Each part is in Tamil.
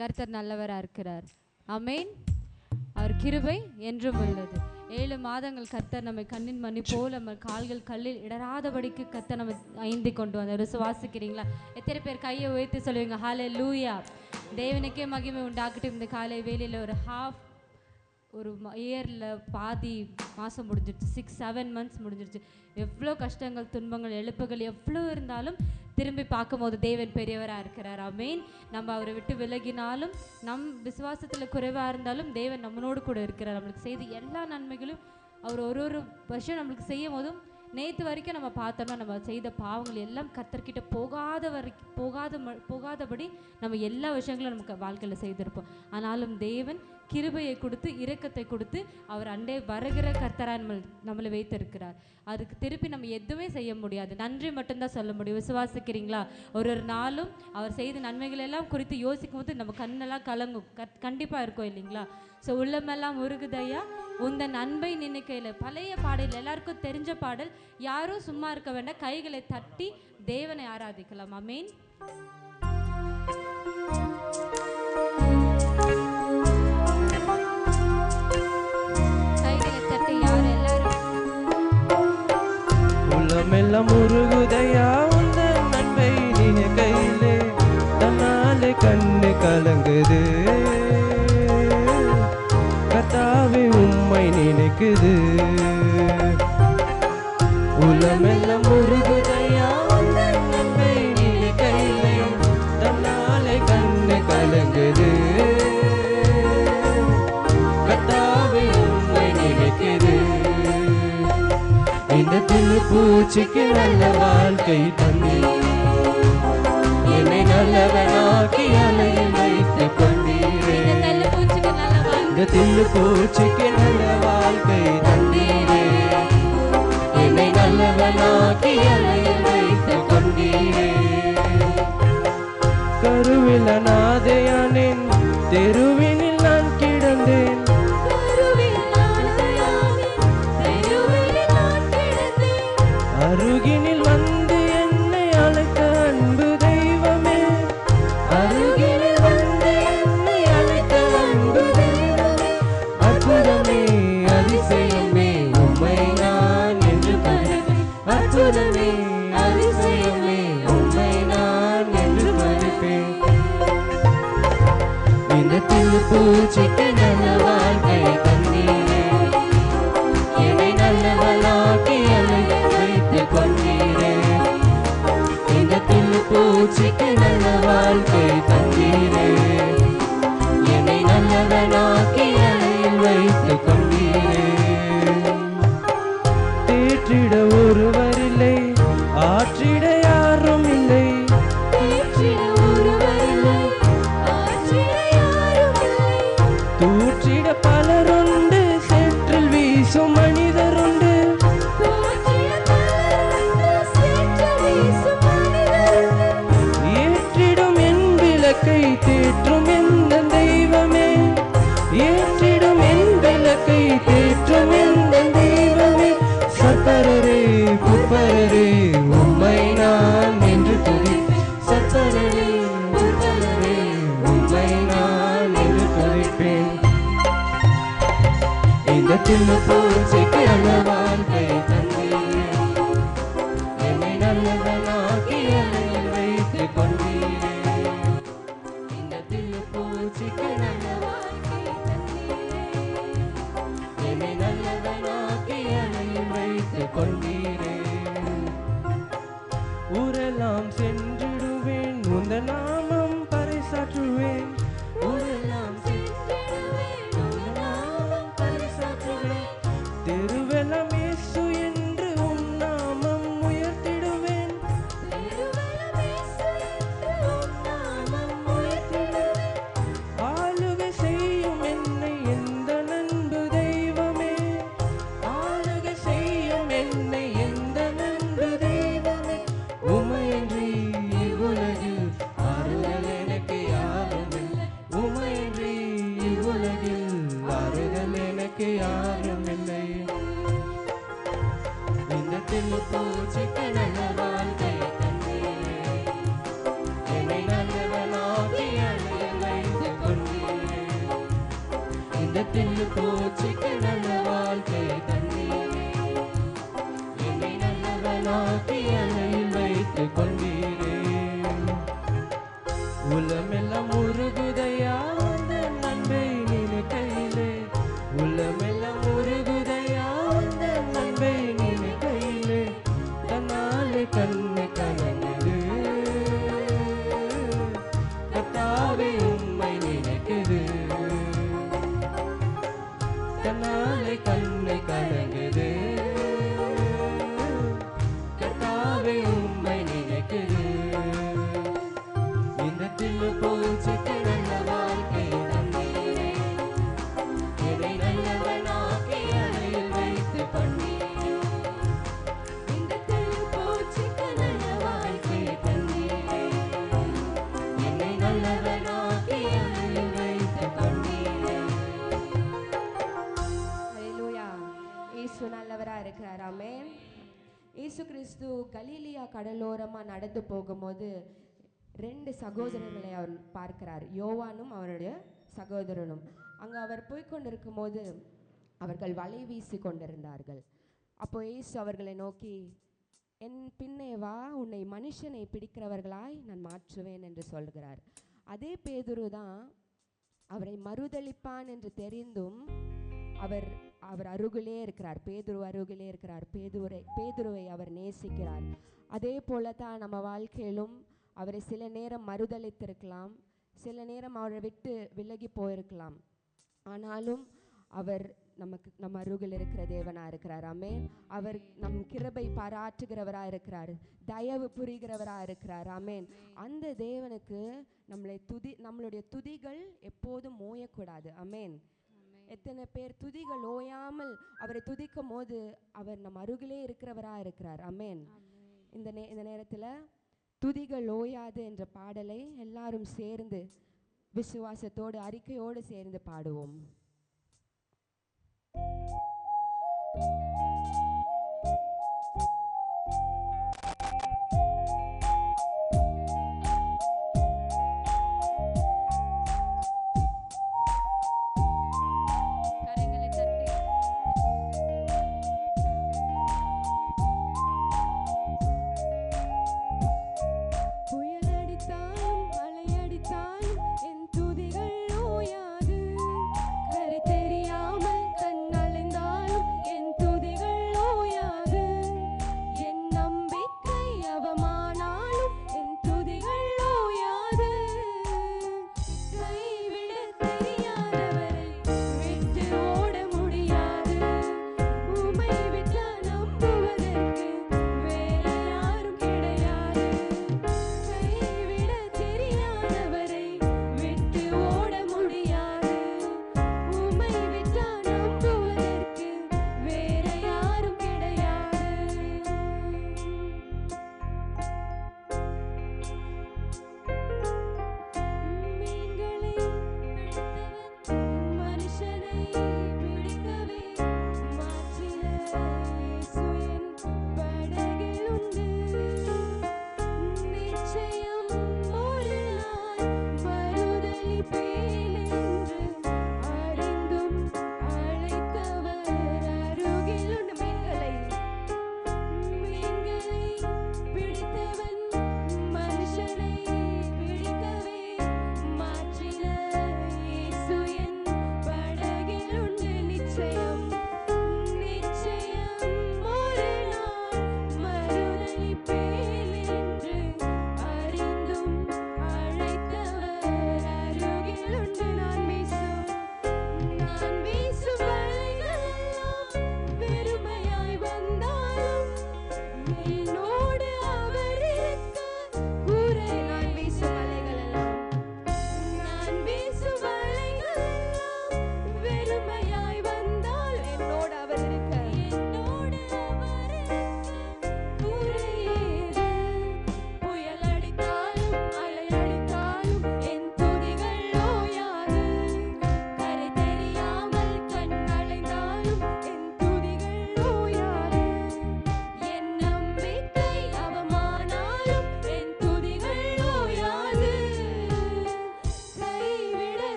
கர்த்தர் நல்லவராக இருக்கிறார். ஆமென். அவர் கிருபை என்றும் உள்ளது. 7 மாதங்கள் கர்த்தர் நம்மை கண்ணின் மணி போல் நம்ம கால்கள் கல்லில் இடராதபடிக்கு கர்த்தர் நம்ம ஐந்தி கொண்டு வந்தார். விசுவாசிக்கிறீங்களா? எத்தனை பேர் கையை உயர்த்தி சொல்லுவீங்க ஹல்லேலூயா? தேவனுக்கே மகிமை உண்டாக்கட்டும். இந்த காலை வேளையில் ஒரு இயரில் பாதி மாதம் முடிஞ்சிருச்சு, 6-7 மந்த்ஸ் முடிஞ்சிருச்சு. எவ்வளோ கஷ்டங்கள், துன்பங்கள், எழுப்புகள் எவ்வளோ இருந்தாலும் திரும்பி பார்க்கும்போது தேவன் பெரியவராக இருக்கிறார். ஆமென். நம்ம அவரை விட்டு விலகினாலும், நம் விசுவாசத்தில் குறைவாக இருந்தாலும் தேவன் நம்மளோடு கூட இருக்கிறார். நம்மளுக்கு செய்த எல்லா நன்மைகளும் அவர் ஒரு வருஷம் நம்மளுக்கு செய்யும் போதும், நேற்று வரைக்கும் நம்ம பார்த்தோம்னா நம்ம செய்த பாவங்கள் எல்லாம் கர்த்தர்கிட்ட போகாதபடி நம்ம எல்லா விஷயங்களும் நமக்கு வாழ்க்கையில் செய்திருப்போம். ஆனாலும் தேவன் கிருபையை கொடுத்து, இரக்கத்தை கொடுத்து, அவர் அண்டே வருகிற கர்த்தராக நம்மளை வைத்திருக்கிறார். அதுக்கு திருப்பி நம்ம எதுவுமே செய்ய முடியாது, நன்றி மட்டும்தான் சொல்ல முடியும். விசுவாசிக்கிறீங்களா? ஒரு நாளும் அவர் செய்த நன்மைகள் எல்லாம் குறித்து யோசிக்கும் போது நம்ம கண்ணெல்லாம் கலங்கும், கண்டிப்பாக இருக்கும் இல்லைங்களா? ஸோ உள்ளமெல்லாம் உருகுதையா உந்தன் அன்பை நினைக்கையில். பழைய பாடல் எல்லாருக்கும் தெரிஞ்ச பாடல். யாரும் சும்மா இருக்க வேண்டாம், கைகளை தட்டி தேவனை ஆராதிக்கலாம். ஆமென். கைகளை தட்டி யாரும் எல்லாரும். உள்ளமெல்லாம் உருகுதையா உந்தன் அன்பை நினைக்கையிலே, தன்னாலே கண்ணு கலங்குது, கர்த்தாவே உம்மை நினைக்குது. உலமெல்லாம் உருகுதையா உந்தன் அன்பை நினைக்கையிலே, தன்னாலே கண்ணு கலங்குது, கர்த்தாவே உம்மை நினைக்குது. இந்த பூச்சிக்கு நல்ல வாழ்க்கை தந்தி, என்னை நல்லவனாக்கி அலையில் வைத்துக் கொண்டீரே. இந்த பூச்சிக்கு நல்ல வாழ்க்கை தந்தீரே, என்னை நல்லவனாக்கி அலையில் வைத்துக் கொண்டீரே. கருவில் அநாதையானேன், தெருவினில் நான் கிடந்தேன், அருகினில் வந்து என்னை அழைத்த அன்பு தெய்வமே, அருகினில் வந்து என்னை அழைத்த அன்பு தெய்வமே. அற்புதமே அதிசயமே உம்மை நான் என்று பறிப்பேன், அற்புதமே அதிசயமே உம்மை நான் என்று பறிப்பேன். இந்த பூச்சிக்கு நல்ல வாழ்க்கை தந்தீரே, என்னை நல்லவனாக்கி அலையில் வைத்துக் கொண்டீரே. இந்த பூச்சிக்கு நல்ல வாழ்க்கை தந்தீரே, என்னை நல்லவனாக்கி அலையில் வைத்துக் கொண்டீரே. தேற்றிட ஒருவரில்லை, ஆற்றிட யாரும் இல்லை, தூற்றிட பலருண்டு, சேற்றில் வீசும் மனிதருண்டு, ஏற்றிடும் என் விளக்கை தேற்றும் எந்த தெய்வமே, ஏற்றிடும் என் விளக்கை தேற்றும் எந்த தெய்வமே. சத்தரரே புப்பரரே உம்மை நான் என்று துதிப்பேன், சத்தரரே புப்பரரே உம்மை நான் என்று துதிப்பேன். இந்த பூச்சிக்கு நல்ல வாழ்க்கை தந்தீரே, என்னை நல்லவனாக்கி அலையில் வைத்துக் கொண்டீரே. இந்த பூச்சிக்கு நல்ல வாழ்க்கை தந்தீரே, என்னை நல்லவனாக்கி அலையில் வைத்துக் கொண்டீரே. ஊரெல்லாம் சென்றிடுவேன், உந்தன் நாமம் பறைசாற்றுவேன், ஊரெல்லாம் சென்றிடுவேன், உந்தன் நாமம் பறைசாற்றுவேன். தெருவெல்லாம் இயேசு என்று உம் நாமம் உயர்த்திடுவேன், தெருவெல்லாம் இயேசு என்று உம் நாமம் உயர்த்திடுவேன். ஆளுகை செய்யும் என்னை எந்த அன்பு தெய்வமே, ஆளுகை செய்யும் என்னை எந்த அன்பு தெய்வமே. உமையின்றி இவ்வுலகில் ஆறுதல் எனக்கு யாரும் இல்லை, உமையின்றி இவ்வுலகில் ஆறுதல் எனக்கு யாரும் இல்லை. இந்த பூச்சிக்கு நல்ல வாழ்க்கை தந்தீரே, என்னை நல்லவனாக்கி அலையில் வைத்துக் இந்த தில்லு பூச்சிக்கு நல்ல வாழ்க்கை தந்தீரே. என்னை நல்லவனாக்கி அலையில் வைத்து கொண்டீரே. உள்ளமெல்லாம் உருகுதையா உந்தன் அன்பை நினைக்கையிலே. உள்ளமெல்லாம் உருகுதையா உந்தன் அன்பை நினைக்கையிலே. தன்னாலே கண்ணு கலங்குது கர்த்தாவே உம்மை நினைக்குது. தன்னாலே கண்ணு கலங்குது கர்த்தாவே உம்மை நினைக்குது. இந்த தில்லு பூச்சிக்கு நல்ல வாழ்க்கை தந்தீரே. என்னை நல்லவனாக்கி அலையில் வைத்து கொண்டீரே. இந்த தில்லு பூச்சிக்கு நல்ல வாழ்க்கை தந்தீரே. என்னை நல்லவனாக்கி அலையில் வைத்து கொண்டீரே. ஹல்லேலூயா. இயேசு நல்லவரா இருக்கிறார். ஆமென். இயேசு கிறிஸ்து கலிலியா கடலோரமா நடந்து போகும்போது 2 சகோதரர்களை அவர் பார்க்கிறார், யோவானும் அவருடைய சகோதரனும். அங்கே அவர் போய்கொண்டிருக்கும் போது அவர்கள் வலை வீசி கொண்டிருந்தார்கள். அப்போ இயேசு அவர்களை நோக்கி, என் பின்னே வா, உன்னை மனுஷனை பிடிக்கிறவர்களாய் நான் மாற்றுவேன் என்று சொல்கிறார். அதே பேதுரு தான் அவரை மறுதளிப்பான் என்று தெரிந்தும் அவர் அருகிலே இருக்கிறார். பேதுரு அருகிலே இருக்கிறார். பேதுருவை அவர் நேசிக்கிறார். அதே போல தான் நம்ம வாழ்க்கையிலும் அவரை சில நேரம் மறுதளித்திருக்கலாம், சில நேரம் அவரை விட்டு விலகி போயிருக்கலாம். ஆனாலும் அவர் நம்ம அருகில் இருக்கிற தேவனாக இருக்கிறார். ஆமென். அவர் நம் கிருபை பாராட்டுகிறவராக இருக்கிறார், தயவு புரிகிறவராக இருக்கிறார். ஆமென். அந்த தேவனுக்கு நம்மளுடைய துதிகள் எப்போதும் ஓயக்கூடாது. ஆமென். எத்தனை பேர் துதிகள் ஓயாமல் அவரை துதிக்கும் போது அவர் நம் அருகிலே இருக்கிறவராக இருக்கிறார். ஆமென். இந்த நேரத்தில் துதிகள் ஓயாது என்ற பாடலை எல்லாரும் சேர்ந்து விசுவாசத்தோடு அறிக்கையோடு சேர்ந்து பாடுவோம்.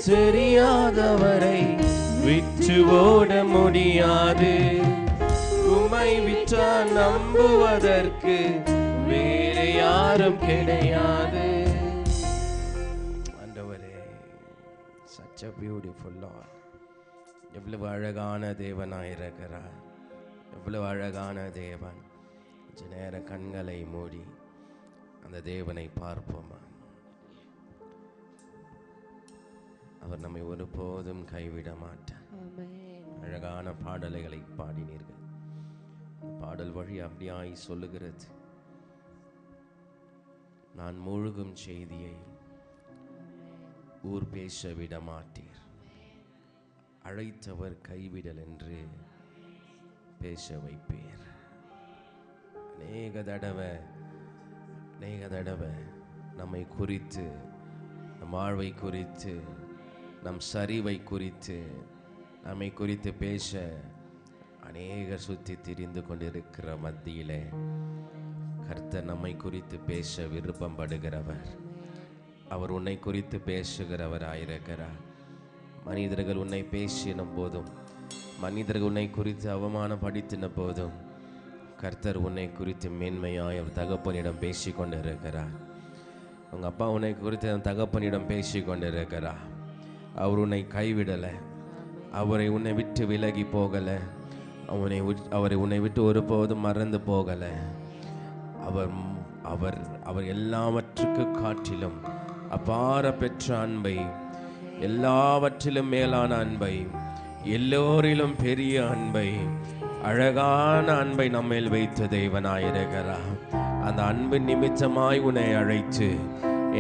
தெரியாதவரை விட்டு ஓட முடியாது. உம்மை விட்டால் நம்புவதற்கு வேறு யாரும் கிடையாது. ஆண்டவரே, such a beautiful Lord. எவ்வளவு அழகான தேவனாயிருக்கிறார், எவ்வளவு அழகான தேவன். கொஞ்ச நேர கண்களை மூடி அந்த தேவனை பார்ப்போமா? அவர் நம்மை ஒருபோதும் கைவிட மாட்டார். அழகான பாடல்களை பாடினீர்கள். பாடல் வழி அப்படியாய் சொல்லுகிறது, நான் மூழ்கும் செய்தியை ஊர் பேச விட மாட்டீர், அழைத்தவர் கைவிடல் என்று பேச வைப்பீர். அநேக தடவை நம்மை குறித்து, நம் வாழ்வை குறித்து, நம் சரிவை குறித்து, நம்மை குறித்து பேச அநேகர் சுற்றி திரிந்து கொண்டிருக்கிற மத்தியிலே கர்த்தர் நம்மை குறித்து பேச விருப்பம் படுகிறவர். அவர் உன்னை குறித்து பேசுகிறவராயிருக்கிறார். மனிதர்கள் உன்னை பேசின போதும், மனிதர்கள் உன்னை குறித்து அவமானப்படுத்தின போதும், கர்த்தர் உன்னை குறித்து மேன்மையாய் அவர் தகப்பனிடம் பேசி கொண்டிருக்கிறார். உங்கள் அப்பா உன்னை குறித்து தகப்பனிடம் பேசி கொண்டிருக்கிறார். அவர் உன்னை கைவிடலை, அவரை உன்னை விட்டு விலகி போகலை, அவரை உன்னை விட்டு ஒருபோதும் மறந்து போகலை. அவர் எல்லாவற்றுக்கு காட்டிலும் அபார பெற்ற அன்பை, எல்லாவற்றிலும் மேலான அன்பை, எல்லோரிலும் பெரிய அன்பை, அழகான அன்பை நம்மேல் வைத்த தேவனாயிருக்கிறார். அந்த அன்பின் நிமித்தமாய் உன்னை அழைத்து,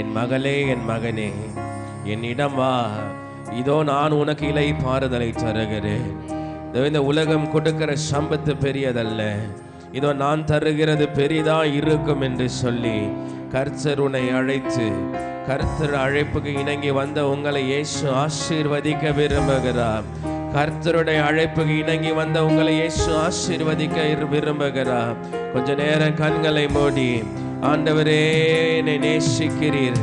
என் மகளே, என் மகனே, என்னிடம் வா, இதோ நான் உனக்கு இலை பாறுதலை தருகிறேன். இந்த உலகம் கொடுக்கிற சம்பத்து பெரியதல்ல, இதோ நான் தருகிறது பெரிதா இருக்கும் என்று சொல்லி கர்த்தர் உன்னை அழைத்து, கர்த்தர் அழைப்புக்கு இணங்கி வந்த உங்களை இயேசு ஆசீர்வதிக்க விரும்புகிறார். கர்த்தருடைய அழைப்புக்கு இணங்கி வந்த உங்களை இயேசு ஆசீர்வதிக்க விரும்புகிறார். கொஞ்ச நேரம் கண்களை மூடி, ஆண்டவரே என்னை நேசிக்கிறீர்,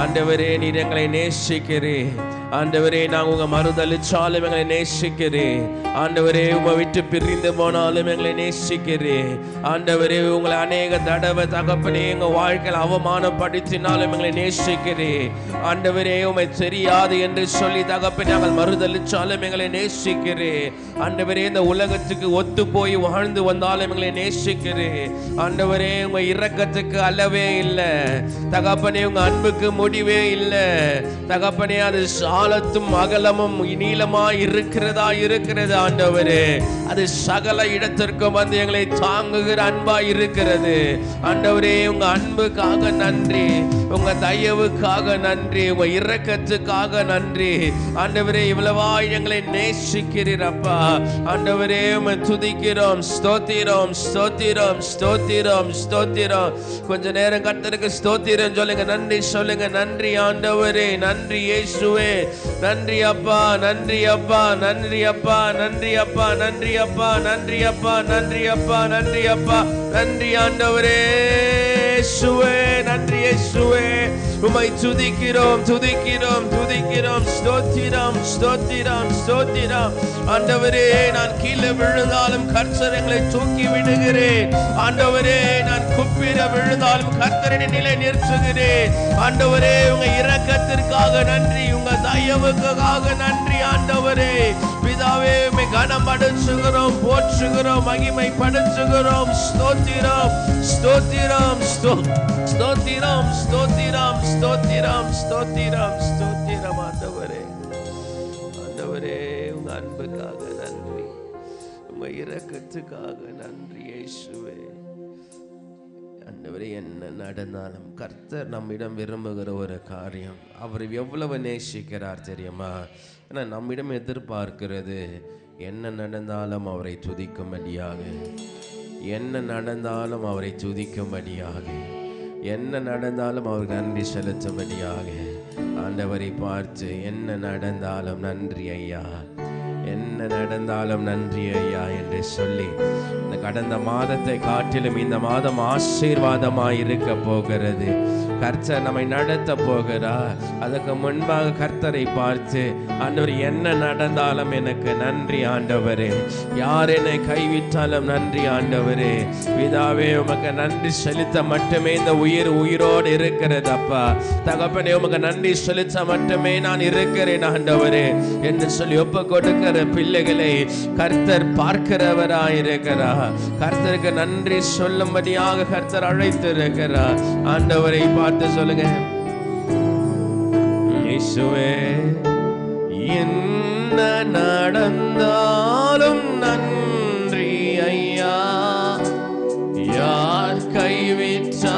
ஆண்டவரே நீர் எங்களை நேசிக்கிறீர், ஆண்டவரே நான் உங்க மறுதளிச்சாலும் எங்களை நேசிக்கிறேன், ஆண்டவரே உங்க விட்டு பிரிந்து போனாலும் எங்களை நேசிக்கிறேன், ஆண்டவரே உங்களை அநேக தடவை தகப்பனே எங்க வாழ்க்கையில் அவமானப்படுத்தினாலும் எங்களை நேசிக்கிறேன், ஆண்டவரே உமை தெரியாது என்று சொல்லி தகப்பனே நாங்கள் மறுதளிச்சாலும் எங்களை நேசிக்கிறேன், ஆண்டவரே இந்த உலகத்துக்கு ஒத்து போய் வாழ்ந்து வந்தாலும் எங்களை நேசிக்கிறேன், ஆண்டவரே உங்க இரக்கத்துக்கு அளவே இல்லை தகப்பனே, உங்க அன்புக்கு முடிவே இல்லை தகப்பனே, அது ஆழத்தும் அகலமும் நீளமாய் இருக்கிறது ஆண்டவரே, அது சகல இடத்திற்கும் வந்து எங்களை தாங்குகிற அன்பாய் இருக்கிறது ஆண்டவரே. உங்க அன்புக்காக நன்றி, உங்க தயவுக்காக நன்றி, உங்க இரக்கத்துக்காக நன்றி ஆண்டவரே. இவ்வளவாய் எங்களை நேசிக்கிறீர் அப்பா ஆண்டவரே, உம்மை துதிக்கிறோம், ஸ்தோத்திரம் ஸ்தோத்திரம் ஸ்தோத்திரம் ஸ்தோத்திரம். கொஞ்ச நேரம் கர்த்தருக்கு ஸ்தோத்திரம் சொல்லுங்க, நன்றி சொல்லுங்க. நன்றி ஆண்டவரே, நன்றி இயேசுவே, நன்றி அப்பா, நன்றி அப்பா, நன்றி அப்பா, நன்றி அப்பா, நன்றி அப்பா, நன்றி அப்பா, நன்றி அப்பா, நன்றி அப்பா, நன்றி ஆண்டவரே இயேசுவே, நன்றி இயேசுவே. உம்மை துதிக்கிறோம் துதிக்கிறோம் துதிக்கிறோம், ஸ்தோத்திரம் ஸ்தோத்திரம் ஸ்தோத்திரம் ஆண்டவரே. நான் கீழே விழுந்தாலும் கர்த்தர் எங்களை தூக்கி விடுகிறேன் ஆண்டவரே, நான் குப்பிர விழுந்தாலும் கர்த்தரை நிலை நிறுத்துகிறேன் ஆண்டவரே. உங்க இரக்கத்திற்காக நன்றி, உங்க தயவுக்காக நன்றி ஆண்டவரே. பிதாவே உம்மை கனப்படுத்துகிறோம், போற்றுகிறோம், மகிமைப்படுத்துகிறோம். ஸ்தோத்திரம் ஸ்தோத்திரம் ஸ்தோத்திரம் ஸ்தோத்திரம் ஸ்தோத்திரம் ஸ்தோத்திரம் ஸ்தோத்திரம் ஆண்டவரே. ஆண்டவரே உங்க அன்புக்காக நன்றி, உங்க இரக்கத்துக்காக நன்றி இயேசுவே. ஆண்டவரே என்ன நடந்தாலும் கர்த்தர் நம்மிடம் விரும்புகிற ஒரு காரியம், அவர் எவ்வளவு நேசிக்கிறார் தெரியுமா? ஏன்னா நம்மிடம் எதிர்பார்க்கிறது என்ன நடந்தாலும் அவரை துதிக்கும்படியாக, என்ன நடந்தாலும் அவரை துதிக்கும்படியாக, என்ன நடந்தாலும் அவர் நன்றி செலுத்தும்படியாக. ஆண்டவரை பார்த்து என்ன நடந்தாலும் நன்றி ஐயா, என்ன நடந்தாலும் நன்றி ஐயா என்று சொல்லி, இந்த கடந்த மாதத்தை காட்டிலும் இந்த மாதம் ஆசீர்வாதமாய் இருக்க போகிறது. கர்த்தர் நம்மை நடத்த போகிறார். அதற்கு முன்பாக கர்த்தரை பார்த்து, ஆண்டவர் என்ன நடந்தாலும் எனக்கு நன்றி ஆண்டவரே, யார் என்னை கைவிட்டாலும் நன்றி ஆண்டவரே, பிதாவே உமக்கு நன்றி செலுத்த மட்டுமே இந்த உயிரோடு இருக்கிறது அப்பா. தகப்பனே உமக்கு நன்றி செலுத்த மட்டுமே நான் இருக்கிறேன் ஆண்டவரே என்று சொல்லி ஒப்பு கொடுக்கிற பிள்ளைகளை கர்த்தர் பார்க்கிறவராயிருக்கிறார். கர்த்தருக்கு நன்றி சொல்லும்படியாக கர்த்தர் அழைத்திருக்கிறார். ஆண்டவரை பார்த்து சொல்லுங்க, இயேசுவே என்ன நடந்தாலும் நன்றி ஐயா, யார் கைவிட்டாலும்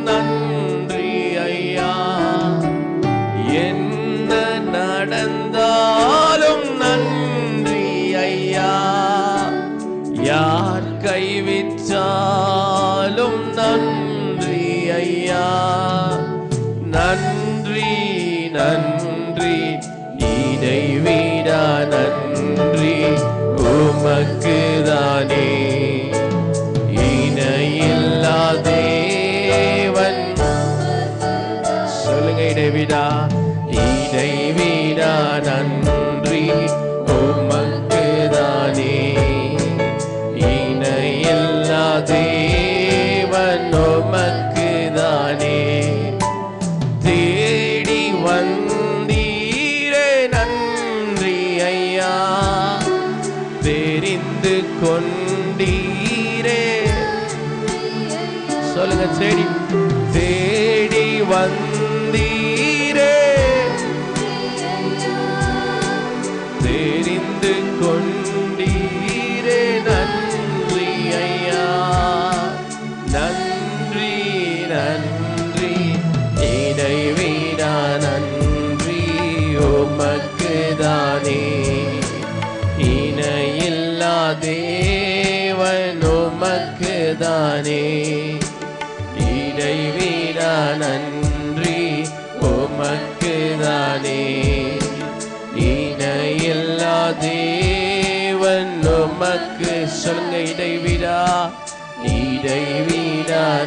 நன்றி ஐயா, என்ன நடந்தாலும் நன்றி ஐயா, யார் கைவிட்டாலும் நன்றி ஐயா, நன்றி நன்றி இடைவிடா நன்றி உமக்கு தானே, இணையில்லா தேவன். சொல்லுங்க, இடைவிடா நன்றி உமக்கு தானே, இணையில்லா தேவன் உமக்கு தானே, தேடி வந்தீரே நன்றி ஐயா, தெரிந்து கொண்டீரே. சொல்லுங்க, தேடி வந்தீரே, தெரிந்து கொண்டீரே நன்றி ஐயா, நன்றி நன்றி இடைவிடா நன்றி உமக்கு தானே, இணையில்லா தேவன் உமக்கு தானே, இடைவிடா நன்றி உமக்கு தானே, இணையில்லா தேவன் உமக்கு. சொல்லுங்க, இடைவிடா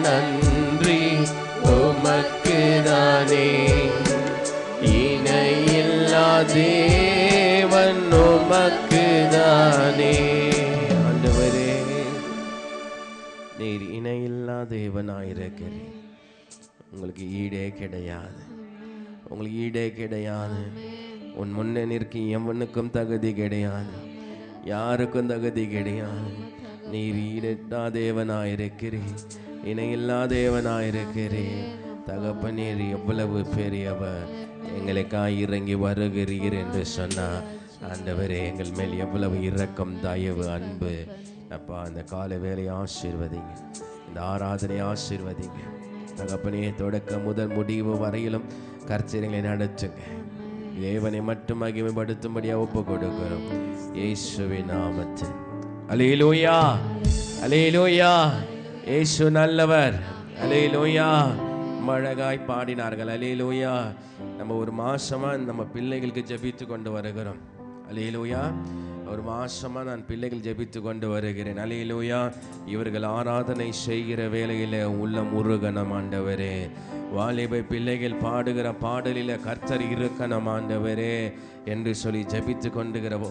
நன்றி உமக்கு தானே, இணையில்லா தேவன் உமக்கு தானே. ஆண்டவரே, நீர் இணையில்லா தேவனாயிருக்கிறீர். உங்களுக்கு ஈடே கிடையாது, உங்களுக்கு ஈடே கிடையாது. உன் முன்னே நிற்க எவனுக்கும் தகுதி கிடையாது, யாருக்கும் தகுதி கிடையாது. நீர் ஈடா தேவனாயிருக்கிறீர், இணையில்லா தேவனாயிருக்கிறீர். தகப்பனீர் எவ்வளவு பெரியவர், எங்களுக்காய் இறங்கி வருகிறீர் என்று சொன்னார். ஆண்டவரே, எங்கள் மேல் எவ்வளவு இரக்கம், தயவு, அன்பு. அப்பா, அந்த கால வேலையை ஆசீர்வதிங்க, இந்த ஆராதனை ஆசீர்வதிங்க தகப்பனே. தொடக்க முதல் முடிவு வரையிலும் கர்த்தரை நடத்துங்க. தேவனை மட்டும் மகிமைப்படுத்தும்படியா ஒப்பு கொடுக்கிறோம் இயேசுவின் நாமத்தில். அல்லேலூயா, அல்லேலூயா. இயேசு நல்லவர். அல்லேலூயா. அழகாய் பாடினார்கள். அல்லேலூயா. நம்ம ஒரு மாசமா நம்ம பிள்ளைகளுக்கு ஜெபித்து கொண்டு வருகிறோம். அல்லேலூயா. ஒரு மாசமா நான் பிள்ளைகள் ஜெபித்து கொண்டு வருகிறேன். அல்லேலூயா. இவர்கள் ஆராதனை செய்கிற வேளையில உள்ளம் உருகணும் ஆண்டவரே. வாலிபை பிள்ளைகள் பாடுகிற பாடலில் கர்த்தர் இருக்கணும் ஆண்டவரே என்று சொல்லி ஜெபித்து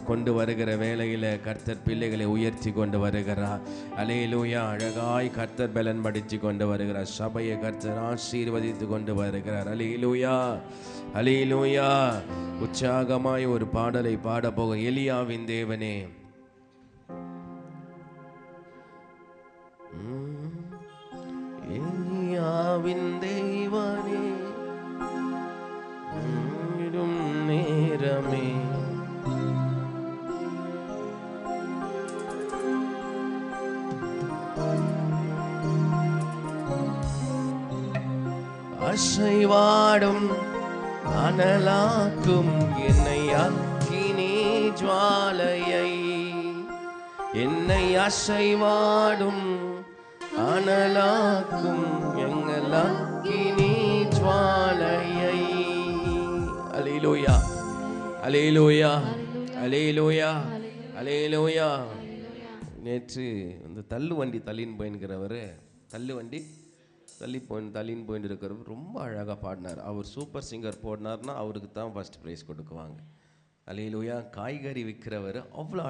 கொண்டு வருகிற வேளையில் கர்த்தர் பிள்ளைகளை உயர்த்தி கொண்டு வருகிறார். அல்லேலூயா. அழகாய் கர்த்தர் பலன் படுத்தி கொண்டு வருகிறார். சபையை கர்த்தர் ஆசீர்வதித்து கொண்டு வருகிறார். அல்லேலூயா, அல்லேலூயா. உற்சாகமாய் ஒரு பாடலை பாட போக எலியாவின் தேவனே, எலியாவின் தேவனே, நேரமே அசைவாடும் அனலாக்கும் என்னை அக்கினி ஜுவாலையை, என்னை அசைவாடும் அனலாக்கும் எங்கள் அக்கினி ஜுவாலையை. அல்லேலூயா, அல்லேலூயா, அல்லேலூயா, அல்லேலூயா. நேற்று இந்த தள்ளு வண்டி தள்ளின்னு போயின்கிறவர், தள்ளு வண்டி தள்ளின்னு போயிட்டு இருக்கிறவர் ரொம்ப அழகாக பாடினார். அவர் சூப்பர் சிங்கர் போடினார்னா அவருக்கு தான் ஃபர்ஸ்ட் ப்ரைஸ் கொடுக்குவாங்க. அல்லேலூயா. காய்கறி விற்கிறவர் அவ்வளோ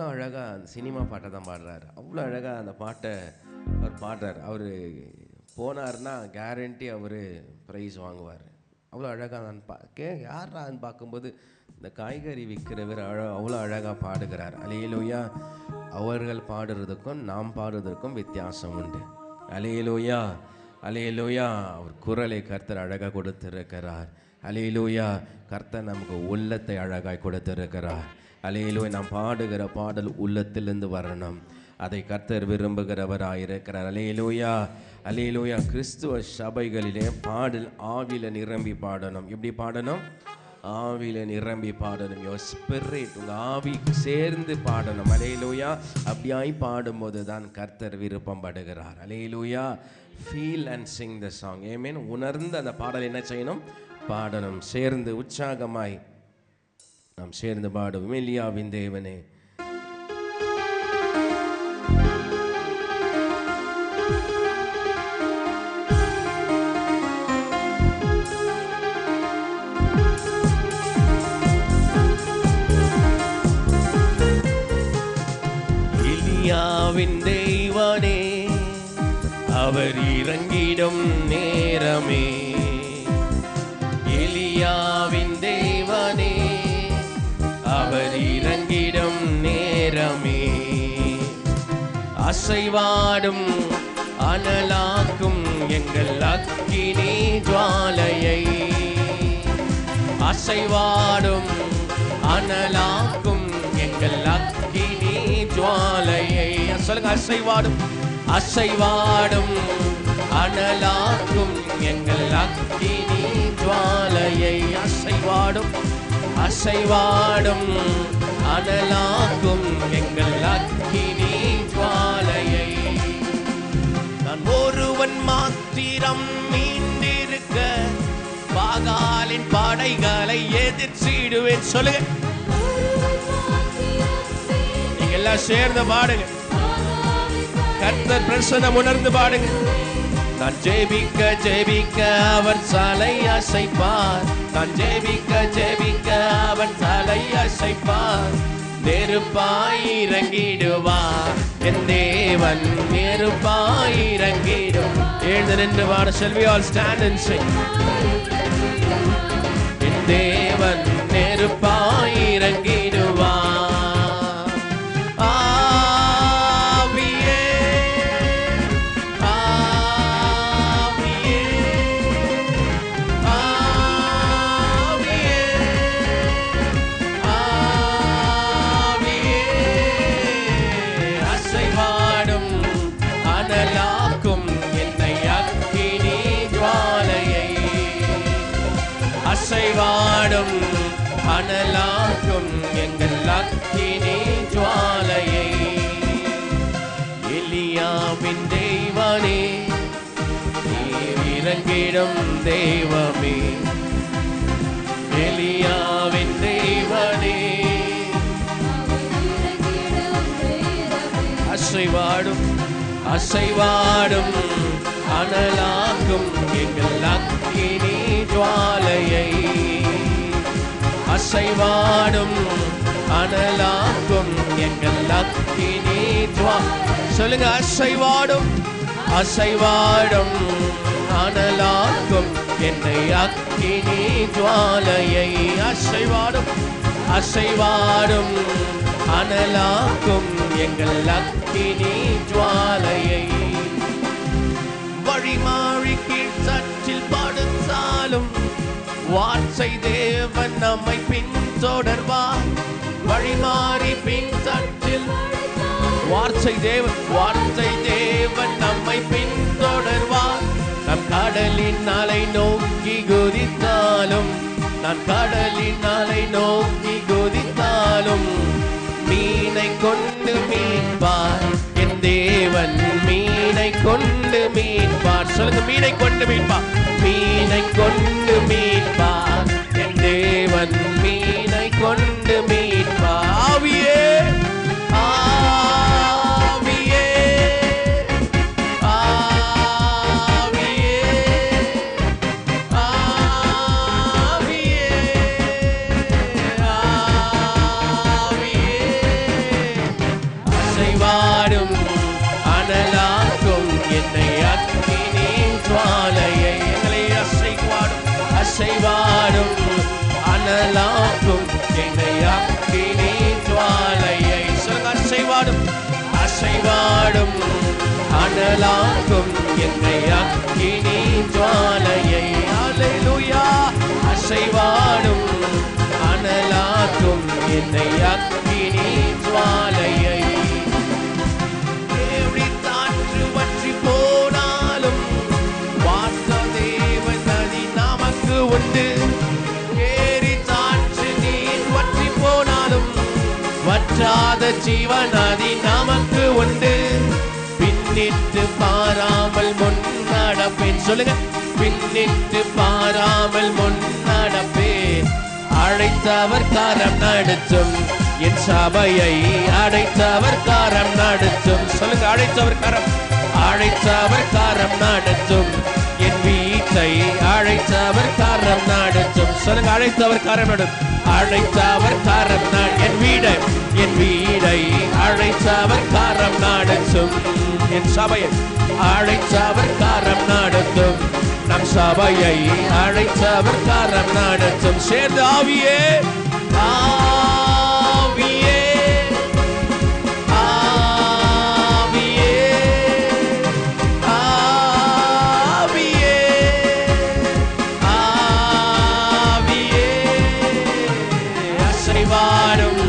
அழகாக அந்த சினிமா பாட்டை தான் பாடுறாரு. அவ்வளோ அழகாக அந்த பாட்டை அவர் பாடுறார். அவர் போனார்னா கேரண்டி அவர் ப்ரைஸ் வாங்குவார். அவ்வளோ அழகாக நான் யாரான்னு பார்க்கும்போது இந்த காய்கறி விற்கிறவர் அவ்வளோ அழகாக பாடுகிறார். அல்லேலூயா. அவர்கள் பாடுறதுக்கும் நாம் பாடுறதுக்கும் வித்தியாசம் உண்டு. அல்லேலூயா. அல்லேலூயா. அவர் குரலை கர்த்தர் அழகாக கொடுத்திருக்கிறார். அல்லேலூயா. கர்த்தர் நமக்கு உள்ளத்தை அழகாய் கொடுத்திருக்கிறார். அல்லேலூயா. நாம் பாடுகிற பாடல் உள்ளத்திலிருந்து வரணும். அதை கர்த்தர் விரும்புகிறவராயிருக்கிறார். அல்லேலூயா. அல்லேலூயா. கிறிஸ்துவ சபைகளிலே பாடல் ஆவியில நிரம்பி பாடணும். எப்படி பாடணும்? ஆவியில நிரம்பி பாடணும். யோர் ஸ்பிரிட், உங்க ஆவி சேர்ந்து பாடணும். அல்லேலூயா. அப்படியாய் பாடும்போது தான் கர்த்தர் விருப்பம் படுகிறார். அல்லேலூயா. Feel and sing the song. ஆமென். உணர்ந்து அந்த பாடல் என்ன செய்யணும்? பாடணும். சேர்ந்து உற்சாகமாய் நாம் சேர்ந்து பாடுவோம். எலியாவின் தேவனே, எலியாவின் தேவனே, அவர் இறங்கிடும் நேரமே. எலியாவின் தேவனே, அவர் இறங்கிடும் நேரமே. அசைவாடும் அனலாக்கும் எங்கள் அக்கினி ஜுவாலையை, அசைவாடும் அனலாக்கும் எங்கள் அக்கினி ஜுவாலையை. சொல்லுங்க. அசைவாடும் அனலாக்கும் எங்கள் அக்கினி ஜுவாலையை. அசைவாடும் அனலாக்கும் எங்கள் அக்கினி ஜுவாலையை. நான் ஒருவன் மாத்திரம் மீண்டிருக்க பாகாலின் படைகளை எதிர்த்திடுவேன். சொல்லுங்க. நீங்க எல்லாம் சேர்ந்து பாடுங்க. கர்த்தர் பிரசன்னம் உணர்ந்து பாடுங்க. நான் ஜெபிக்க அவர் தலை அசைப்பார். நான் ஜெபிக்க அவர் தலை அசைப்பார். நெருப்பாய் இறங்கிடுவார் என் தேவன். நெருப்பாய் இறங்கிடும். எழுந்து நின்று பாட. Shall we all stand and sing? என் தேவன் நெருப்பாய் இறங்கிடுவார். அசைவாடும் அனலாக்கும் எங்கள் அக்கினி ஜுவாலையை. எலியாவின் தேவனே, நீர் இறங்கிடும் தெய்வமே. எலியாவின் தேவனே, அசைவாடும் அனலாக்கும் எங்கள் அக்கினி ஜுவாலையை. அசைவாடும் அனலாக்கும் எங்கள் அக்கினி ஜுவாலை. சொல்லுங்க. அசைவாடும் அனலாக்கும் என்னை அக்கினி ஜுவாலையை. அசைவாடும் அனலாக்கும் எங்கள் அக்கினி ஜுவாலையை. வழிமாறி கீழ் சற்றில் படுத்தாலும் வார்த்தை தேவன் நம்மை பின்தொடர்வார். வழிமாறி பின் சற்றில் வார்த்தை தேவன் நம்மை பின்தொடர்வார். நம் கடலின் அலை நோக்கி குதித்தாலும், நான் கடலின் அலை நோக்கி குதித்தாலும் மீனை கொண்டு மீட்பார் என் தேவன். மீனை கொண்டு மீட்பார். சொல்லுங்க. மீனை கொண்டு மீட்பார். மீனை கொண்டு மீட்பார் என் தேவன். மீனை கொண்டு மீட்பார். ஆவியே, ஆவியே, ஆவியே. அனலாக்கும் என்னை அக்கினி ஜுவாலையை. அல்லேலூயா. அசைவாடும் அனலாக்கும் என்னை அக்கினி ஜுவாலையை. ஏழி காற்று வற்றி போனாலும் வார்த்த தேவ நதி நமக்கு உண்டு. ஏறி காற்று நீர் வற்றி போனாலும் வற்றாத ஜீவநதி நமக்கு உண்டு. பின்னிட்டு பாராமல் முன் நடப்பேன். சொல்லுங்க. பின்னிட்டு பாராமல் முன் நடப்பேன். அழைத்தவர் காரம் நடத்தும் என் சபையை. அழைத்தவர் காரம் நடத்தும். சொல்லுங்க. அழைத்தவர் காரம். அழைத்தவர் காரம் நடத்தும் என் வீட்டை. அழைத்தவர் காரம் நடத்தும். சொல்லுங்க. அழைத்தவர் காரம் நடத்தும். அழைத்தவர் காரம் என் வீடை. என் வீடை அழைத்தவர் காரம் நடத்தும். என் சபையை அழைத்தவர் காரம் நடத்தும். நம் சபையை அழைத்தவர் காரம் நடத்தும். சேர்ந்து ஆவியே ஆவியே ஆவியே ஆவியே ஆவியே. அசைவாடும்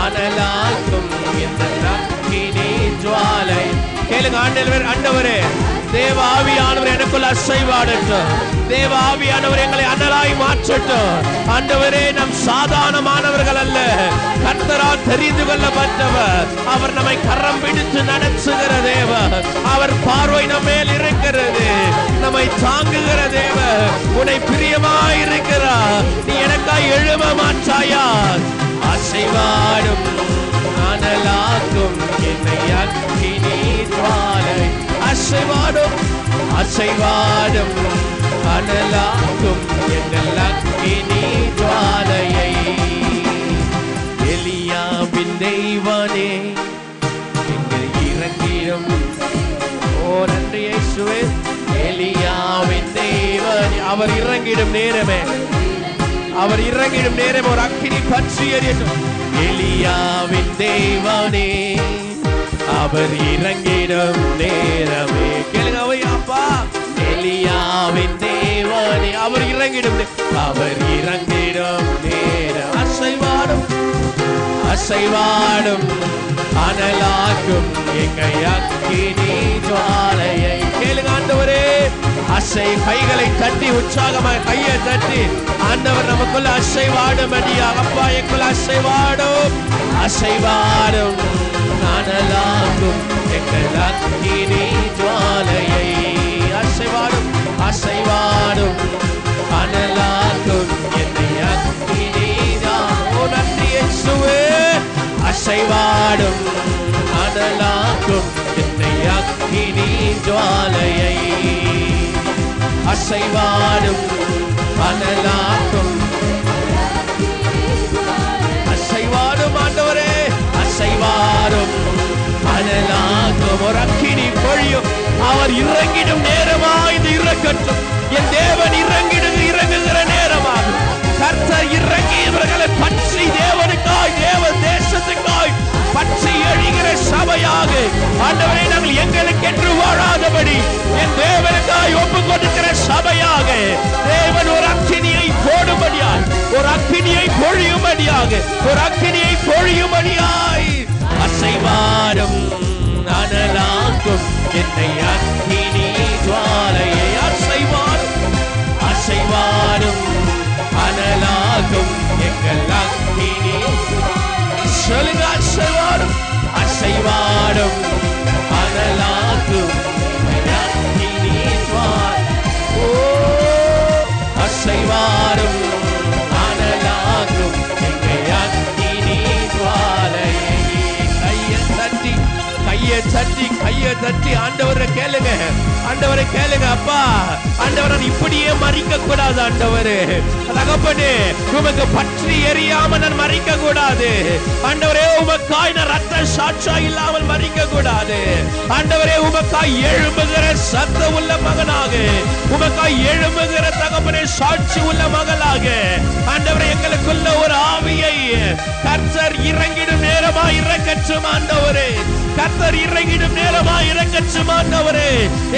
அனலாக்கும் இந்த அக்கினி ஜுவாலை. கேளுங்க. ஆண்டவரே தேவ ஆவியானவர் எனக்குள்ள அசைவாடட்டும். தேவ ஆவியானவர் எங்களை அனலாய் மாற்றட்டும். ஆண்டவரே நம் சாதாரணமானவர்கள் அல்ல. கர்த்தரால் தெரிந்து கொள்ளப்பட்டவர். அவர் நம்மை கரம் பிடித்து நடத்துகிற தேவர். அவர் பார்வை நம்ம மேல் இருக்கிறது. நம்மை தாங்குகிற தேவர். உன்னை பிரியமாய் இருக்கிறார். நீ எனக்காய் எழும மாட்டாயா? அசைவாடும் அனலாக்கும் என்னை அக்கினி ஜுவாலை. அசைவாடும் அசைவாடும் அனலாக்கும் என்னை அக்கினி ஜுவாலையை. எலியாவின் தெய்வனே எங்கள் இறங்கிடும். ஓ நன்றி இயேசுவே. எலியாவின் தெய்வனே. அவர் இறங்கிடும் நேரமே. அவர் இறங்கிடும் நேரம் ஒரு அக்கினி பற்றி எரியட்டும். எலியாவின் தேவனே அவர் இறங்கிடும் நேரமே. கேளுங்க. அப்பா எலியாவின் தேவனே அவர் இறங்கிடும். அவர் இறங்கிடும் நேரம். அசைவாடும் அசைவாடும் அனலாக்கும் எங்கள் அக்கினி ஜுவாலையை. கேளுங்க. ஆண்டவரே அசை கைகளை தட்டி உற்சாகமாக கையை தட்டி ஆண்டவர் நமக்குள்ள அசைவாடும் அடியாக. அப்பா எங்குள்ள அசைவாடும் அசைவாடும் அனலாக்கும் எங்கள் அக்கினி ஜுவாலையை. அசைவாடும் அசைவாடும் அனலாக்கும் என்னை அக்கினி. ஓ நன்றி இயேசுவே. அசைவாடும் அனலாக்கும் என்னை அக்கினி ஜுவாலையை. அசைவாடும் அனலாக்கும் அசைவாடும் ஆண்டவரே. அசைவாடும் அனலாக்கும் ஒரு அக்கினி பொழியும். அவர் இறங்கிடும் நேரமாக இது இறக்கட்டும். என் தேவன் இறங்குகிற நேரமாக கர்த்தர் இறங்கி இவர்களை பற்றி தேவனுக்காய் தேவ தேசத்துக்காய் பற்றி எழுகிற சபையாக ஆண்டவரை நாங்கள் எங்களுக்கு என்று வாழாதபடி என் தேவனுக்காய் ஒப்பு கொடுக்கிற சபையாக தேவன் ஒரு அக்கினியை போடும்படியாய் ஒரு அக்கினியை பொழியும்படியாக ஒரு அக்கினியை பொழியும்படியாய் அசைவாடும் அனலாக்கும் என்னை அக்கினி ஜுவாலையை. அசைவாடும் அசைவாடும் அனலாக்கும் எங்கள் அக்கினி. சொல்லுங்க. அசைவாடும் அசைவாடும் அனலாக்கும் அக்கினி ஜுவாலை. ஓ அசைவாடும் அனலாக்கும் எங்கள் அக்கினி ஜுவாலையை. கையை தட்டி ஆண்டவரை கேளுங்க. ஆண்டவரை கேளுங்க. அப்பா ஆண்டவரை இப்படியே மறிக்க கூடாது. ஆண்டவரே தகப்பனே உமக்கு பற்றி எரியாம நான் மறிக்க கூடாது. ஆண்டவரே உமக்காய் நான் ரத்த சாட்சா இல்லாமல் மறிக்க கூடாது. ஆண்டவரே உமக்காய் எழும்புகிற சத்த உள்ள மகனாக உமக்காய் எழும்புகிற தகப்பனே சாட்சி உள்ள மகளாக ஆண்டவரே எங்களுக்குள்ள ஒரு ஆவியை கர்த்தர் இறங்கிடும் நேரமாய் இறக்கட்டும். ஆண்டவரே கர்த்தர் இறங்கிடும் நேரமாய் இறக்கட்டும். ஆண்டவரே.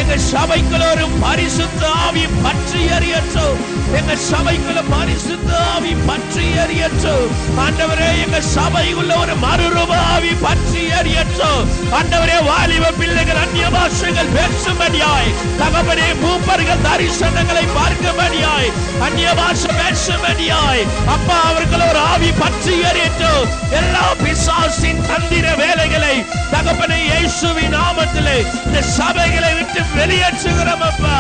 எங்க சபைக்குள்ள ஒரு பரிசுத்த ஆவி பற்றி எரியட்டும். எங்க சபைக்குள்ள பரிசுத்த ஆவி பற்றி எரியட்டும் ஆண்டவரே. எங்க சபைக்குள்ள ஒரு மறுரூப ஆவி பற்றி எரியட்டும் ஆண்டவரே. வாலிப பிள்ளைகள் அந்நிய பாஷைகள் பேசும்படியாய், தகப்பனே மூப்பர்கள் தரிசனங்களை பார்க்கும்படியாய், அந்நிய பாஷை பேசும்படியாய் அப்பா அவர்கள் ஒரு ஆவி பற்றி எரியட்டும். எல்லா பிசாசின் தந்திர வேலைகளை தகப்பனே இயேசுவின் நாமத்திலே இந்த சபைகளை விட்டு வெளியேற்றுகிறோம் அப்பா.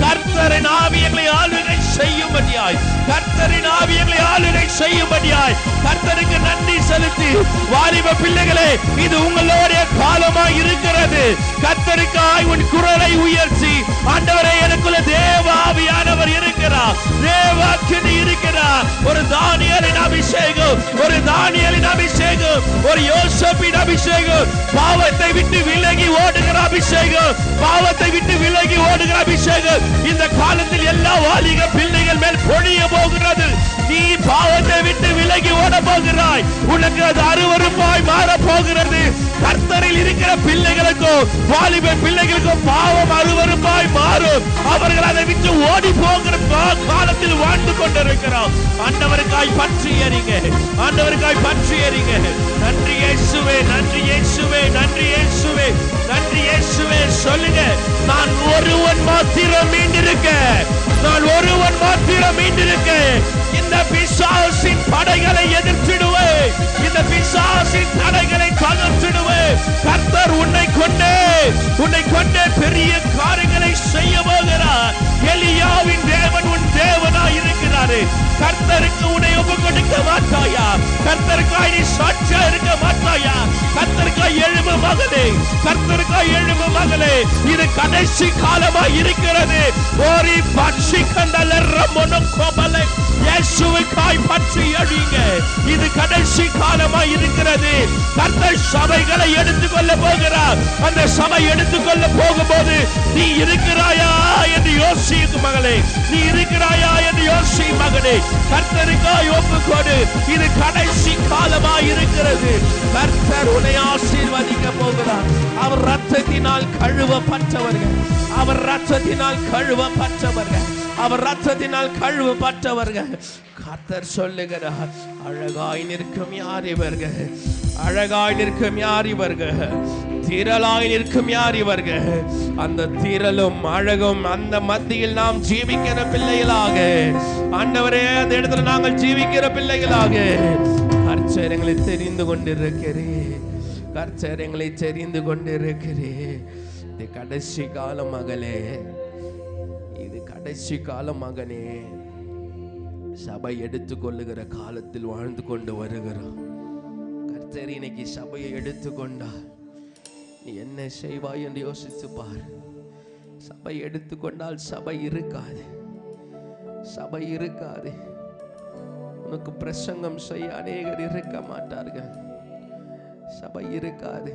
கர்த்தரின் ஆவி எங்களை ஆளுகை செய்யும்படியாய், கர்த்தரின் ஆவி எங்களை ஆளுகை செய்யும்படியாய் கர்த்தருக்கு நன்றி செலுத்தி, வாலிப பிள்ளைகளே இது உங்களுடைய காலமாய் இருக்கிறது. கர்த்தருக்காய் உன் குரலை உயர்த்தி, ஆண்டவரே எனக்குள்ள தேவ ஆவியானவர் இருக்கிறார், தேவாக்கினி இருக்கிறார். ஒரு தானியேலின் அபிஷேகம், ஒரு தானியேலின் அபிஷேகம், ஒரு யோசேப்பின் அபிஷேகம், பாவத்தை விட்டு விலகி ஓடுகிற அபிஷேகம், பாவத்தை விட்டு விலகி ஓடுகிற அபிஷேகம் இந்த காலத்தில் எல்லா வாலிப பிள்ளைகள் மேல் பொழிய போகிறது. நீ பாவத்தை விட்டு விலகி ஓட போகிறாய். உனக்கு அது அருவருப்பாய் மாற போகிறது. கர்த்தரில் இருக்கிற பிள்ளைகளுக்கும் வாலிப பிள்ளைகளுக்கும் பாவம் அருவருப்பாய் மாறும். அவர்கள் அதை விட்டு ஓடி போகிற காலத்தில் வாழ்ந்து கொண்டிருக்கிறோம். ஆண்டவருக்காய் பற்றி எறிங்க, ஆண்டவருக்காய் பற்றி எறிங்க. நன்றி இயேசுவே, நன்றி இயேசுவே, நன்றி இயேசுவே, நன்றி இயேசுவே. சொல்லுங்க, நான் ஒருவன் மாத்திரம் மீண்டிருக்க, நான் ஒருவன் மாத்திரம் மீண்டிருக்க. இந்த பிசாசின் படைகளை எதிர்த்திடுவேன், இந்த பிசாசின் தடைகளை தகர்த்திடுவேன். கர்த்தர் உன்னை கொண்டே பெரிய காரியங்களை செய்ய போகிறார். எலியாவின் தேவன் உன் தேவனாய் இருக்கிறாரு. கர்த்தருக்கு உன்னை ஒப்பு கொடுக்க மாட்டாயா? கர்த்தருக்காய் நீ சாட்சியா இருக்க மாட்டாயா? கர்த்தருக்காய் எழும்பு மகளே, கர்த்தருக்காய் எழும்பு மகளே. இது கடைசி காலமாய் இருக்கிறது. ஓரி பட்சி கண்டல ரமொன கோபலை இயேசுவுக்காய் பற்றி எழுங்க. இது கடைசி காலமாய் இருக்கிறது. கர்த்தர் சபைகளை எடுத்துக்கொள்ள போகிறார். அந்த சபை எடுத்துக்கொள்ள போகும்போது நீ இருக்கிறாயா என்று யோசிக்கும் மகளே, நீ இருக்கிறாயா என்று யோசி மகனே. கர்த்தருக்காய் ஒப்புக்கொடு. இது கடைசி காலமாய் இருக்கிறது. கர்த்தர் உன்னை ஆசீர்வதிக்க போகிறார். அவர் ரத்தத்தினால் கழுவப்பட்டவர்கள், அவர் ரத்தத்தினால் கழுவப்பட்டவர்கள், அவர் ரத்தத்தினால் கழுவப்பட்டவர்கள். கர்த்தர் சொல்லுகிறார், அழகாய் நிற்கும் யார் இவர்கள், அழகாய் நிற்கும் யார் இவர்கள், திரளாய் நிற்கும் யார் இவர்கள். அந்த திரளும் அழகும் அந்த மத்தியில் நாம் ஜீவிக்கிற பிள்ளைகளாக, ஆண்டவரே அந்த இடத்துல நாங்கள் ஜீவிக்கிற பிள்ளைகளாக கர்த்தர் எங்களை தெரிந்து கொண்டிருக்கிறேன், கர்த்தர் எங்களை தெரிந்து கொண்டிருக்கிறேன். இது கடைசி காலம் மகளே, இது கடைசி காலம் மகனே. சபை எடுத்துக்கொள்ளுகிற காலத்தில் வாழ்ந்து கொண்டு வருகிறோம். கர்த்தர் இன்னைக்கு சபையை எடுத்துக்கொண்டார். நீ என்ன செய்வாய் என்று யோசித்து பார். சபை எடுத்துக்கொண்டால் சபை இருக்காது, சபை இருக்காது. உனக்கு பிரசங்கம் செய்ய அநேகர் இருக்க மாட்டார்கள். சபை இருக்காது.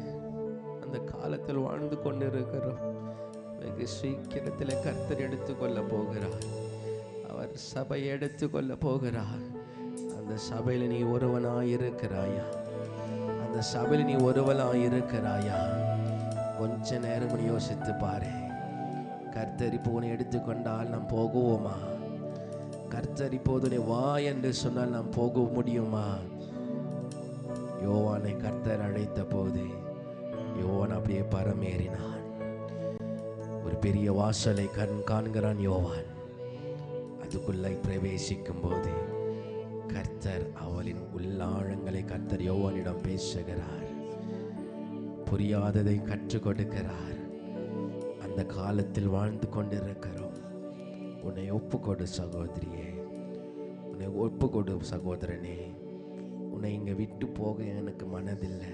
அந்த காலத்தில் வாழ்ந்து கொண்டிருக்கிறோம். வெகு சீக்கிரத்தில் கர்த்தர் எடுத்துக்கொள்ள போகிறார். அவர் சபை எடுத்துக்கொள்ள போகிறார். அந்த சபையில் நீ ஒருவனாய் இருக்கிறாயா? அந்த சபையில் நீ ஒருவனாய் இருக்கிறாயா? கொஞ்ச நேரம் நீ யோசித்து பாரு. கர்த்தர் இப்போ உன்னை எடுத்துக்கொண்டால் நாம் போகுவோமா? கர்த்தர் இப்போது நீ வா என்று சொன்னால் நாம் போக முடியுமா? யோவானை கர்த்தர் அழைத்த போது யோவான் அப்படியே பரமேறினான். ஒரு பெரிய வாசலை காண்கிறான் யோவான். அதுக்குள்ளே பிரவேசிக்கும் போது கர்த்தர் அவளின் உள்ளாழங்களை கர்த்தர் யோவானிடம் பேசுகிறார். புரியாததை கற்றுக் கொடுக்கிறார். அந்த காலத்தில் வாழ்ந்து கொண்டிருக்கிறோம். உன்னை ஒப்புக்கொடு சகோதரியே, உன்னை ஒப்புக்கொடு சகோதரனே. உன்னை இங்கே விட்டு போக எனக்கு மனதில்லை.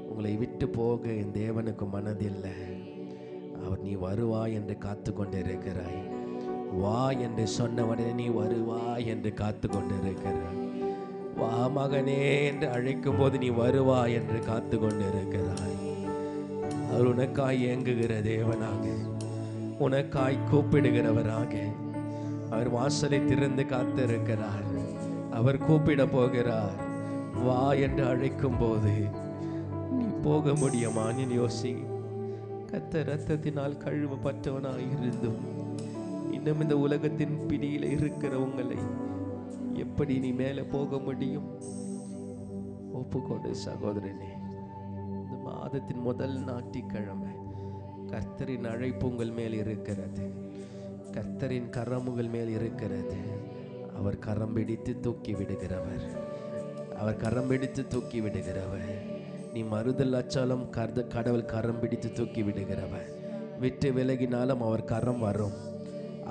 உங்களை விட்டு போக என் தேவனுக்கு மனதில்லை. அவர் நீ வருவாய் என்று காத்து கொண்டிருக்கிறாய். வா என்று சொன்னவனே நீ வருவாய் என்று காத்து கொண்டிருக்கிறாய். வா மகனே என்று அழைக்கும் போது நீ வருவாய் என்று காத்து கொண்டிருக்கிறாய். அவர் உனக்காய் ஏங்குகிற தேவனாக, உனக்காய் கூப்பிடுகிறவராக அவர் வாசலை திறந்து காத்திருக்கிறார். அவர் கூப்பிட போகிறார். வா என்று அழைக்கும் போது நீ போக முடியுமா? நீ யோசி. கர்த்தர் ரத்தத்தினால் கழுவப்பட்டவனாய் இருந்தும் இன்னும் இந்த உலகத்தின் பிடியில இருக்கிற உங்களை எப்படி நீ மேலே போக முடியும்? ஒப்புக்கொண்டு சகோதரனே, இந்த மாதத்தின் முதல் ஞாயிற்றுக்கிழமை கர்த்தரின் அழைப்பு உங்கள் மேல் இருக்கிறது. கர்த்தரின் கரம் உங்கள் மேல் இருக்கிறது. அவர் கரம் பிடித்து தூக்கி விடுகிறவர். அவர் கரம் பிடித்து தூக்கி விடுகிறவர். நீ மறுதல் அச்சாலும் கடவுள் கரம் பிடித்து தூக்கி விடுகிறவர். விட்டு விலகினாலும் அவர் கரம் வரும்.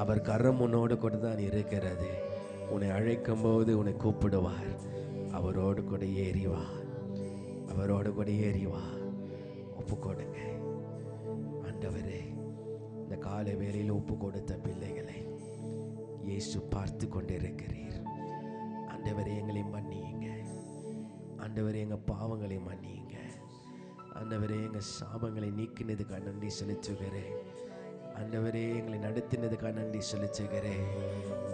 அவர் கரம் உன்னோடு கூட தான் இருக்கிறது. உன்னை அழைக்கும் போது உன்னை கூப்பிடுவார். அவரோடு கூட ஏறிவா, அவரோடு கூட ஏறிவா. ஒப்பு கொடுங்க. ஆண்டவரே, இந்த காலை வேளையில் ஒப்பு கொடுத்த பிள்ளைகளை இயேசு பார்த்து கொண்டிருக்கிறீர். ஆண்டவரே, எங்களை மன்னியுங்க. ஆண்டவரே, எங்கள் பாவங்களை மன்னியுங்க. ஆண்டவரே, எங்கள் சாபங்களை நீக்கினதுக்காக நன்றி செலுத்துகிறேன். ஆண்டவரே, எங்களை நடத்தினதுக்காக நன்றி செலுத்துகிறேன்.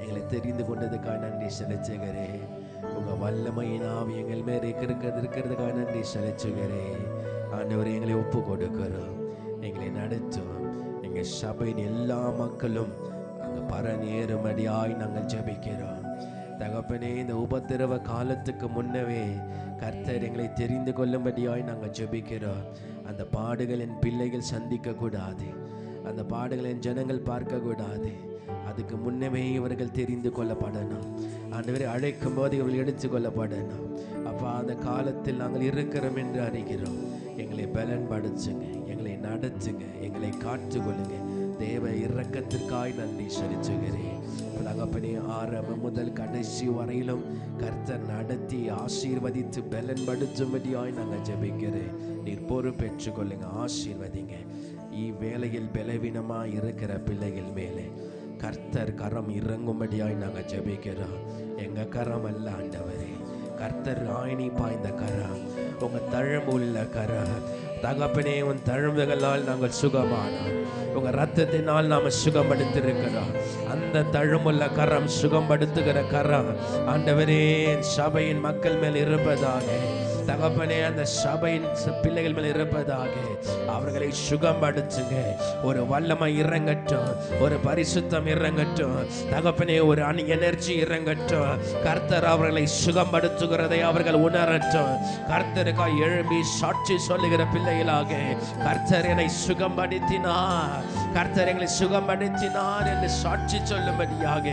எங்களை தெரிந்து கொண்டதுக்காக நன்றி செலுத்துகிறேன். உங்கள் வல்லமையின் ஆவி எங்கள் மேலே இருக்கிறதுக்காக நன்றி செலுத்துகிறேன். ஆண்டவரே, எங்களை ஒப்பு கொடுக்கிறோம். எங்களை நடத்தும். எங்கள் சபையின் எல்லா மக்களும் அங்கே பரநேருமடியாய் நாங்கள் ஜெபிக்கிறோம். தகப்பனே, இந்த உபத்திரவ காலத்துக்கு முன்னவே கர்த்தர் எங்களை தெரிந்து கொள்ளும்படியாய் நாங்கள் ஜெபிக்கிறோம். அந்த பாடுகள் என் பிள்ளைகள் சந்திக்க கூடாது. அந்த பாடுகளை என் ஜனங்கள் பார்க்க கூடாது. அதுக்கு முன்னமே இவர்கள் தெரிந்து கொள்ளப்படணும். ஆண்டவரை அழைக்கும் போது இவர்கள் எடுத்து கொள்ளப்படணும். அப்போ அந்த காலத்தில் நாங்கள் இருக்கிறோம் என்று அறிகிறோம். எங்களை பலன்படுத்துங்க, எங்களை நடத்துங்க, எங்களை காத்துக்கொள்ளுங்க. தேவ இரக்கத்திற்காய் நன்றி செலுத்துகிறேன். தகப்பனே, ஆரம்பம் முதல் கடைசி வரையிலும் கர்த்தர் நடத்தி ஆசீர்வதித்து பலன்படுத்தும்படியாய் நாங்கள் ஜெபிக்கிறேன். நீர் பொறுப்பேற்றுக் கொள்ளுங்க, ஆசீர்வதிங்க. இவ்வேளையில் பலவீனமாய் இருக்கிற பிள்ளைகள் மேலே கர்த்தர் கரம் இறங்கும்படியாய் நாங்கள் ஜெபிக்கிறோம். எங்க கரம் அல்ல ஆண்டவரே, கர்த்தர் ஆயினி பாய்ந்த கரம், உங்க தழும்பு உள்ள கரம். தகப்பனே, உன் தழும்புகளால் நாங்கள் சுகமானோம். உங்க ரத்தத்தினால் நாம சுகப்படுத்திருக்கிறோம். அந்த தழும்புள்ள கரம், சுகப்படுத்துகிற கரம் ஆண்டவரே சபையின் மக்கள் மேல் இருப்பதாக. தகப்பனே, அந்த சபையின் பிள்ளைகள் மேல் இருப்பதாக. அவர்களை சுகப்படுத்துங்க. ஒரு வல்லமை இறங்கட்டும், ஒரு பரிசுத்தம் இறங்கட்டும். தகப்பனே, ஒரு எனர்ஜி இறங்கட்டும். கர்த்தர் அவர்களை சுகப்படுத்துகிறதை அவர்கள் உணரட்டும். கர்த்தருக்காய் எழும்பி சாட்சி சொல்லுகிற பிள்ளைகளாக, கர்த்தர் என்னை சுகப்படுத்தினார், கர்த்தர் எங்களை சுகப்படுத்தினார் என்று சாட்சி சொல்லும்படியாக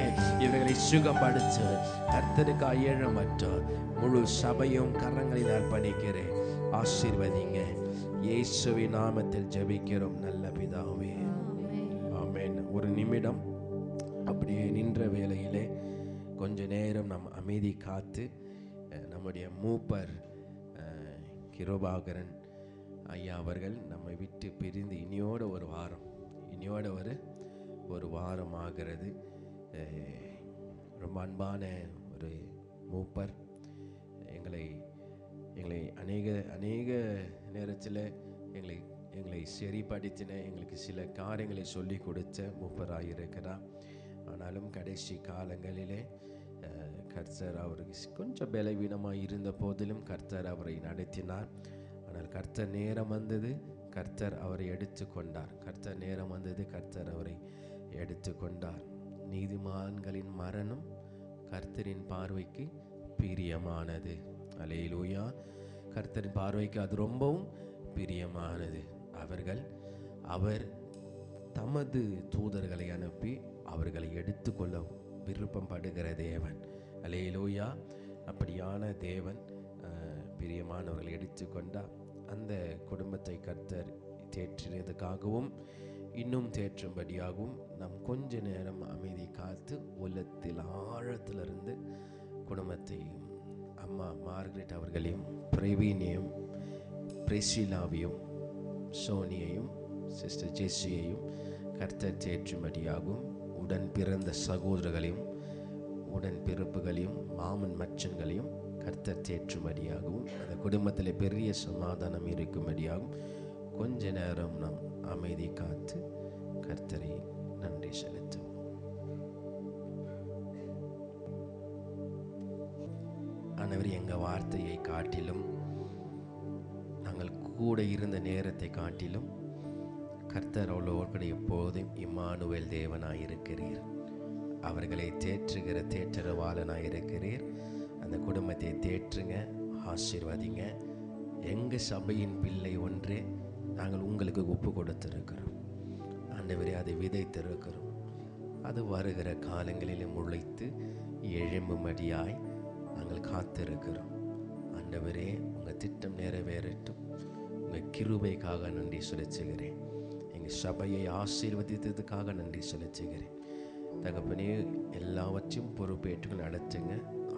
இவர்களை சுகப்படுத்து. கர்த்தருக்காய் எழும்பட்டும். முழு சபையும் கரங்களில் அர்ப்பணிக்கிறேன். ஆசீர்வதிங்க. இயேசுவின் நாமத்தில் ஜெபிக்கிறோம் நல்ல பிதாவே, ஆமென். ஒரு நிமிடம் அப்படியே நின்ற வேளையிலே கொஞ்ச நேரம் நம் அமைதி காத்து நம்முடைய மூப்பர் கிருபாகரன் ஐயா அவர்கள் நம்மை விட்டு பிரிந்து இனியோட ஒரு வாரம் ஆகிறது. ரொம்ப அன்பான ஒரு மூப்பர். எங்களை அநேக நேரத்தில் எங்களை சரிப்படுத்தின, எங்களுக்கு சில காரியங்களை சொல்லி கொடுத்த மூப்பராக இருக்கிறார். ஆனாலும் கடைசி காலங்களிலே கர்த்தர் அவருக்கு கொஞ்சம் பலவீனமாக இருந்த போதிலும் கர்த்தர் அவரை நடத்தினார். ஆனால் கர்த்தர் நேரம் வந்தது, கர்த்தர் அவரை எடுத்துக்கொண்டார். கர்த்தர் நேரம் வந்தது, கர்த்தர் அவரை எடுத்துக்கொண்டார். நீதிமான்களின் மரணம் கர்த்தரின் பார்வைக்கு பிரியமானது. அல்லேலூயா. கர்த்தரின் பார்வைக்கு அது ரொம்பவும் பிரியமானது. அவர் தமது தூதர்களை அனுப்பி அவர்களை எடுத்துக்கொள்ள விருப்பம் படுகிற தேவன். அல்லேலூயா. அப்படியான தேவன் பிரியமானவர்களை எடுத்துக்கொண்டார். அந்த குடும்பத்தை கர்த்தர் தேற்றினதுக்காகவும் இன்னும் தேற்றும்படியாகவும் நாம் கொஞ்ச நேரம் அமைதி காத்து உள்ளத்தில் ஆழத்திலிருந்து குடும்பத்தையும் அம்மா மார்கரெட் அவர்களையும் பிரவீனையும் பிரிசிலாவையும் சோனியையும் சிஸ்டர் ஜெஸ்ஸியையும் கர்த்தர் தேற்றும்படியாகவும் உடன் பிறந்த சகோதரர்களையும் உடன் பிறப்புகளையும் மாமன் மச்சன்களையும் கர்த்தர் தேற்றும்படியாகவும் அந்த குடும்பத்தில் பெரிய சமாதானம் இருக்கும்படியாகவும் கொஞ்ச நேரம் நாம் அமைதி காத்து கர்த்தரை நன்றி செலுத்துவோம். ஆண்டவரே, எங்கள் வார்த்தையை காட்டிலும் நாங்கள் கூட இருந்த நேரத்தை காட்டிலும் கர்த்தர் அவளோடு எப்போதும் இம்மானுவேல் தேவனாயிருக்கிறீர். அவர்களை தேற்றுகிற தேற்றரவாளனாயிருக்கிறீர். அந்த குடும்பத்தை தேற்றுங்க, ஆசீர்வதிங்க. எங்கள் சபையின் பிள்ளை ஒன்றே நாங்கள் உங்களுக்கு ஒப்பு கொடுத்திருக்கிறோம். ஆண்டவரே, அதை விதைத்திருக்கிறோம். அது வருகிற காலங்களிலும் உழைத்து எழும்பும்படியாய் நாங்கள் காத்திருக்கிறோம். ஆண்டவரே, உங்கள் திட்டம் நிறைவேறட்டும். உங்கள் கிருபைக்காக நன்றி செலுத்துகிறேன். எங்கள் சபையை ஆசீர்வதித்ததுக்காக நன்றி செலுத்துகிறேன். தகப்பனே, எல்லாவற்றையும் பொறுப்பேற்று நடத்துங்க,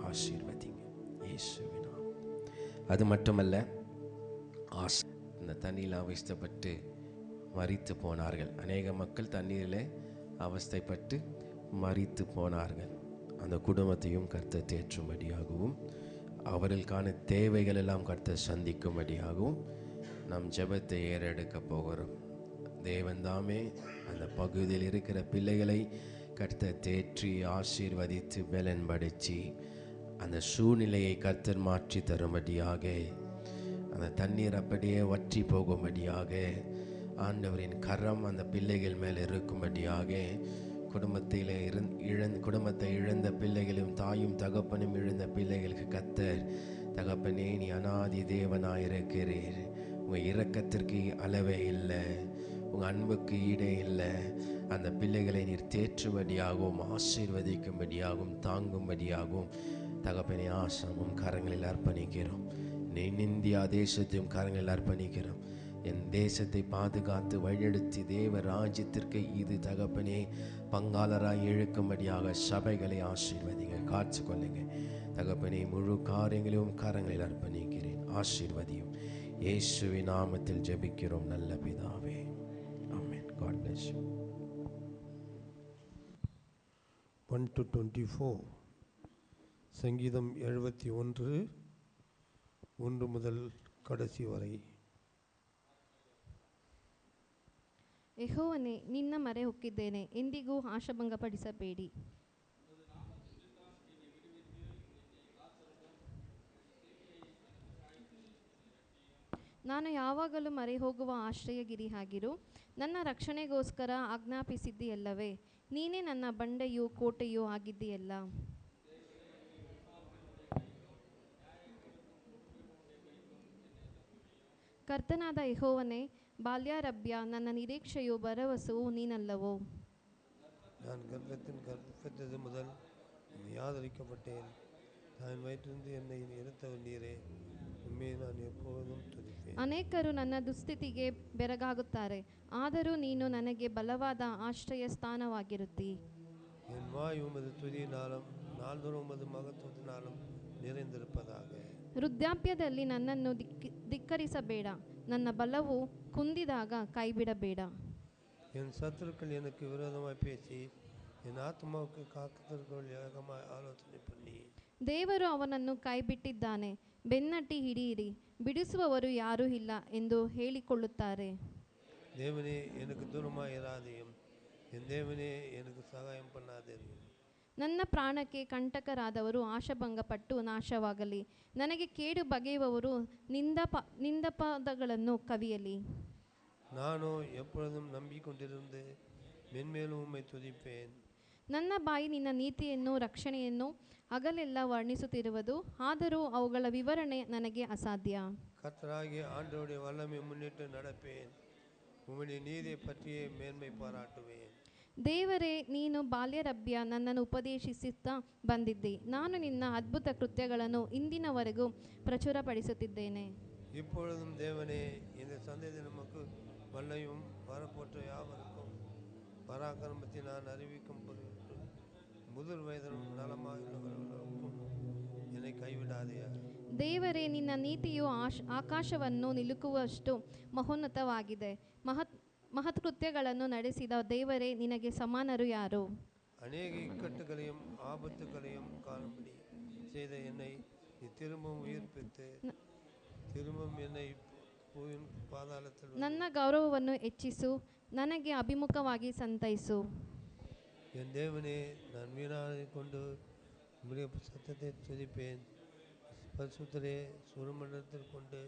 ஆசீர்வதிங்க இயேசுவின் நாமம். அது மட்டுமல்ல, இந்த தண்ணியில் அவஸ்தைப்பட்டு மரித்து போனார்கள். அநேக மக்கள் தண்ணீரில் அவஸ்தைப்பட்டு மரித்து போனார்கள். அந்த குடும்பத்தையும் கர்த்தர் தேற்றும்படியாகவும் அவர்களுக்கான தேவைகள் எல்லாம் கர்த்தர் சந்திக்கும்படியாகவும் நாம் ஜெபத்தை ஏறெடுக்க போகிறோம். தேவன் தாமே அந்த பகுதியில் இருக்கிற பிள்ளைகளை கர்த்தர் தேற்றி ஆசீர்வதித்து பலன்படுத்தி அந்த சூழ்நிலையை கர்த்தர் மாற்றி தரும்படியாக, அந்த தண்ணீர் அப்படியே வற்றி போகும்படியாக ஆண்டவரின் கரம் அந்த பிள்ளைகள் மேல் இருக்கும்படியாக, குடும்பத்தை இழந்த பிள்ளைகளும் தாயும் தகப்பனும் இழந்த பிள்ளைகளுக்கு கர்த்தர், தகப்பனே, நீ அநாதி தேவனாயிருக்கிறீர். உங்கள் இரக்கத்திற்கு அளவே இல்லை, உங்கள் அன்புக்கு ஈடே இல்லை. அந்த பிள்ளைகளை நீர் தேற்றும்படியாகவும் ஆசீர்வதிக்கும்படியாகவும் தாங்கும்படியாகவும் தகப்பனே ஆசமும் கரங்களில் அர்ப்பணிக்கிறோம். நீ இந்தியா தேசத்தையும் கரங்களில் அர்ப்பணிக்கிறோம். என் தேசத்தை பாதுகாத்து வழிநடத்தி தேவ ராஜ்யத்திற்கு இது தகப்பனே பங்காளராய் இழுக்கும்படியாக சபைகளை ஆசீர்வதிங்க, காத்து கொள்ளுங்க. தகப்பனே, முழு காரியங்களையும் கரங்களில் அர்ப்பணிக்கிறேன். ஆசீர்வதியும் இயேசுவின் நாமத்தில் ஜெபிக்கிறோம் நல்ல பிதாவே, ஆமென். God bless you. 1 to 24. சங்கீதம் 71 1 முதல் கடைசி வரை. ಯೆಹೋವನೇ, ನಿನ್ನ ಮೊರೆ ಹೊಕ್ಕಿದ್ದೇನೆ, ಎಂದಿಗೂ ಆಶಾಭಂಗಪಡಿಸಬೇಡಿ. ನಾನು ಯಾವಾಗಲೂ ಮೊರೆ ಹೋಗುವ ಆಶ್ರಯಗಿರಿಯಾಗಿರು. ನನ್ನ ರಕ್ಷಣೆಗೋಸ್ಕರ ಆಜ್ಞಾಪಿಸಿದ್ದೀಯಲ್ಲವೇ. ನೀನೇ ನನ್ನ ಬಂಡೆಯೂ ಕೋಟೆಯೂ ಆಗಿದ್ದೀಯಲ್ಲ. ಕರ್ತನಾದ ಯೆಹೋವನೇ, ಬಾಲ್ಯಾರಭ್ಯ ನನ್ನ ನಿರೀಕ್ಷೆಯು ಭರವಸೆಯೂ ನೀನಲ್ಲವೋ. நான் கர்ப்பத்தின் முதல் உம்மை ஆதரிக்கப்பட்டேன். நான் வயிற்றிலிருந்து என்னை எடுத்தவர் நீரே. உம்மை நான் எப்பொழுதும் துதிப்பேன். ಅನೇಕರು ನನ್ನ ದುಸ್ಥಿತಿಗೆ ಬೆರಗಾಗುತ್ತಾರೆ, ಆದರೂ ನೀನು ನನಗೆ ಬಲವಾದ ಆಶ್ರಯ ಸ್ಥಾನವಾಗಿರುತ್ತಿ. என் வாய் உமது துதியினாலும் நாள்தோறும் உமது மகத்துவத்தினாலும் நிறைந்திருப்பதாக. ವೃದ್ಧಾಪ್ಯದಲ್ಲಿ ನನ್ನನ್ನು ಧಿಕ್ಕರಿಸಬೇಡ, ನನ್ನ ಬಲವು ಕುಂದಿದಾಗ ಕೈಬಿಡಬೇಡ. என் சத்துருக்கள் எனக்கு விரோதமாய் பேசி என் ಆತ್ಮಕ್ಕೆ ಕಾಕತರುಗಳು ಏಕಮಾய் ಆಲೋಚನೆ பண்ணி. ದೇವರು ಅವನನ್ನು ಕೈಬಿಟ್ಟಿದ್ದಾನೆ, ಬೆನ್ನಟ್ಟಿ ಹಿಡಿಯಿರಿ, ಬಿಡಿಸುವವರು ಯಾರೂ ಇಲ್ಲ ಎಂದು ಹೇಳಿಕೊಳ್ಳುತ್ತಾರೆ. தேவனே, எனக்கு தூரமாய் இராதேயும், என் தேவனே, எனக்கு சகாயம் பண்ணாதேயும். ನನ್ನ ಪ್ರಾಣಕ್ಕೆ ಕಂಟಕರಾದವರು ಆಶಾಭಂಗಪಟ್ಟು ನಾಶವಾಗಲಿ, ನನಗೆ ಕೇಡು ಬಗೆಯುವವರು ನಿಂದಪದಗಳನ್ನು ಕವಿಯಲಿ. ನಾನು எப்பொழுதும் நம்பிக்கொண்டிருந்து மென்மேலும் உம்மை துதிப்பேன். ನನ್ನ ಬಾಯಿ ನಿನ್ನ ನೀತಿಯನ್ನು ರಕ್ಷಣೆಯನ್ನು ಹಗಲೆಲ್ಲ ವರ್ಣಿಸುತ್ತಿರುವುದು, ಆದರೂ ಅವುಗಳ ವಿವರಣೆ ನನಗೆ ಅಸಾಧ್ಯ. கர்த்தராகிய ஆண்டவருடைய வல்லமை முன்னிட்டு நடப்பேன். உம்முடைய நீதியை பற்றியே மேன்மை பாராட்டுவேன். ದೇವರೇ, ನೀನು ಬಾಲ್ಯರಭ್ಯ ನನ್ನನ್ನು ಉಪದೇಶಿಸುತ್ತಾ ಬಂದಿದ್ದೆ. ನಾನು ನಿನ್ನ ಅದ್ಭುತ ಕೃತ್ಯಗಳನ್ನು ಇಂದಿನವರೆಗೂ ಪ್ರಚುರಪಡಿಸುತ್ತಿದ್ದೇನೆ. இப்பொழுதும் தேவனே, இந்த சந்ததி நமக்கு வல்லையும் வரப்போற்ற யாவருக்கும் பராக்கிரமத்தை நான் அறிவிக்கும் பொருட்டு முதிர் வயதிலும் நலமாயுள்ளவர்களுக்கும் என்னை கைவிடாதே. ದೇವರೇ, ನಿನ್ನ ನೀತಿಯು ಆಕಾಶವನ್ನು ನಿಲುಕುವಷ್ಟು ಮಹೋನ್ನತವಾಗಿದೆ. ಮಹತ್ ಕೃತ್ಯಗಳನ್ನು ನಡೆಸಿದ ದೇವರೇ, ನಿನಗೆ ಸಮಾನರು ಯಾರು? அநேக இக்கட்டுகளையும் ஆபத்துகளையும் காணும்படி செய்த என்னை திரும்பவும் உயிர்ப்பித்து திரும்பவும் என்னை பாதாளத்தில் ನನ್ನ ಗೌರವವನ್ನು ಹೆಚ್ಚಿಸು, ನನಗೆ ಅಭಿಮುಖವಾಗಿ ಸಂತೈಸು. என் தேவனே, நான் வீணாக கொண்டு உம்முடைய சத்தத்தை துதிப்பேன். பரிசுத்தரே, சுரமண்டலத்தில் கொண்டு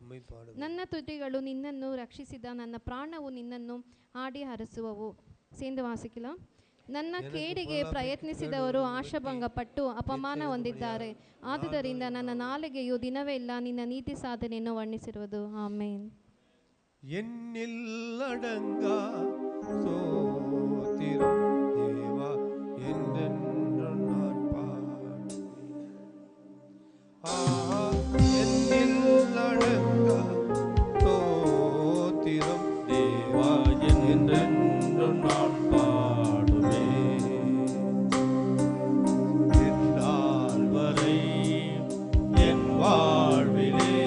உம்மை பாடுவேன். ನನ್ನ ತುಟಿಗಳು ನಿನ್ನನ್ನು ರಕ್ಷಿಸಿದ ನನ್ನ ಪ್ರಾಣವು ನಿನ್ನನ್ನು ಹಾಡಿ ಹರಸುವವು. ಸೇಂದು ವಾಸಿக்கலாம். ನನ್ನ ಕೇಡಿಗೆ ಪ್ರಯತ್ನಿಸಿದವರು ಆಶಾಭಂಗಪಟ್ಟು ಅಪಮಾನ ಹೊಂದಿದ್ದಾರೆ. ಆದುದರಿಂದ ನನ್ನ ನಾಲಿಗೆಯು ದಿನವೆಲ್ಲ ನಿನ್ನ ನೀತಿ ಸಾಧನೆಯನ್ನು ವರ್ಣಿಸಿರುವುದು. ಆಮೇನ್. எண்ணில்லடங்கா ஸ்தோத்திரம் தேவா என்றென்றும் நான் பாடுவேன். எண்ணில்லடங்கா ஸ்தோத்திரம் தேவா என்றென்றும் நான் பாடுவேன். எந்நாள் வரை என் வாழ்விலே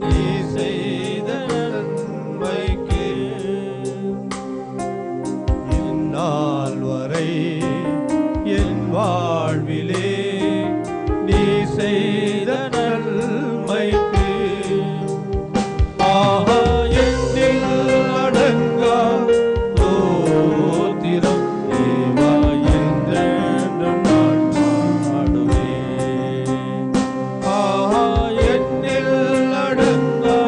நீ செய்த நன்மைக்கு, இந்நாள் வரை என் வாழ்விலே நீ செய்த நன்மைக்கு எண்ணில் அடங்கா ஸ்தோத்திரம் தேவா என்றென்றும் நான் பாடுவேன். எண்ணில் அடங்கா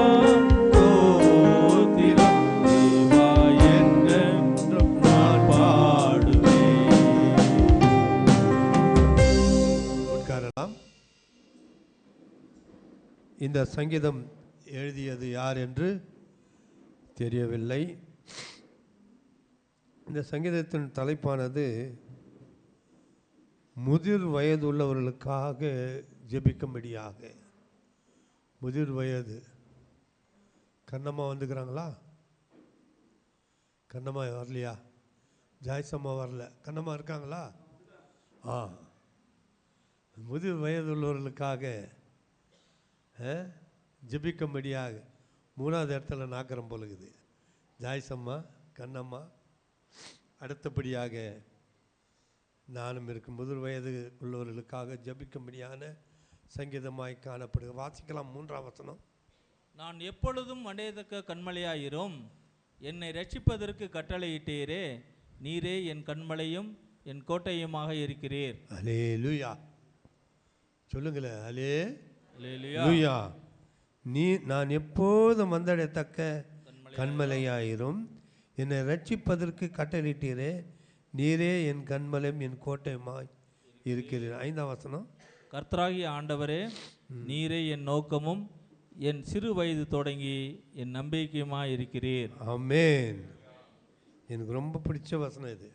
ஸ்தோத்திரம் தேவா என்றென்றும் நான் பாடுவேன். உட்காரலாம். இந்த சங்கீதம் எழுதியது யார் என்று தெரியவில்லை. இந்த சங்கீதத்தின் தலைப்பானது முதிர் வயதுள்ளவர்களுக்காக ஜெபிக்கும்படியாக. முதிர் வயது. கண்ணம்மா வந்துக்கிறாங்களா? கண்ணம்மா வரலையா? ஜாய்சம்மா வரல. கண்ணம்மா இருக்காங்களா? முதிர் வயதுள்ளவர்களுக்காக ஜெபிக்கும்படியாக 3வது இடத்துல நாக்கரம் போலுக்குது. ஜாய்சம்மா, கண்ணம்மா, அடுத்தபடியாக நானும் இருக்கும். முதிர் வயது உள்ளவர்களுக்காக ஜெபிக்கும்படியான சங்கீதமாய் காணப்படுது. வாசிக்கலாம் 3ஆம் வசனம். நான் எப்பொழுதும் அடையத்தக்க கண்மலையாயிரும், என்னை ரட்சிப்பதற்கு கட்டளையிட்டீரே, நீரே என் கண்மலையும் என் கோட்டையுமாக இருக்கிறீர். அல்லேலூயா. சொல்லுங்களேன். அல்லேலூயா. அல்லேலூயா. நான் எப்போதும் வந்தடையத்தக்க கண்மலையாயிரும், என்னை ரட்சிப்பதற்கு கட்டளையிட்டீரே, நீரே என் கண்மலையும் என் கோட்டையுமாய் இருக்கிறீர். 5ஆம் வசனம். கர்த்தராகிய ஆண்டவரே, நீரே என் நோக்கமும் என் சிறு வயது தொடங்கி என் நம்பிக்கையுமாய் இருக்கிறீர். ஆமென். எனக்கு ரொம்ப பிடிச்ச வசனம் இது.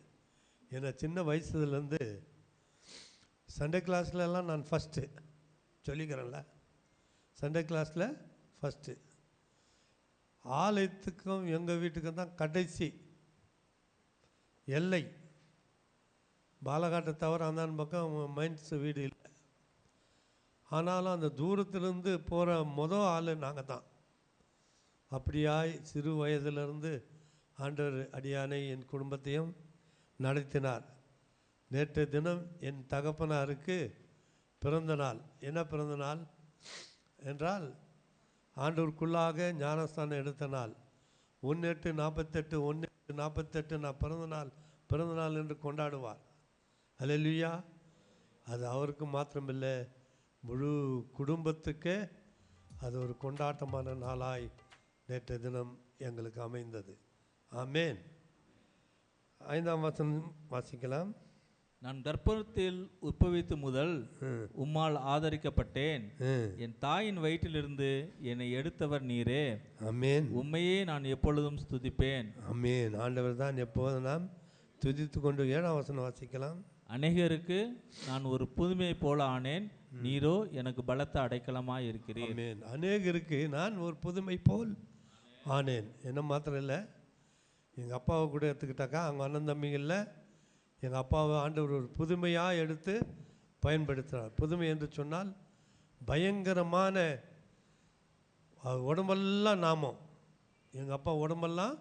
ஏன்னா சின்ன வயசுலேருந்து சண்டே கிளாஸ்லலாம் நான் ஃபஸ்ட்டு சொல்லிக்கிறேன்ல. சண்டே கிளாஸில் ஃபஸ்ட்டு. ஆலயத்துக்கும் எங்கள் வீட்டுக்கும் தான் கடைசி எல்லை. பாலகாட்டை தவிர அந்த பக்கம் மைன்ஸ் வீடு இல்லை. ஆனாலும் அந்த தூரத்துலேருந்து போகிற மொதல் ஆள் நாங்கள் தான். அப்படியாய் சிறு வயதிலிருந்து ஆண்டவர் அடியானை என் குடும்பத்தையும் நடத்தினார். நேற்று தினம் என் தகப்பனாருக்கு பிறந்த நாள். என்ன பிறந்த நாள் என்றால் ஆண்டவருக்குள்ளாக ஞானஸ்தானம் எடுத்த நாள். 1/8/48 1/8/48 நான் பிறந்த நாள் என்று கொண்டாடுவார். அல்லேலூயா. அது அவருக்கு மாத்திரமில்லை, முழு குடும்பத்துக்கே அது ஒரு கொண்டாட்டமான நாளாய் நேற்று தினம் எங்களுக்கு அமைந்தது. ஆமென். 5ஆம் வசனம் வாசிக்கலாம். நான் கர்ப்பத்தில் உற்பவித்து முதல் உம்மால் ஆதரிக்கப்பட்டேன். என் தாயின் வயிற்றிலிருந்து என்னை எடுத்தவர் நீரே. ஆமென். உம்மையே நான் எப்பொழுதும் ஸ்துதிப்பேன். ஆமென். ஆண்டவர் தான் எப்போதும் நாம் துதித்து கொண்டு. 7ஆம் வசனம் வாசிக்கலாம். அநேகருக்கு நான் ஒரு புதுமையை போல ஆனேன், நீரோ எனக்கு பலத்த அடைக்கலமாய் இருக்கிறீர். ஆமென். அநேகருக்கு நான் ஒரு புதுமை போல் ஆனேன். என்ன மாத்திரம் இல்லை, எங்கள் அப்பாவை கூட எடுத்துக்கிட்டாக்கா அவங்க அண்ணன் தம்பிகளில் எங்கள் அப்பாவை ஆண்டவர் ஒரு புதுமையாக எடுத்து பயன்படுத்துகிறார். புதுமை என்று சொன்னால் பயங்கரமான உடம்பெல்லாம் நாமம். எங்கள் அப்பா உடம்பெல்லாம்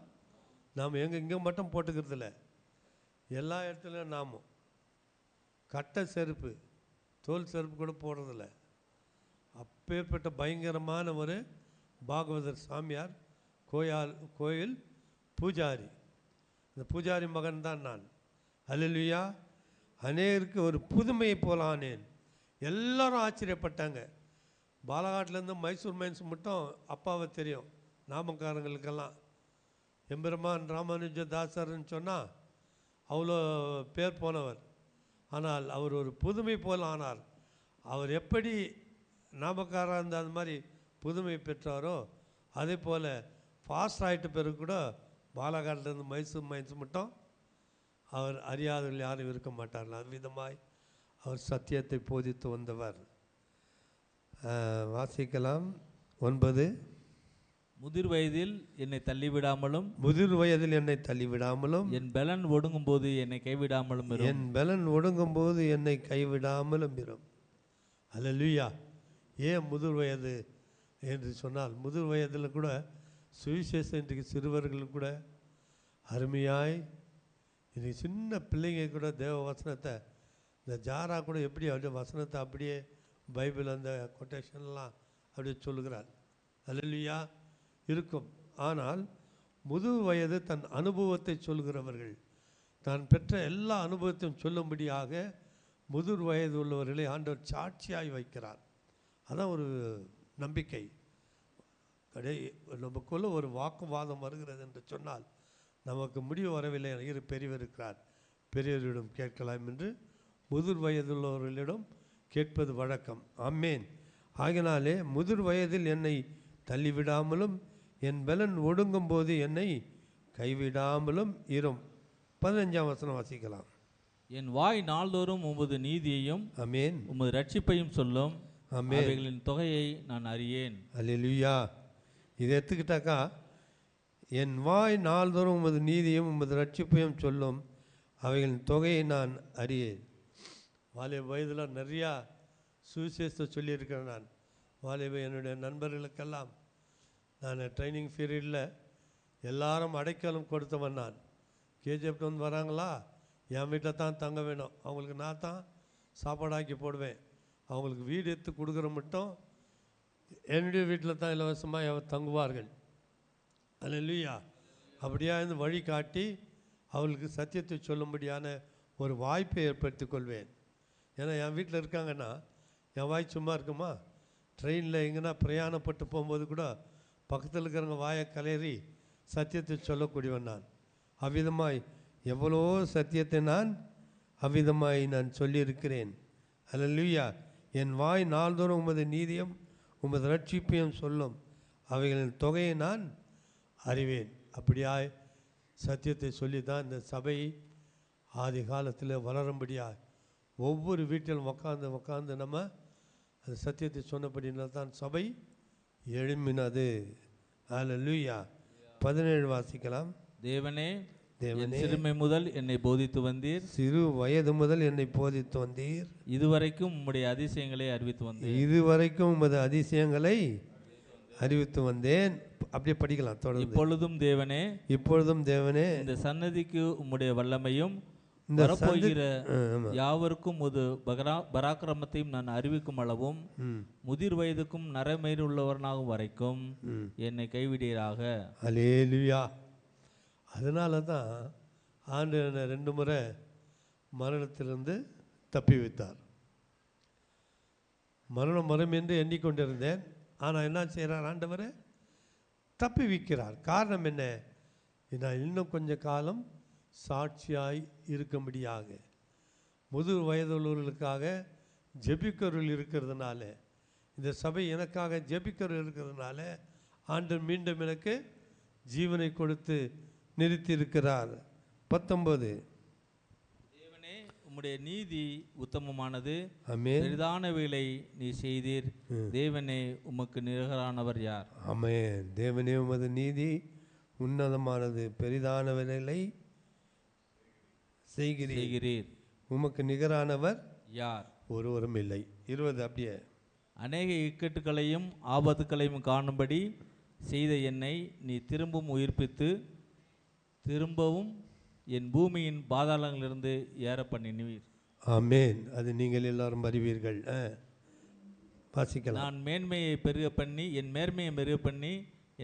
நாம் இங்கே மட்டும் போட்டுக்கிறதில்ல, எல்லா இடத்துலையும் நாமம். கட்டை செருப்பு, தோல் செருப்பு கூட போடுறதில்ல. அப்பேற்பட்ட பயங்கரமான ஒரு பாகவதர் சாமியார், கோயில் பூஜாரி. இந்த பூஜாரி மகன் தான் நான். அல்லேலூயா. அநேகருக்கு ஒரு புதுமையை போல ஆனேன். எல்லாரும் ஆச்சரியப்பட்டாங்க. பாலகாட்டிலேருந்து மைசூர் மைன்ஸ் மட்டும் அப்பாவை தெரியும் நாமக்காரங்களுக்கெல்லாம். எம்பெருமான் ராமானுஜ தாசர்னு சொன்னால் அவ்வளோ பேர் போனவர். ஆனால் அவர் ஒரு புதுமை போல் ஆனார். அவர் எப்படி நாமக்காராக இருந்த அந்த மாதிரி புதுமை பெற்றாரோ அதே போல் ஃபாஸ்ட் ஆகிட்ட பிறகு கூட பாலகாட்டிலேருந்து மைசூர் மைன்ஸ் மட்டும் அவர் அறியாதவர்கள் யாரும் இருக்க மாட்டார்கள். அவ்விதமாய் அவர் சத்தியத்தை போதித்து வந்தவர். வாசிக்கலாம் 9. முதிர் வயதில் என்னை தள்ளிவிடாமலும் முதிர் வயதில் என்னை தள்ளிவிடாமலும் என் பலன் ஒடுங்கும் போது என்னை கைவிடாமலும் இரும். என் பலன் ஒடுங்கும் போது என்னை கைவிடாமலும் இரும். அல்லேலூயா. ஏன் முதிர் வயது என்று சொன்னால் முதிர் வயதில் கூட சுவிசேஷம் இன்றைக்கு சிறுவர்கள் கூட அருமையாய் இன்றைக்கி சின்ன பிள்ளைங்க கூட தேவ வசனத்தை இந்த ஜாரா கூட எப்படி அப்படியே வசனத்தை அப்படியே பைபிள் அந்த கொட்டேஷன்லாம் அப்படியே சொல்லுகிறார். அல்லேலூயா இருக்கும். ஆனால் முதிர் வயது தன் அனுபவத்தை சொல்கிறவர்கள், தான் பெற்ற எல்லா அனுபவத்தையும் சொல்லும்படியாக முதிர் வயது உள்ளவர்களை ஆண்டவர் சாட்சியாய் வைக்கிறார். அதான் ஒரு நம்பிக்கை. நமக்குள்ள ஒரு வாக்குவாதம் வருகிறது என்று சொன்னால் நமக்கு முடிவு வரவில்லை. பெரியவர் இருக்கிறார், பெரியவரிடம் கேட்கலாம் என்று முதிர் வயதுள்ளவர்களிடம் கேட்பது வழக்கம். ஆமேன். ஆகினாலே முதிர் வயதில் என்னை தள்ளிவிடாமலும் என் பலன் ஒடுங்கும் போது என்னை கைவிடாமலும் இரும். 15ஆம் வசனம் வாசிக்கலாம். என் வாய் நாள்தோறும் உமது நீதியையும் ஆமேன் உமது ரட்சிப்பையும் சொல்லும். ஆமென். அவைகளின் தொகையை நான் அறியேன். அல்லேலூயா. இதை எடுத்துக்கிட்டாக்கா, என் வாய் நாள்தோறும் உமது நீதியும் உமது ரட்சிப்பையும் சொல்லும், அவைகளின் தொகையை நான் அறியேன். வாலிப வயதில் நிறையா சுவிசேஷத்தை சொல்லியிருக்கிறேன். நான் வாலிப என்னுடைய நண்பர்களுக்கெல்லாம் நான் ட்ரைனிங் பீரியடில் எல்லாரும் அடைக்கலம் கொடுத்தவன். நான் கேஜிஎஃப்ட்டு வந்து வராங்களா, என் வீட்டில் தான் தங்க வேணும், அவங்களுக்கு நான் தான் சாப்பாடாக்கி போடுவேன். அவங்களுக்கு வீடு எடுத்து கொடுக்குற மட்டும் என்னுடைய வீட்டில் தான் இலவசமாக தங்குவார்கள். அல்லேலூயா. அப்படியா இருந்து வழி காட்டி அவளுக்கு சத்தியத்தை சொல்லும்படியான ஒரு வாய்ப்பை ஏற்படுத்தி கொள்வேன். ஏன்னா என் வீட்டில் இருக்காங்கன்னா என் வாய் சும்மா இருக்குமா? ட்ரெயினில் எங்கன்னா பிரயாணப்பட்டு போகும்போது கூட பக்கத்தில் இருக்கிறவங்க வாயை கலறி சத்தியத்தை சொல்லக்கூடியவன் நான். அவ்விதமாய் எவ்வளோ சத்தியத்தை நான் அவ்விதமாய் நான் சொல்லியிருக்கிறேன். அல்லேலூயா. என் வாய் நாள்தோறும் உமது நீதியும் உமது ரட்சிப்பையும் சொல்லும், அவைகளின் தொகையை நான் அறிவேன். அப்படியாய் சத்தியத்தை சொல்லி தான் இந்த சபை ஆதி காலத்தில் வளரும்படியாக ஒவ்வொரு வீட்டிலும் உட்காந்து நம்ம அந்த சத்தியத்தை சொன்னபடினா தான் சபை எழும்பினது. அல்லேலூயா. 17 வாசிக்கலாம். தேவனே, தேவனே, என் சிறுமை முதல் என்னை போதித்து வந்தீர். சிறு வயது முதல் என்னை போதித்து வந்தீர். இதுவரைக்கும் உம்முடைய அதிசயங்களை அறிவித்து வந்தீர். இதுவரைக்கும் உமது அதிசயங்களை அறிவித்து வந்தேன். அப்படியே படிக்கலாம் தொடர்ந்து. இப்பொழுதும் தேவனே, இப்பொழுதும் தேவனே, இந்த சன்னதிக்கு உம்முடைய வல்லமையும் இந்த வரப்போகிற யாவருக்கும் ஒரு பராக்கிரமத்தையும் நான் அறிவிக்கும் அளவும் முதிர் வயதுக்கும் நரமேறுள்ளவனாகும் வரைக்கும் என்னை கைவிடீராக. அல்லேலூயா. அதனால தான் ஆண்டு 2 முறை மரணத்திலிருந்து தப்பி வைத்தார். மரணம் மரம் என்று எண்ணிக்கொண்டிருந்தேன். ஆனால் என்ன செய்கிறார் ஆண்டவர்? தப்பி வைக்கிறார். காரணம் என்ன? நான் இன்னும் கொஞ்ச காலம் சாட்சியாய் இருக்கும்படியாக முதிர் வயதுள்ளவர்களுக்காக ஜெபிக்கிறவர்கள் இருக்கிறதுனால, இந்த சபை எனக்காக ஜெபிக்கிறவர்கள் இருக்கிறதுனால ஆண்டவர் மீண்டும் எனக்கு ஜீவனை கொடுத்து நிறுத்தியிருக்கிறார். 19. தேவனே, உம்முடைய நீதி உத்தமமானது. ஆமென். பெரிதானவைகளை நீ செய்தீர். தேவனே, உமக்கு நிகரானவர் யார்? ஆமென். தேவனே, உமது நீதி உன்னதமானது, பெரிதானவைகளை செய்கிறீர். உமக்கு நிகரானவர் யார்? ஒருவரும் இல்லை. 20 அப்படியே. அநேக இக்கட்டுகளையும் ஆபத்துக்களையும் காணும்படி செய்த என்னை நீ திரும்பவும் உயிர்ப்பித்து திரும்பவும் என் பூமியின் பாதாளங்களிலிருந்து ஏற பண்ணினீர். ஆமென். அது நீங்கள் எல்லாரும் அறிவீர்கள். வாசிக்கலாம். நான் மேன்மையை பெருக பண்ணி என் மேன்மையை பெருக பண்ணி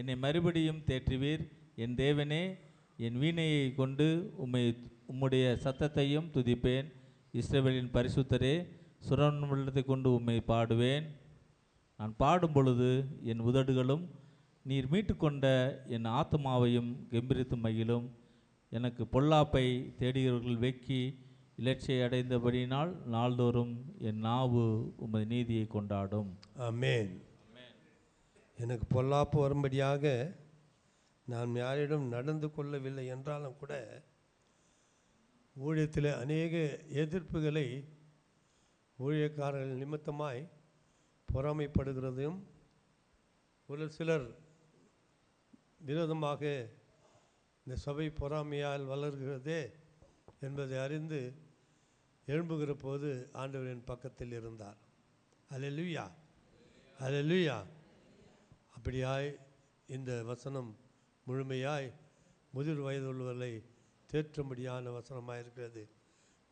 என்னை மறுபடியும் தேற்றுவீர். என் தேவனே, என் வீணையை கொண்டு உம்முடைய சத்தத்தையும் துதிப்பேன். இஸ்ரவேலின் பரிசுத்தரே, சுரமண்டலத்தை கொண்டு உம்மை பாடுவேன். நான் பாடும் பொழுது என் உதடுகளும் நீர் மீட்டுக்கொண்ட என் ஆத்மாவையும் கெம்பீரித்து மகிழும். எனக்கு பொல்லாப்பை தேடுகிறவர்கள் வெக்கி இலட்சியை அடைந்தபடியினால் நாள்தோறும் என் நாவு உமது நீதியை கொண்டாடும். ஆமென். எனக்கு பொல்லாப்பு வரும்படியாக நான் யாரிடம் நடந்து கொள்ளவில்லை என்றாலும் கூட ஊழியத்தில் அநேக எதிர்ப்புகளை ஊழியக்காரர்கள் நிமித்தமாய் பொறாமைப்படுகிறதையும் ஒரு சிலர் விரோதமாக இந்த சபை பொறாமையால் வளர்கிறதே என்பதை அறிந்து எழும்புகிற போது ஆண்டவர் என் பக்கத்தில் இருந்தார். அல்லேலூயா, அல்லேலூயா. அப்படியாய் இந்த வசனம் முழுமையாய் முதிர் வயதுள்ளவர்களை தேற்றும்படியான வசனமாக இருக்கிறது.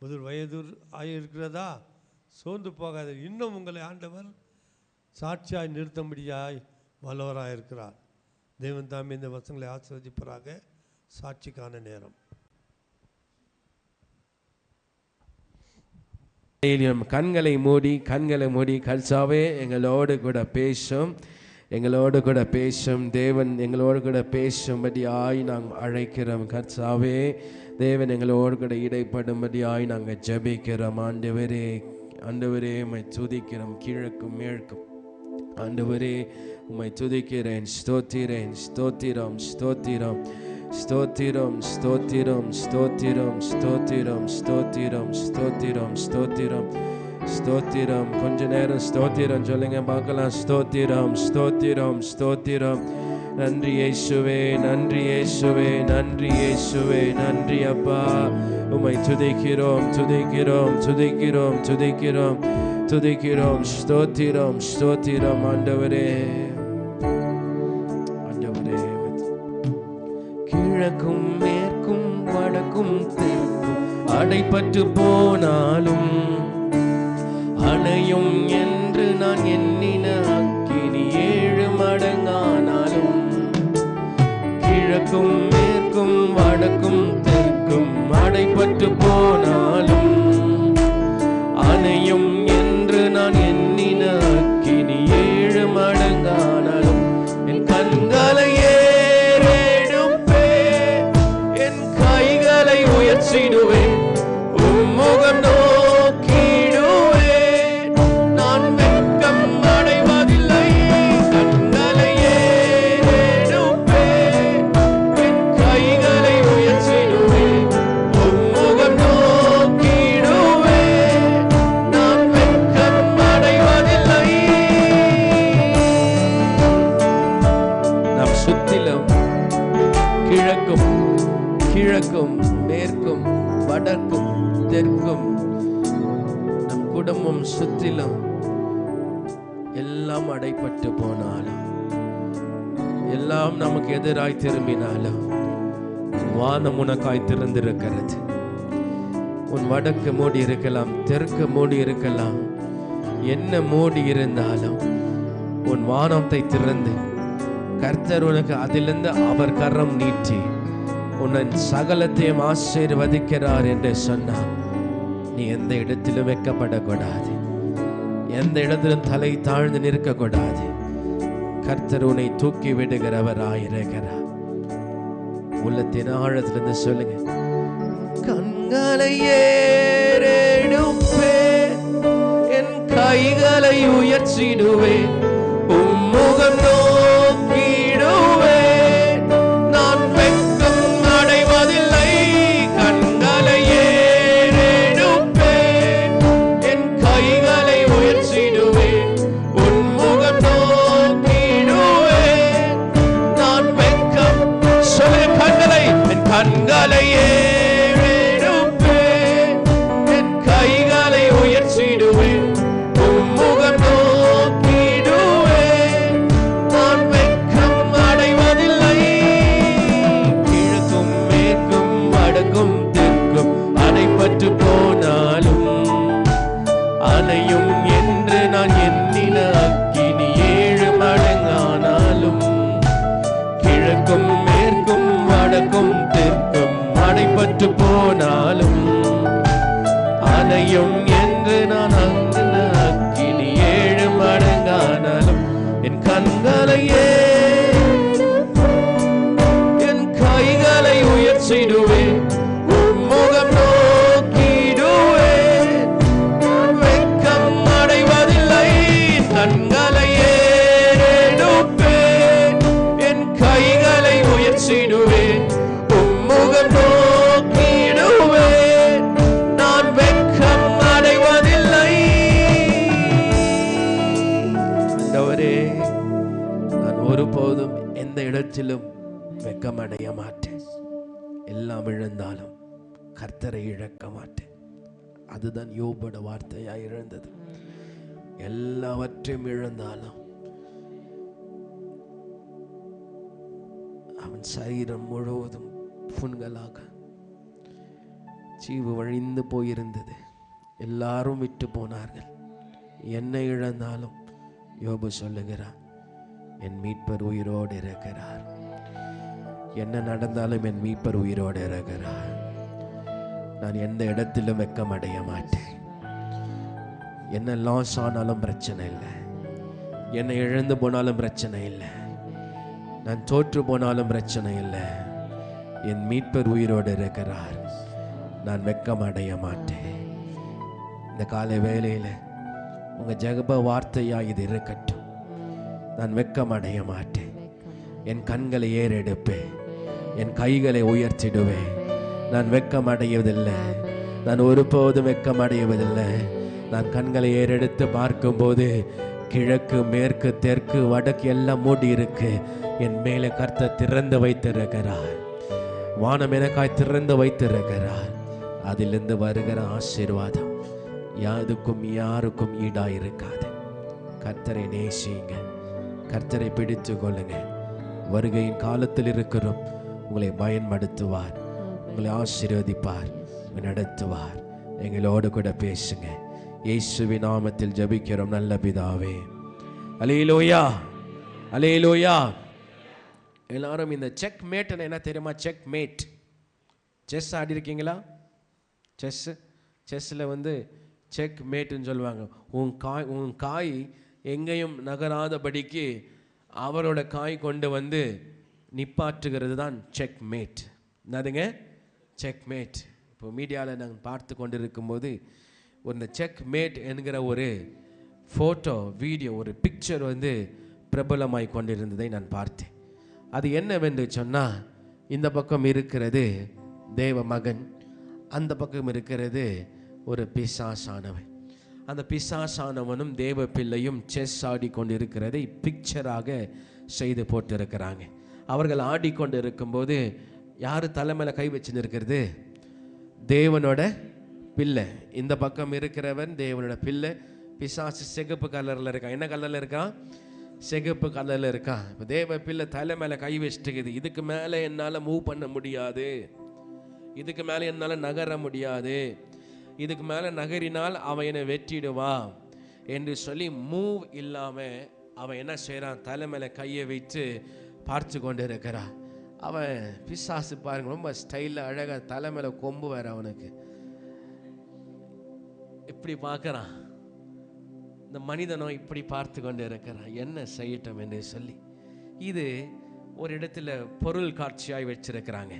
முதிர் வயது ஆகியிருக்கிறதா? சோர்ந்து போகாது. இன்னும் உங்களை ஆண்டவர் சாட்சியாய் நிறுத்தும்படியாய் வல்லவராக இருக்கிறார். தேவன் தாமே இந்த வசனங்களை ஆசீர்வதிப்பதாக. சாட்சிக்கான நேரம். கண்களை மூடி கர்த்தாவே எங்களோடு கூட பேசும், எங்களோடு கூட பேசும். தேவன் எங்களோடு கூட பேசும்படியாய் நாங்கள் அழைக்கிறோம். கர்த்தாவே தேவன் எங்களோடு கூட இடைப்படும்படியாய் நாங்கள் ஜெபிக்கிறோம். ஆண்டவரே உம்மை துதிக்கிறோம் கிழக்கும் மேற்கும். ஆண்டவரே உம்மை துதிக்கிறேன், ஸ்தோத்திரேன், ஸ்தோத்திரம் ஸ்தோத்திரம் ஸ்தோத்திரம் ஸ்தோத்திரம் ஸ்தோத்திரம் ஸ்தோத்திரம் ஸ்தோத்திரம் ஸ்தோத்திரம் ஸ்தோத்திரம் ஸ்தோத்திரம். கொஞ்ச நேரம் ஸ்தோத்திரம் சொல்லுங்க பார்க்கலாம். ஸ்தோத்திரம் ஸ்தோத்திரம் ஸ்தோத்திரம். நன்றி இயேசுவே, நன்றி இயேசுவே, நன்றி இயேசுவே, நன்றி அப்பா. உம்மை துதிக்கிறோம் துதிக்கிறோம் துதிக்கிறோம் துதிக்கிறோம் துதிக்கிறோம். ஸ்தோத்திரம் ஸ்தோத்திரம். ஆண்டவரே கிழக்கும் மேற்கும் வடக்கும் தெற்கும் அடைபட்டு போனாலும் அணையும் என்று நான் எண்ணின அக்கினி 7 மடங்கானாலும் கிழக்கும் மேற்கும் வடக்கும் தெற்கும் அடைபட்டு போனாலும் அணையும் என்று நான் எண்ணின அக்கினி 7 மடங்கானாலும் என் கண்களையே உயர்த்திடுவேன், உம்முகம் நோக்கிடுவேன். நான் வெட்கம் அடைவதில்லை. கண்களை ஏறெடுப்பேன், என் கைகளை உயர்த்திடுவேன், உம்முகம் நோக்கிடுவேன். நான் வெட்கம் அடைவதில்லை. நம் சுத்திலும் கிழக்கும் மேற்கும் வடக்கும் தெற்கும் நம் குடும்பம் சுற்றிலும் எல்லாம் அடைப்பட்டு போனாலும், எல்லாம் நமக்கு எதிராய் திரும்பினாலும் வானம் உனக்காய் திறந்திருக்கிறது. உன் வடக்கு மூடி இருக்கலாம், தெற்கு மூடி இருக்கலாம், என்ன மூடி இருந்தாலும் உன் வானத்தை திறந்து கர்த்தர் உனக்கு அதிலிருந்து அவர் கரம் நீட்டி உன் சகலத்தையும் ஆசீர்வதிக்கிறார் என்று சொன்னார். நீ எந்த இடத்திலும் வைக்கப்படக்கூடாது, எந்த இடத்திலும் தலை தாழ்ந்து நிற்கக்கூடாது. கர்த்தர் உன்னை தூக்கி விடுகிறவராயிருக்கிறார். உள்ளத்தின் ஆழத்திலிருந்து சொல்லுங்க. கண்களை ஏறெடுப்பேன், என் கைகளை உயர்த்திடுவேன், உம்முகம் நோக்கிடுவேன். நான் வெட்கம் அடைவதில்லை. கண்களை ஏறெடுப்பேன், என் கைகளை உயர்த்திடுவேன், உம்முகம் நோக்கிடுவேன். நான் வெட்கம் சொல்ல கண்களை என் கண்களை ஏறெடுப்பேன், என் கைகளை உயர்த்திடுவேன், உம்முகம் நோக்கிடுவேன். நான் வெட்கம் அடைவதில்லை. கிழக்கும் மேற்கும் வடக்கும் தெற்கும் அடைபட்டு போனாலும் அணையும் என்று நான் எண்ணின அக்கினி 7 மடங்கானாலும் கிழக்கும் மேற்கும் வடக்கும் தெற்கும் அடைபட்டு போனாலும் அணையும் என்று நான் அங்கின அக்கினி 7 மடங்கானாலும் உயர்த்திடுவேன், உம்முகம் நோக்கிடுவேன். நான் வெட்கம் அடைவதில்லை, கண்களை ஏறெடுப்பேன், என் கைகளை உயர்த்திடுவேன், உம்முகம் நோக்கிடுவேன். நான் வெட்கம் அடைவதில்லை. ஆண்டவரே, நான் ஒருபோதும் எந்த இடத்திலும் வெட்கமடைய மாட்டேன். எல்லாம் இழந்தாலும் கர்த்தரை இழக்க மாட்டேன். அதுதான் யோபோட வார்த்தையாய் இழந்தது. எல்லாவற்றையும் இழந்தாலும் அவன் சரீரம் முழுவதும் புண்களாக ஜீவு வழிந்து போயிருந்தது. எல்லாரும் விட்டு போனார்கள். என்னை இழந்தாலும் யோபு சொல்லுகிறார், என் மீட்பர் உயிரோடு இருக்கிறார். என்ன நடந்தாலும் என் மீட்பர் உயிரோடு இருக்கிறார். நான் எந்த இடத்திலும் வெட்கம் அடைய மாட்டேன். என்ன லாஸ் ஆனாலும் பிரச்சனை இல்லை, என்னை இழந்து போனாலும் பிரச்சனை இல்லை, நான் தோற்று போனாலும் பிரச்சனை இல்லை. என் மீட்பர் உயிரோடு இருக்கிறார். நான் வெட்கம் அடைய மாட்டேன். இந்த காலை வேளையில் உங்க ஜெப வார்த்தையா இது இருக்கட்டும். நான் வெட்கம் அடைய மாட்டேன். என் கண்களை ஏறெடுப்பேன், என் கைகளை உயர்த்திடுவேன். நான் வெட்கம் அடைவதில்லை, நான் ஒருபோதும் வெட்கம் அடைவதில்லை. நான் கண்களை ஏறெடுத்து பார்க்கும்போது கிழக்கு, மேற்கு, தெற்கு, வடக்கு எல்லாம் மூடி இருக்கு. என் மேலே கர்த்தர் திறந்து வைத்திருக்கிறார். வானம் எனக்காய் திறந்து வைத்திருக்கிறார். அதிலிருந்து வருகிற ஆசீர்வாதம் யாருக்கும் யாருக்கும் ஈடாக இருக்காது. கர்த்தரை நேசிங்க, கர்த்தரை பிடித்து கொள்ளுங்க. வருகையின் காலத்தில் இருக்கிறோம். உங்களை பயன்படுத்துவார், உங்களை ஆசீர்வதிப்பார், நடத்துவார். எங்களோடு கூட பேசுங்க. இயேசுவின் நாமத்தில் ஜெபிக்கிறோம் நல்ல பிதாவே. அல்லேலூயா, அல்லேலூயா. எல்லாரும் இந்த செக் மேட்னு என்ன தெரியுமா? Check mat. செஸ் ஆடி இருக்கீங்களா? செஸ்ஸில் வந்து செக் மேட்டுன்னு சொல்லுவாங்க. உன் காய் எங்கேயும் நகராதபடிக்கு அவரோட காய் கொண்டு வந்து நிப்பாற்றுகிறது தான் செக் மேட். என்னதுங்க? Check mat. இப்போ மீடியாவில் நாங்கள் பார்த்து கொண்டு இருக்கும்போது இந்த செக் மேட் என்கிற ஒரு ஃபோட்டோ, வீடியோ, ஒரு பிக்சர் வந்து பிரபலமாய் கொண்டிருந்ததை நான் பார்த்தேன். அது என்னவென்று சொன்னால், இந்த பக்கம் இருக்கிறது தேவ மகன், அந்த பக்கம் இருக்கிறது ஒரு பிசாசானவன். அந்த பிசாசானவனும் தேவ பிள்ளையும் செஸ் ஆடிக்கொண்டு இருக்கிறதை பிக்சராக செய்து போட்டிருக்கிறாங்க. அவர்கள் ஆடிக்கொண்டு இருக்கும்போது யார் தலைமையில் கை வச்சுன்னு இருக்கிறது? தேவனோட பிள்ளை. இந்த பக்கம் இருக்கிறவன் தேவனோட பிள்ளை. பிசாசு சிகப்பு கலரில் இருக்கான். என்ன கலரில் இருக்கான்? சிகப்பு கலரில் இருக்கான். இப்போ தேவ பிள்ளை தலை மேலே கை வச்சுட்டுக்குது. இதுக்கு மேலே என்னால் மூவ் பண்ண முடியாது, இதுக்கு மேலே என்னால் நகர முடியாது, இதுக்கு மேலே நகரினால் அவன் என்னை வெட்டிடுவா என்று சொல்லி மூவ் இல்லாமல் அவன் என்ன செய்கிறான்? தலை மேலே கையை வைத்து பார்த்து கொண்டு இருக்கிறான். அவன் பிசாசு பாருங்க, ரொம்ப ஸ்டைலில் அழகாக தலை மேலே கொம்பு வேற அவனுக்கு. இப்படி பார்க்குறான். இந்த மனிதனும் இப்படி பார்த்து கொண்டு இருக்கிறான், என்ன செய்யட்டும் என்று சொல்லி. இது ஒரு இடத்துல பொருள் காட்சியாய் வச்சிருக்கிறாங்க.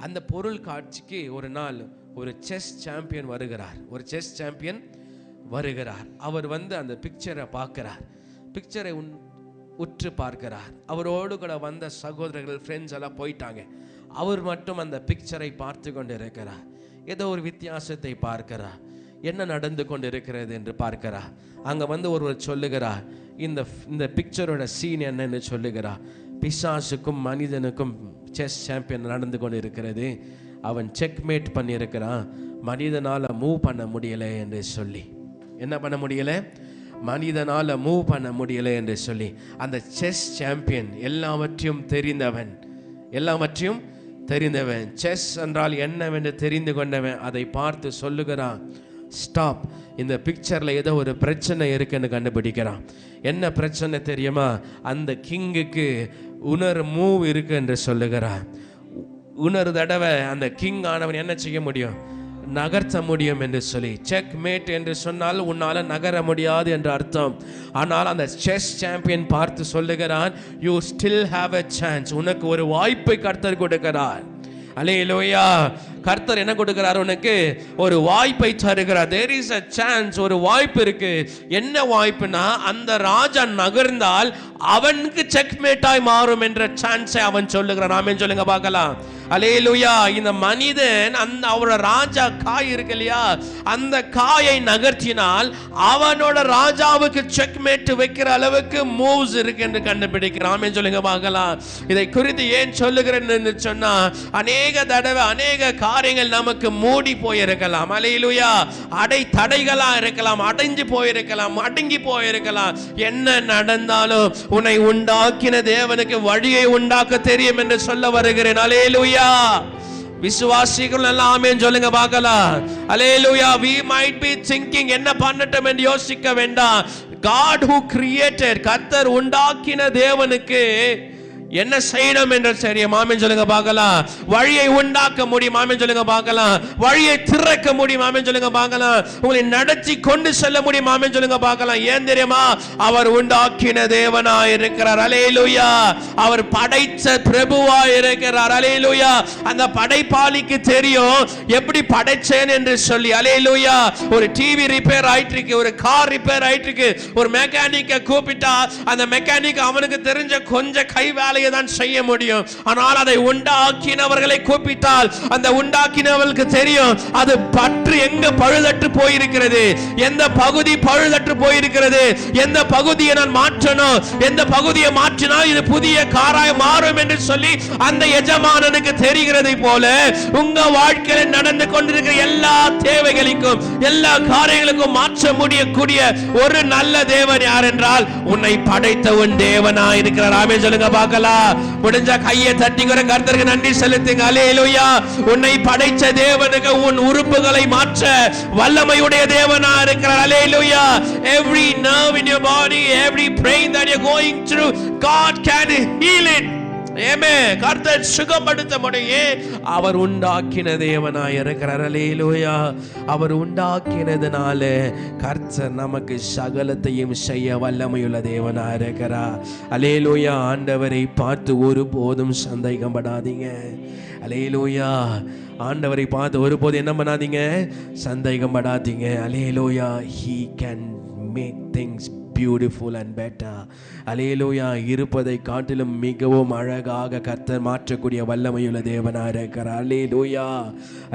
அந்த பொருள் காட்சிக்கு ஒரு நாள் ஒரு செஸ் சாம்பியன் வருகிறார். ஒரு செஸ் சாம்பியன் வருகிறார். அவர் வந்து அந்த பிக்சரை பார்க்கிறார். பிக்சரை உற்று பார்க்கிறார். அவரோடு கூட வந்த சகோதரர்கள், ஃப்ரெண்ட்ஸ் எல்லாம் போயிட்டாங்க. அவர் மட்டும் அந்த பிக்சரை பார்த்து கொண்டு இருக்கிறார். ஏதோ ஒரு வித்தியாசத்தை பார்க்கிறார். என்ன நடந்து கொண்டு இருக்கிறது என்று பார்க்கிறார். அங்கே வந்து ஒருவர் சொல்லுகிறார், இந்த பிக்சரோட சீன் என்னன்னு சொல்லுகிறார். பிசாசுக்கும் மனிதனுக்கும் செஸ் சாம்பியன் நடந்து கொண்டு இருக்கிறது. அவன் செக்மேட் பண்ணியிருக்கிறான். மனிதனால் மூவ் பண்ண முடியலை என்று சொல்லி. என்ன பண்ண முடியலை? மனிதனால் மூவ் பண்ண முடியலை என்று சொல்லி அந்த செஸ் சாம்பியன் எல்லாவற்றையும் தெரிந்தவன், செஸ் என்றால் என்னவென்று தெரிந்து கொண்டவன் அதை பார்த்து சொல்லுகிறான், ஸ்டாப், இந்த பிக்சரில் ஏதோ ஒரு பிரச்சனை இருக்குன்னு கண்டுபிடிக்கிறான். என்ன பிரச்சனை தெரியுமா? அந்த கிங்குக்கு மூவ் இருக்கு என்று சொல்லுகிறான். தடவை அந்த கிங் ஆனவன் என்ன செய்ய முடியும்? நகர்த்த முடியும் என்று சொல்லி. செக் மேட் என்று சொன்னால் உன்னால் நகர முடியாது என்று அர்த்தம். ஆனால் அந்த செஸ் சாம்பியன் பார்த்து சொல்லுகிறான், you still have a chance, உனக்கு ஒரு வாய்ப்பை கர்த்தர் கொடுக்கிறார். அல்லேலூயா. கர்த்தர் என்ன கொடுக்கிறார்? உனக்கு ஒரு வாய்ப்பை தருகிறார். there is a chance, ஒரு வாய்ப்பு இருக்கு. என்ன வாய்ப்புனா, அந்த ராஜா நகர்ந்தால் அவனுக்கு செக்மேட்டாய் மாறும் என்ற சான்ஸை அவன் சொல்லுகிறான். ஆமென் சொல்லுங்க பார்க்கலாம். அல்லேலூயா. இந்த மனிதன் அந்த அவரோட ராஜா காய் இருக்கு இல்லையா, அந்த காயை நகர்த்தினால் அவனோட ராஜாவுக்கு செக்மேட் வைக்கிற அளவுக்கு மூவ்ஸ் இருக்கு என்று கண்டுபிடிக்கிறான். ஆமென் சொல்லுங்க பார்க்கலாம். இதை குறித்து ஏன் சொல்லுகிறேன்னு சொன்னா, அநேக தடவை அநேக காரியங்கள் நமக்கு மூடி போயிருக்கலாம். அல்லேலூயா. தடைகளா இருக்கலாம், அடைஞ்சு போயிருக்கலாம், அடங்கி போயிருக்கலாம். என்ன நடந்தாலும் உன்னை உண்டாக்கின தேவனுக்கு வழியை உண்டாக்க தெரியும் என்று சொல்ல வருகிறேன். அல்லேலூயா. விசுவாசிகள் எல்லாம் ஆமென் சொல்லுங்க பார்க்கலாம். அல்லேலூயா. we might be thinking என்ன பண்ணட்டும் என்று யோசிக்க வேண்டாம். God who created, கர்த்தர் உண்டாக்கின தேவனுக்கு என்ன செய்யணும் என்று தெரியும். ஆமென் சொல்லுங்க பார்க்கலாம். வழியை உண்டாக்க முடியும். ஆமென் சொல்லுங்க பார்க்கலாம். வழியை திறக்க முடியும். ஆமென் சொல்லுங்க பார்க்கலாம். உங்களை நடத்தி கொண்டு செல்ல முடியும். ஆமென் சொல்லுங்க பார்க்கலாம். ஏன் தெரியுமா? அவர் உண்டாக்கின தேவனாய் இருக்கிறார். அல்லேலூயா. அவர் படைத்த பிரபுவாய் இருக்கிறார். அல்லேலூயா. அந்த படைப்பாளிக்கு தெரியும் எப்படி படைச்சேன் என்று சொல்லி. அல்லேலூயா. ஒரு டிவி ரிப்பேர் ஆயிட்டு இருக்கு, ஒரு கார் ரிப்பேர் ஆயிட்டு இருக்கு, ஒரு மெக்கானிக்கை கூப்பிட்டா அந்த மெக்கானிக் அவனுக்கு தெரிஞ்ச கொஞ்சம் கை வேலை தான் செய்ய முடியும். ஆனால் அதை உண்டாக்கினவர்களை கூப்பிட்டால் அந்த உண்டாக்கினவர்களுக்கு தெரியும் அது பற்று எங்க பழுதற்று போயிருக்கிறது, எந்த பகுதி பழுதற்று போயிருக்கிறது, எந்த பகுதியை நான் மாற்றணும், எந்த பகுதியை மாற்றினால் இது புதிய காராய் மாறும் என்று சொல்லி அந்த எஜமானனுக்கு தெரிகிறதை போல உங்க வாழ்க்கையில் நடந்து கொண்டிருக்கிற எல்லா தேவைகளுக்கும் எல்லா காரியங்களுக்கும் மாற்ற முடியக்கூடிய ஒரு நல்ல தேவன் யார் என்றால் உன்னை படைத்த உன் தேவனாய் இருக்கிறார். ஆமென் சொல்லுங்க பார்க்கலாம். முடிஞ்ச கையை தட்டி கர்த்தருக்கு நன்றி செலுத்துங்க. அல்லேலூயா. உன்னை படைத்த தேவனுக்கு உன் உறுப்புகளை மாற்ற வல்லமையுடைய தேவனா இருக்கிறார். அல்லேலூயா. every nerve in your body, every pain that you're going through, God can heal it. ஆமென். கர்த்தர் சுகப்படுத்த முடியும். அவர் உண்டாக்கின தேவனாய் இருக்கிறார். அல்லேலூயா. அவர் உண்டாக்கினதுனால கர்த்தர் நமக்கு சகலத்தையும் செய்ய வல்லமையுள்ள தேவனாய் இருக்கிறார். அல்லேலூயா. ஆண்டவரை பார்த்து ஒருபோதும் சந்தேகப்படாதீங்க. அல்லேலூயா. ஆண்டவரை பார்த்து ஒருபோதும் என்ன பண்ணாதீங்க? சந்தேகப்படாதீங்க. அல்லேலூயா. he can make things beautiful and better. அல்லேலூயா. இருப்பதை காட்டிலும் மிகவும் அழகாக கர்த்தர் மாற்றக்கூடிய வல்லமையுள்ள தேவனாய் இருக்கிறார். அல்லேலூயா.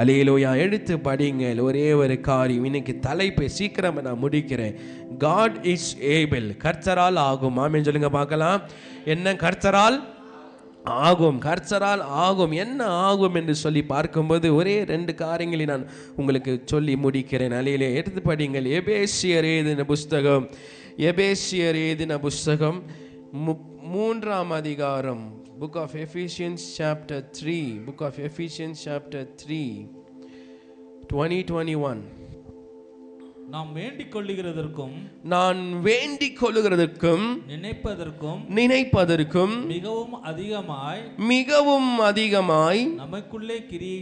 அல்லேலூயா. எடுத்து படிங்க. ஒரே ஒரு காரியம், இன்னைக்கு தலைப்பை சீக்கிரம் நான் முடிக்கிறேன். God is able. கர்த்தரால் ஆகும். ஆமென் சொல்லுங்க பார்க்கலாம். என்ன கர்த்தரால் ஆகும்? கர்த்தரால் ஆகும். என்ன ஆகும் என்று சொல்லி பார்க்கும்போது ஒரே 2 காரியங்களை நான் உங்களுக்கு சொல்லி முடிக்கிறேன். அல்லேலூயா. எடுத்து படிங்கள். எபேசியர் எழுதின புஸ்தகம், எபேசியர் எழுதின புஸ்தகம் 3ஆம் அதிகாரம், book of Ephesians chapter 3, book of Ephesians chapter 3, 20-21. நாம் வேண்டிக் கொள்ளுகிறதற்கும் நான் வேண்டிக் கொள்ளுகிறதற்கும் நினைப்பதற்கும் மிகவும் அதிகமாய் நமக்குள்ளே கிரியை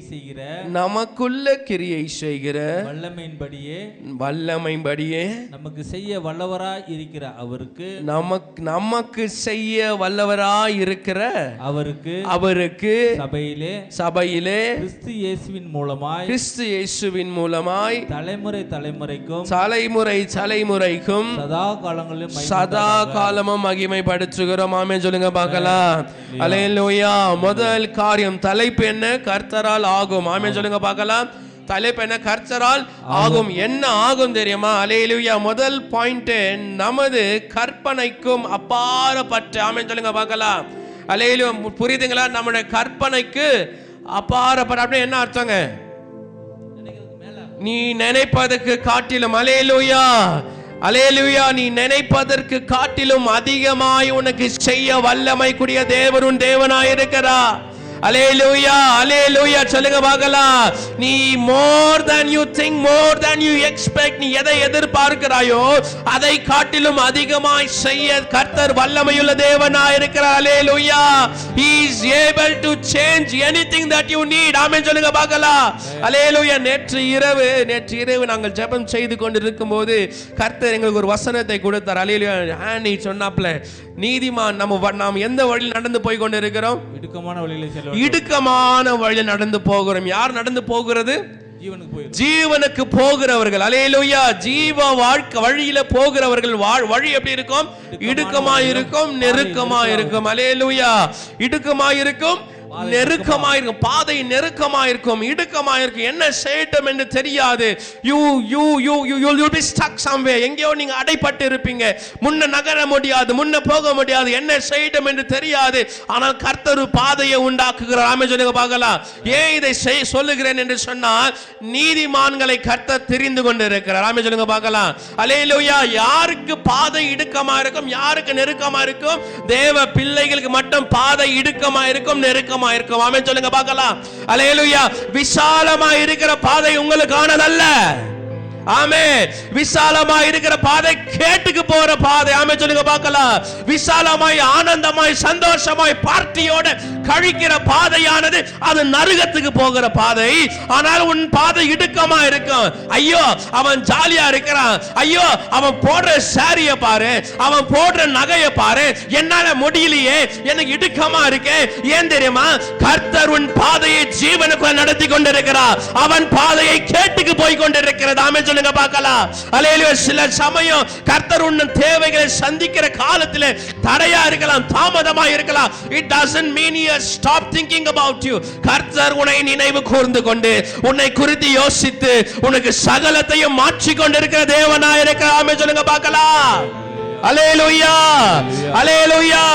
செய்கிற வல்லமையின்படியே நமக்கு செய்ய வல்லவராய் இருக்கிற அவருக்கு சபையிலே கிறிஸ்து இயேசுவின் மூலமாய் தலைமுறைக்கும் சதா காலமும் மகிமைப்படுத்துகிறோம். ஆமென் சொல்லுங்க பார்க்கலாம். அல்லேலூயா. முதல் காரியம், தலைப்பு என்ன? கர்த்தரால் ஆகும். ஆமென் சொல்லுங்க பார்க்கலாம். தலைப்பு என்ன? கர்த்தரால் ஆகும். என்ன ஆகும் தெரியுமா? அல்லேலூயா. முதல் பாயிண்ட், நமது கற்பனைக்கும் அப்பாற்பட்ட. ஆமென் சொல்லுங்க பார்க்கலாம். அல்லேலூயா. புரியுதுங்களா? நம்முடைய கற்பனைக்கு அப்பாற்பட்ட அப்படின்னு என்ன அர்த்தங்க? நீ நினைப்பதற்கு காட்டிலும், அல்லேலூயா, அல்லேலூயா, நீ நினைப்பதற்கு காட்டிலும் அதிகமாய் உனக்கு செய்ய வல்லமை கூடிய தேவன் தேவனாய் இருக்கிறார். அல்லேலூயா. அல்லேலூயா. சொல்லுங்க பார்க்கலாம். நீ more than you think, more than you expect, நீ எதை எதிர்பார்க்கிறாயோ அதை காட்டிலும் அதிகமாய் செய்ய கர்த்தர் வல்லமையுள்ள தேவனாய் இருக்கிறார். அல்லேலூயா. he is able to change anything that you need. ஆமென் சொல்லுங்க பார்க்கலாம். அல்லேலூயா. நேற்று இரவு நாங்கள் ஜெபம் செய்து கொண்டிருக்கும் போது கர்த்தர் எங்களுக்கு ஒரு வசனத்தை கொடுத்தார். அல்லேலூயா. நீ சொன்னாப்ல நீதிமான் நாம் எந்த வழியில் நடந்து போய் கொண்டு இருக்கிறோம்? இடுக்கமான வழியிலே செல்ல இடுக்கமான வழியில் நடந்து போகிறோம். யார் நடந்து போகிறது? ஜீவனுக்கு போகிறவர்கள். அல்லேலூயா. ஜீவ வாழ்க்கை வழியில போகிறவர்கள் வழி எப்படி இருக்கும்? இடுக்கமா இருக்கும், நெருக்கமா இருக்கும். அல்லேலூயா. இடுக்கமா இருக்கும், நெருக்கமா இருக்கும். பாதை நெருக்கமா இருக்கும், இடுக்கமா இருக்கும். என்ன செய்யட்டும் என்று தெரியாது. you'll be stuck somewhere. எங்கேயோ நீங்க அடைப்பட்டு இருப்பீங்க. முன்ன நகர முடியாது, முன்ன போக முடியாது. என்ன செய்யட்டும் என்று தெரியாது. ஆனால் கர்த்தர் பாதையை உண்டாக்குகிறார். ஆமென் சொல்லுங்க பார்க்கலாம். ஏன் இதை சொல்லுகிறேன் என்று சொன்னால், நீதிமான்களை கர்த்தர் தெரிந்து கொண்டிருக்கிறார். ஆமென் சொல்லுங்க பார்க்கலாம். அல்லேலூயா. யாருக்கு பாதை இடுக்கமா இருக்கும், யாருக்கு நெருக்கமா இருக்கும்? தேவ பிள்ளைகளுக்கு மட்டும் பாதை இடுக்கமா இருக்கும், நெருக்கமா இருக்கும். ஆமென் சொல்லுங்க பார்க்கலாம். அல்லேலூயா. விசாலமா இருக்கிற பாதை உங்களுக்கானதல்ல. ஆமென். விசாலமா இருக்கிற பாதை கேட்டுக்கு போற பாதை. ஆமென் சொல்லுங்க பார்க்கலாம். விசாலமாய், ஆனந்தமாய், சந்தோஷமாய், பார்ட்டியோட கழிக்கிற பாதையானது அது நரகத்துக்கு போகிற பாதை. ஆனால் உன் பாதை இடுக்கமா இருக்கும். ஐயோ அவன் ஜாலியா இருக்கிறான், ஐயோ அவன் போடுற சாரிய பாரு, அவன் போடுற நகையை பாரு, என்னால முடியலையே, எனக்கு இடுக்கமா இருக்கு. ஏன் தெரியுமா? கர்த்தர் உன் பாதையை ஜீவனுக்குள்ள நடத்தி கொண்டிருக்கிறார். அவன் பாதையை கேட்டுக்கு போய் கொண்டிருக்கிறது. ஆமென் சொல்லுங்க பார்க்கலாம். அல்லேலூயா. சில சமயம் கர்த்தர் உன் தேவைகளை சந்திக்கிற காலத்திலே தடையா இருக்கலாம், தாமதமா இருக்கலாம். it doesn't mean you stop thinking about you. கர்த்தர் உன்னை நினைவு கூர்ந்து கொண்டு, உன்னை குறித்து யோசித்து, உனக்கு சகலத்தையும் மாற்றி கொண்டிருக்கிற தேவனாய் இருக்கிறார். ஆமென் சொல்லுங்க பார்க்கலாம். அல்லேலூயா. அல்லேலூயா.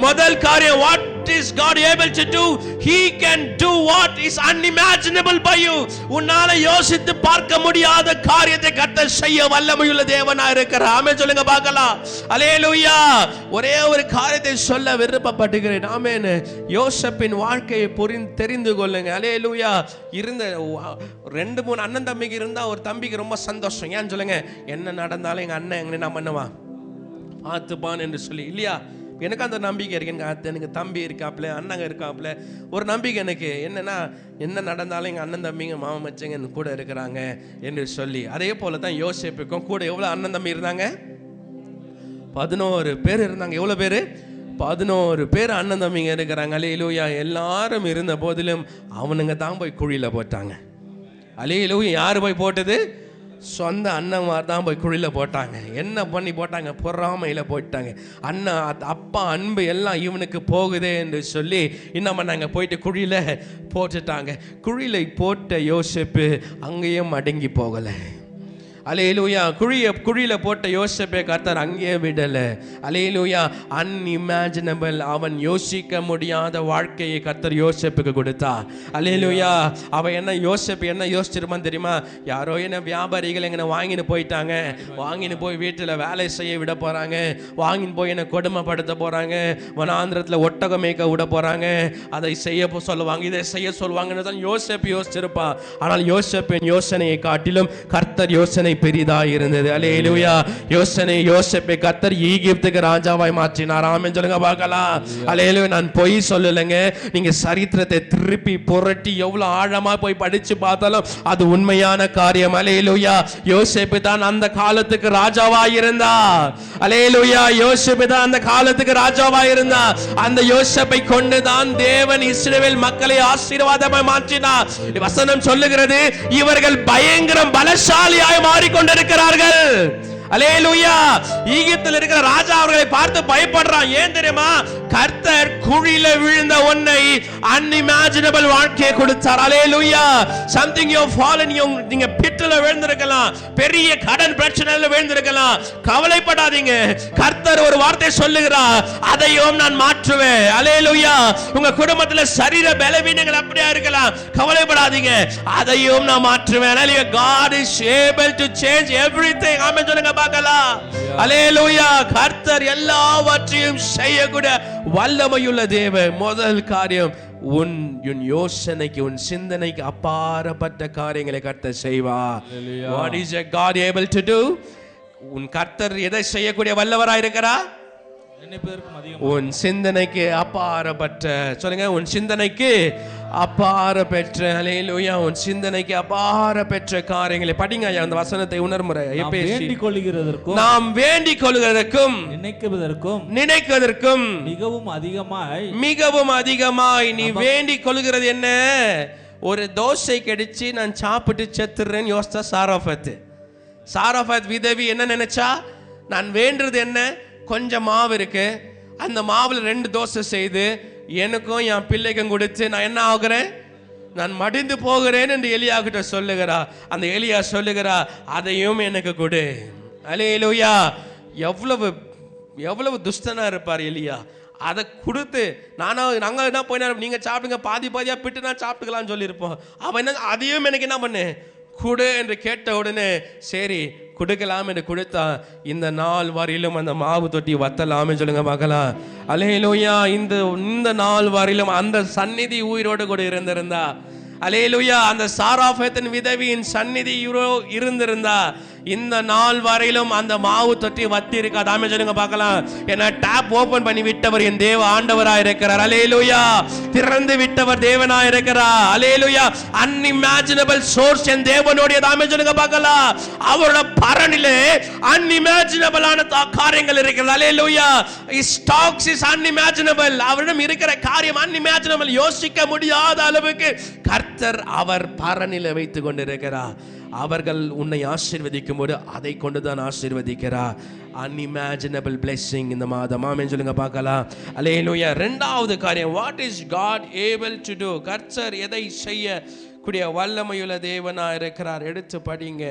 முதல் காரியம், what is God able to do? He can do what is unimaginable by you. உன்னால யோசித்து பார்க்க முடியாத காரியத்தை கர்த்தர் செய்ய வல்லமையுள்ள தேவனாய் இருக்கிறார். ஆமென் சொல்லுங்க பார்க்கலாம். அல்லேலூயா. ஒரே ஒரு காரியத்தை சொல்ல விருப்பப்படுகிறேன். ஆமென். யோசேப்பின் வாழ்க்கையை தெரிந்து கொள்ளுங்க. அல்லேலூயா. இருந்த 2-3 அண்ணன் தம்பிக்கு இருந்தா ஒரு தம்பிக்கு ரொம்ப சந்தோஷம். ஏன் சொல்லுங்க? என்ன நடந்தாலும் எங்க அண்ணன் எங்க நான் பண்ணுவான், பார்த்துப்பான் என்று சொல்லி. இல்லையா? எனக்கு அந்த நம்பிக்கை இருக்கு. எனக்கு தம்பி இருக்காப்புல, அண்ணங்க இருக்காப்புல. ஒரு நம்பிக்கை எனக்கு என்னன்னா, என்ன நடந்தாலும் எங்கள் அண்ணன் தம்பிங்க மாமா மச்சங்க கூட இருக்கிறாங்க என்று சொல்லி. அதே போல தான் யோசேப்புக்கும் கூட எவ்வளோ அண்ணன் தம்பி இருந்தாங்க? 11 பேர் இருந்தாங்க. எவ்வளோ பேர்? 11 பேர் அண்ணன் தம்பிங்க இருக்கிறாங்க. அல்லேலூயா. எல்லாரும் இருந்த போதிலும் அவனுங்க தான் போய் குழியில் போட்டாங்க. அல்லேலூயா. யார் போய் போட்டது? சொந்த அண்ணன்மார் தான் போய் குழியில் போட்டாங்க. என்ன பண்ணி போட்டாங்க? பொறாமையில் போயிட்டாங்க. அண்ணன் அப்பா அன்பு எல்லாம் இவனுக்கு போகுதே என்று சொல்லி என்ன பண்ணாங்க? போயிட்டு குழியில் போட்டுட்டாங்க. குழியில் போட்ட யோசேப்பு அங்கேயும் அடங்கி போகலை. அல்லேலூயா. குழியில போட்ட யோசேப்பை கர்த்தர் அங்கேயே விடல. அல்லேலூயா. அன்இமேஜினபிள், அவன் யோசிக்க முடியாத வாழ்க்கையை கர்த்தர் யோசேப்புக்கு கொடுத்தா. அல்லேலூயா. அவன் என்ன யோசேப்பு என்ன யோசிச்சிருப்பான் தெரியுமா? யாரோ என்ன வியாபாரிகள் எங்களை வாங்கின்னு போயிட்டாங்க, வாங்கின்னு போய் வீட்டில் வேலை செய்ய விட போறாங்க, வாங்கின்னு போய் என்னை கொடுமைப்படுத்த போறாங்க, வனாந்திரத்தில் ஒட்டகம் மேய்க்க விட போறாங்க, அதை செய்ய சொல்லுவாங்க, இதை செய்ய சொல்லுவாங்கன்னு தான் யோசேப்பு யோசிச்சிருப்பான். ஆனால் யோசேப்பின் யோசனையை காட்டிலும் கர்த்தர் யோசனை பெரிதாய் இருந்தது. அல்லேலூயா. யோசேப்பை கர்த்தர் ஈகிப்துக்கு ராஜாவாய் மாற்றினார். ஆமென் சொல்லுங்க பார்க்கலாம். அல்லேலூயா. நான் பொய் சொல்லலைங்க. நீங்க சரித்திரத்தை திருப்பி புரட்டி எவ்வளவு ஆழமா போய் படிச்சு பார்த்தாலும் அது உண்மையான காரியம். அல்லேலூயா. யோசேப்பு தான் அந்த காலத்துக்கு ராஜாவாய் இருந்தார். அல்லேலூயா. யோசேப்பு தான் அந்த காலத்துக்கு ராஜாவாய் இருந்தார். அந்த யோசேப்பை கொண்டு தான் தேவன் இஸ்ரவேல் மக்களை ஆசீர்வாதமாய் மாற்றினார். வசனம் சொல்லுகிறது, இவர்கள் பயங்கரம் பலசாலியாய் மாறிக்கொண்டிருக்கிறார்கள். அல்லேலூயா. ஈகிப்தில் இருக்கிற ராஜா அவர்களை பார்த்து பயப்படுறான். ஏன் தெரியுமா? கர்த்தர் குழியில விழுந்த உன்னை அன்இமேஜினபிள் வாழ்க்கையை கொடுத்தார். அல்லேலூயா. something you have fallen, நீங்க பிட்ல விழுந்திருக்கலாம், பெரிய கடன் பிரச்சனையில விழுந்திருக்கலாம். கவலைப்படாதீங்க. கர்த்தர் ஒரு வார்த்தை சொல்லுகிறார், அதையும் நான் மாற்றுவேன். அல்லேலூயா. உங்க குடும்பத்துல சரீர பலவீனங்கள் அப்படியே இருக்கலாம், கவலைப்படாதீங்க, அதையும் நான் மாற்றுவேன். அல்லேலூயா. God is able to change everything. ஆமென் சொல்லுங்க பார்க்கலாம். அல்லேலூயா. கர்த்தர் எல்லாவற்றையும் செய்யக்கூடிய வல்லமையுள்ள தேவன். முதல் காரியம், உன் யோசனைக்கு, உன் சிந்தனைக்கு அப்பாற்பட்ட காரியங்களை கர்த்தர் செய்வார். What is a God able to do? உன் கர்த்தர் எதை செய்யக்கூடிய வல்லவராய் இருக்கிறார்? உன் சிந்தனைக்கு அப்பாற்பட்ட, சொல்லுங்க, உன் சிந்தனைக்கு அபார பெற்ற ஹல்லேலூயா உன் சிந்தனைக்கு அபார பெற்ற காரியங்களை படிங்க ஐயா அந்த வசனத்தை உணர்முறை நாம் வேண்டிக் கொள்கிறதற்கும் நாம் வேண்டிக் கொள்கிறதற்கும் நினைக்கிறதற்கும் மிகவும் அதிகமாய் நீ வேண்டிக் கொள்கிறது என்ன? ஒரு தோசை கிடைச்சி நான் சாப்பிட்டு செத்துறேன்னு யோசிச்சா சாராஃபத் விதவி என்ன நினைச்சா? நான் வேண்டுறது என்ன? கொஞ்சம் மாவு இருக்கு, அந்த மாவுல 2 தோசை செய்து எனக்கும் என் பிள்ளைக்கும் கொடுத்து நான் என்ன ஆகுறேன்? நான் மடிந்து போகிறேன் என்று எலியா கிட்ட சொல்லுகிறா. அந்த எலியா சொல்லுகிறா, அதையும் எனக்கு கொடு. அல்லேலூயா. எவ்வளவு துஷ்டனா இருப்பார் எலியா. அதை கொடுத்து நாங்கள் என்ன போய் நீங்க சாப்பிடுங்க, பாதியா பிட்டு நான் சாப்பிட்டுக்கலாம்னு சொல்லியிருப்போம். அவன் என்ன அதையும் எனக்கு என்ன பண்ணு கொடு என்று கேட்ட உடனே சரி கொடுக்கலாம் என்று கொடுத்தா இந்த நாள் வரையிலும் அந்த மாவு தொட்டி வத்தலாமே சொல்லுங்க பார்க்கலாம். அல்லேலூயா. இந்த நாள் வரையிலும் அந்த சந்நிதி உயிரோடு கூட இருந்திருந்தா, அல்லேலூயா, அந்த சாராஃபத்தின் விதவியின் சந்நிதி இருந்திருந்தா இந்த நாள் வரையிலும் அந்த மாவு தொட்டி வத்தி இருக்காது. ஆமென் சொல்லுங்க பார்க்கலாம். ஏன்னா டாப் ஓபன் பண்ணி விட்டவர் என் தேவ ஆண்டவராய் இருக்கிறார். அல்லேலூயா. திறந்து விட்டவர் தேவனாய் இருக்கிறார். அல்லேலூயா. அன்இமேஜினபிள் சோர்ஸ் என் தேவனுடையது. ஆமென் சொல்லுங்க பார்க்கலாம். அவரோட பரனிலே அன்இமேஜினபிளான காரியங்கள் இருக்கிறது. அல்லேலூயா. His thoughts is unimaginable. அவரிடம் இருக்கிற காரியம் அன்இமேஜினபிள். யோசிக்க முடியாத அளவுக்கு கர்த்தர் அவர் பரனிலே வைத்துக் கொண்டிருக்கிறார். அவர்கள் உன்னை ஆசீர்வதிக்கும் போது அதை கொண்டுதான் ஆசீர்வதிக்கிறார். அன்இமேஜினபிள் பிளெஸிங் இந்த மாதம். ஆமென் சொல்லுங்க பார்க்கலாம். அல்லேலூயா. 2வது காரியம், what is God able to do? கர்த்தர் எதை செய்ய கூடிய வல்லமையுள்ள தேவனா இருக்கிறார். எடுத்து படிங்க.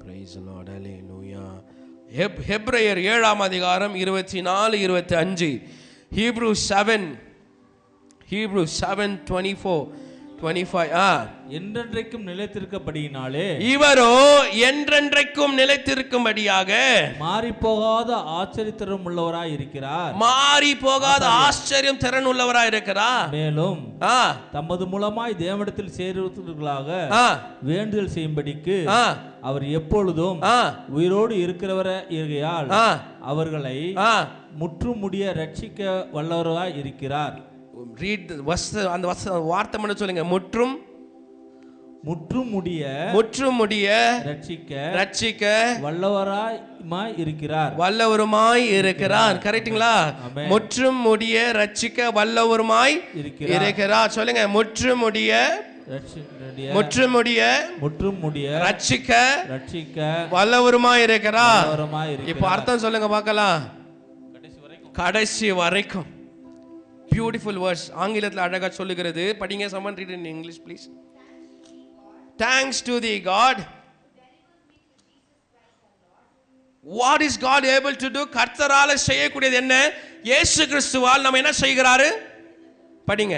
Praise the Lord. அல்லேலூயா. ஹெப்ரேயர் 7ஆம் அதிகாரம் 24 25, Hebrews 7:24-25. என்றென்றைக்கும் நிலைத்திருக்கபடியினாலே இவரோ என்றென்றைக்கும் நிலைத்திருக்கும்படியாக மாறி போகாத ஆச்சரிய திறன் உள்ளவராய் இருக்கிறார். மாறி போகாத ஆச்சரியம் திறன் உள்ளவராய் இருக்கிறார். மேலும் தமது மூலமாய் தேவனிடத்தில் சேருவதற்காக வேண்டுதல் செய்யும்படிக்கு அவர் எப்பொழுதும் உயிரோடு இருக்கிறவரால் அவர்களை முற்றும் முடிய ரட்சிக்க வல்லவராய் இருக்கிறார். Read the verse, அந்த வார்த்தை மட்டும் சொல்லுங்க. முற்றும் முடிய ரட்சிக்க வல்லவராய் இருக்கிறார். கரெக்ட்டுங்களா? முற்றும் முடிய ரட்சிக்க வல்லவருமாய் இருக்கிறார். சொல்லுங்க. முற்றும் முடிய ரட்சிக்க வல்லவருமாய் இருக்கிறார். இப்ப அர்த்தம் சொல்லுங்க பார்க்கலாம். கடைசி வரைக்கும். Beautiful words. ஆங்கிலத்தில் அழகா சொல்லுகிறது. படிங்க. someone read in English please. Thanks to the God. What is God able to do? கர்த்தரால செய்யக்கூடியது என்ன? இயேசு கிறிஸ்துவால் நம்ம என்ன செய்கிறாரு? படிங்க.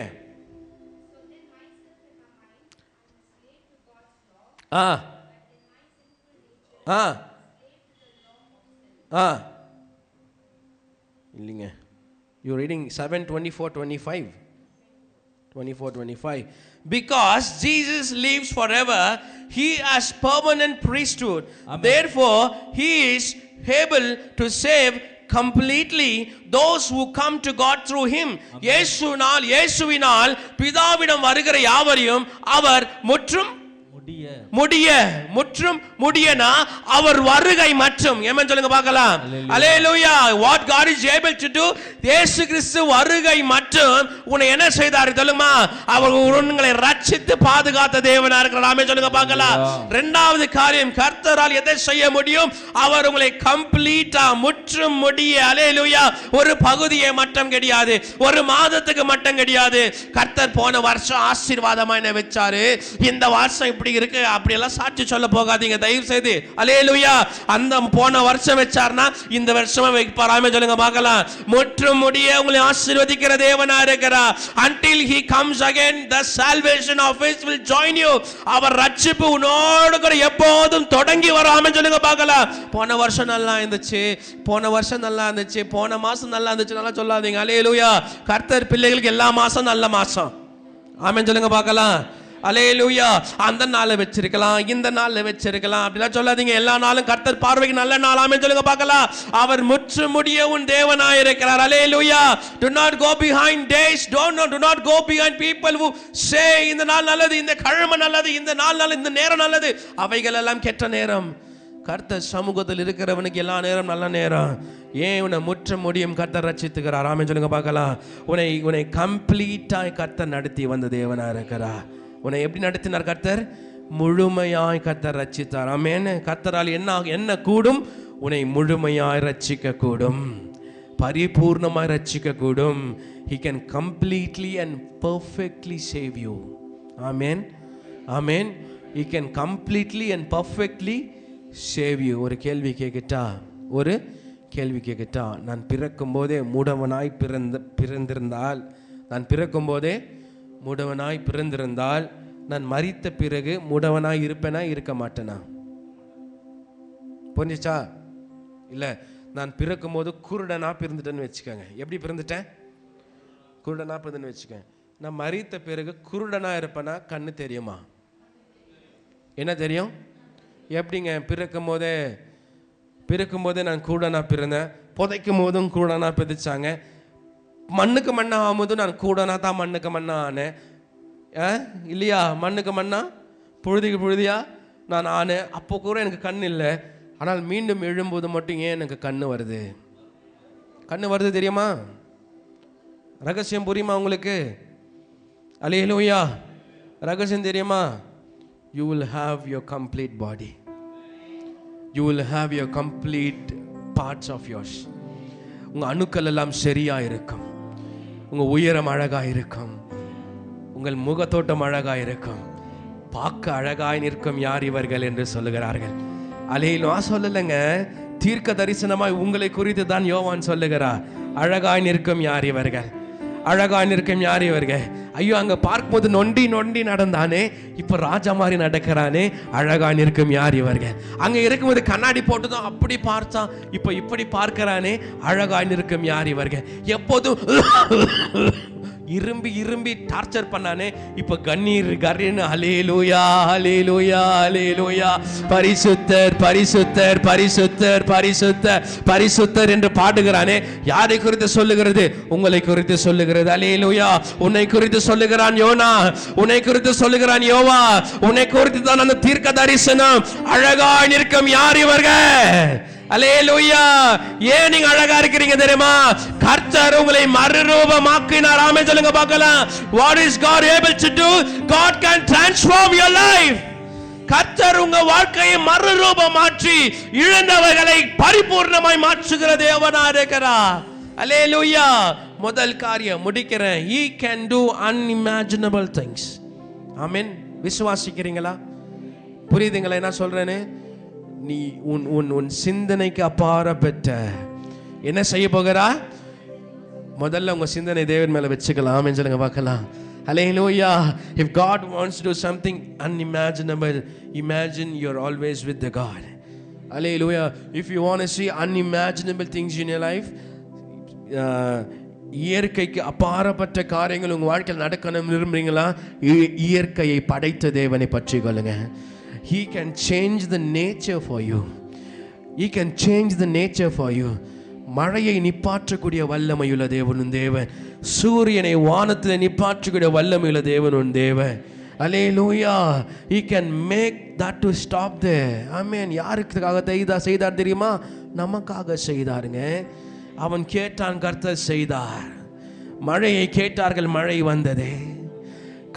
இல்லைங்க. You're reading 7:24-25. Because Jesus lives forever, he has permanent priesthood. Amen. Therefore, he is able to save completely those who come to God through him. இயேசுவினால் பிதாவிடம் வருகிற யாவரையும் அவர் முற்றும் முடியனா அவர் வருகை மற்றும். ஏமேன் சொல்லுங்க பார்க்கலாம். அல்லேலூயா. what God is able to do, இயேசு கிறிஸ்து வருகை மற்றும் உன்னை என்ன செய்தார் சொல்லுமா? அவர் உங்களை ரட்சித்து பாதுகாத்த தேவனா இருக்கிறார். ஆமென் சொல்லுங்க பார்க்கலாம். 2வது காரியம், கர்த்தரால் எதை செய்ய முடியும்? அவர் உங்களை கம்ப்ளீட்டா முற்றும் முடிய. அல்லேலூயா. ஒரு பகுதியை மட்டும் கிடையாது, ஒரு மாதத்துக்கு மட்டும் கிடையாது. கர்த்தர் போன வருஷம் ஆசீர்வாதமா என்ன வச்சாரு, இந்த வருஷம் இப்படி இருக்கு அப்படி எல்லாம் சாட்சி சொல்ல போகாதீங்க தயவு செய்து. அல்லேலூயா. அந்த போன வருஷம் வச்சார்னா இந்த வருஷமும் வைப்பார். ஆமென் சொல்லுங்க பார்க்கலாம். முற்றும் முடிய உங்களை ஆசீர்வதிக்கிற தேவனா இருக்கிறார். until he comes again, the salvation of his will join you. அவர் ரட்சிப்பு உன்னோடு கூட எப்போதும் தொடங்கி வரும். ஆமென் சொல்லுங்க பார்க்கலாம். போன வருஷம் நல்லா இருந்துச்சு, போன மாசம் நல்லா இருந்துச்சு நல்லா சொல்லாதீங்க. அல்லேலூயா. கர்த்தர் பிள்ளைகளுக்கு எல்லா மாசம் நல்ல மாசம். ஆமென் சொல்லுங்க பார்க்கலாம். அல்லேலூயா. அந்த நாளை வச்சிருக்கலாம், இந்த நாள்ல வச்சிருக்கலாம் அப்படிலாம் சொல்லாதீங்க. எல்லா நாளும் கர்த்தர் பார்வைக்கு நல்ல நாள். ஆமென் சொல்லுங்க பார்க்கலாம். அவர் முற்று முடிய உன் தேவனாய் இருக்கிறார். அல்லேலூயா. Do not go behind days. Do not go behind people who say இந்த நாள் நல்லது, இந்த கிழமை நல்லது, இந்த நாள் நல்லது, இந்த நேரம் நல்லது. அவைகள் எல்லாம் கெட்ட நேரம். கர்த்தர் சமூகத்தில் இருக்கிறவனுக்கு எல்லா நேரம் நல்ல நேரம். ஏன் உன்னை முற்ற முடியும் கர்த்தர் ரட்சித்துக்கிறார். ஆமென் சொல்லுங்க பார்க்கலாம். உன்னை கம்ப்ளீட்டாய் கர்த்தர் நடத்தி வந்த தேவனா இருக்கிறார். உன்னை எப்படி நடத்தினார் கர்த்தர்? முழுமையாய் கர்த்தர் ரட்சித்தார். ஆமென். கர்த்தரால் என்ன கூடும்? உன்னை முழுமையாய் ரட்சிக்க கூடும், பரிபூர்ணமாய் ரட்சிக்க கூடும். He can completely and perfectly save you. Amen, amen. He can completely and perfectly save you. ஒரு கேள்வி கேட்கட்டா? நான் பிறக்கும் போதே மூடவனாய் பிறந்திருந்தால், நான் மரித்த பிறகு மூடவனாய் இருப்பேனா இருக்க மாட்டேனா? புரிஞ்சுச்சா? இல்லை, நான் பிறக்கும் போது குருடனா பிறந்துட்டேன்னு வச்சுக்கோங்க. எப்படி பிறந்துட்டேன்? குருடனா பிறந்துன்னு வச்சுக்கோங்க. நான் மரித்த பிறகு குருடனா இருப்பேனா? கண்ணு தெரியுமா? என்ன தெரியும்? எப்படிங்க? பிறக்கும் போதே நான் கூடனா பிறந்தேன், புதைக்கும் போதும் கூடனா பிதிச்சாங்க, மண்ணுக்கு மண்ணா ஆகும்போதும் நான் கூடனா தான் மண்ணுக்கு மண்ணா ஆனேன் இல்லையா? மண்ணுக்கு மண்ணா புழுதிக்கு புழுதியா நான் ஆனேன். அப்போ கூட எனக்கு கண் இல்லை. ஆனால் மீண்டும் எழும்போது மட்டும் ஏன் எனக்கு கண்ணு வருது தெரியுமா? ரகசியம் புரியுமா உங்களுக்கு? அல்லேலூயா. ரகசியம் தெரியுமா? You will have your complete body. You will have your complete parts of yours. உங்க அணுக்கள் எல்லாம் சரியா இருக்கும். உங்க உயரம் அழகா இருக்கும். உங்கள் முகத்தோட்டம் அழகா இருக்கும். பார்க்க அழகாய் நிற்கும் யார் இவர்கள் என்று சொல்லுகிறார்கள். அல்லேலூயா. சொல்லலைங்க, தீர்க்க தரிசனமாய் உங்களை குறித்து தான் யோவான் சொல்லுகிறார். அழகாய் நிற்கும் யார் இவர்கள், அழகாய் நிற்கும் யார் இவர்கள். ஐயோ, அங்க பார்க்கும்போது நொண்டி நடந்தானே, இப்ப ராஜா மாதிரி நடக்கிறானே, அழகாய் நிற்கும் யார் இவர்கள். அங்க இருக்கும்போது கண்ணாடி போட்டுதான் அப்படி பார்த்தான், இப்ப இப்படி பார்க்கிறானே, அழகாய் நிற்கும் யார் இவர்கள். எப்போதும் இரும்பி டார்ச்சர் பண்ணானே, இப்ப கண்ணீர் கர்ன்னு அல்லேலூயா அல்லேலூயா அல்லேலூயா. பரிசுத்தர் பரிசுத்தர் பரிசுத்தர் பரிசுத்தர் பரிசுத்தர் என்று பாடுகிறானே, யாரை குறித்து சொல்லுகிறது? உங்களை குறித்து சொல்லுகிறது. அல்லேலூயா. உன்னை குறித்து சொல்லுகிறான் யோனா, உன்னை குறித்து சொல்லுகிறான் யோவா, உன்னை குறித்து தான் அந்த தீர்க்க தரிசனம். அழகாய் நிற்கும் யார் இவர்கள். அல்லேலூயா. ஏன் நீங்க அழகா இருக்கிறீங்க தெரியுமா? கர்த்தர் உங்களை மறுரூபமாக்கினார். ஆமென் சொல்லுங்க பார்க்கலாம். What is God able to do? God can transform your life. கர்த்தர் உங்க வாழ்க்கையை மறுரூபமாற்றி இழந்தவைகளை பரிபூர்ணமாய் மாற்றுகிற தேவனா இருக்கிறார். அல்லேலூயா. முதல் காரியம் முடிக்கிறேன். He can do unimaginable things. ஆமென். விசுவாசிக்கிறீங்களா? புரியுதுங்களா என்ன சொல்றேன்னு? நீ உன் சிந்தனைக்கு அப்பாற பெற்ற என்ன செய்ய போகிறா? முதல்ல உங்க சிந்தனை தேவன் மேல வச்சுக்கலாம். ஆமென் சொல்லுங்க பார்க்கலாம். Hallelujah. If God wants to do something unimaginable, imagine you're always with the God. Hallelujah. If you want to see unimaginable things in your life, இயற்கைக்கு அப்பாற்பட்ட காரியங்கள் உங்க வாழ்க்கையில் நடக்கணும் விரும்புறீங்களா? இயற்கையை படைத்த தேவனை பற்றி கொள்ளுங்க. He can change the nature for you. He can change the nature for you. மழையை நிப்பாற்றக்கூடிய வல்லமையுள்ள தேவன் உன் தேவன். சூரியனை வானத்தில் நிப்பாற்றக்கூடிய வல்லமையுள்ள தேவன் உன் தேவன். அல்லேலூயா. He can make that to stop there. ஆமென். யாருக்காக செய்தார் தெரியுமா? நமக்காக செய்தாருங்க. அவன் கேட்டான், கர்த்தர் செய்தார். மழையை கேட்டார்கள், மழை வந்தது.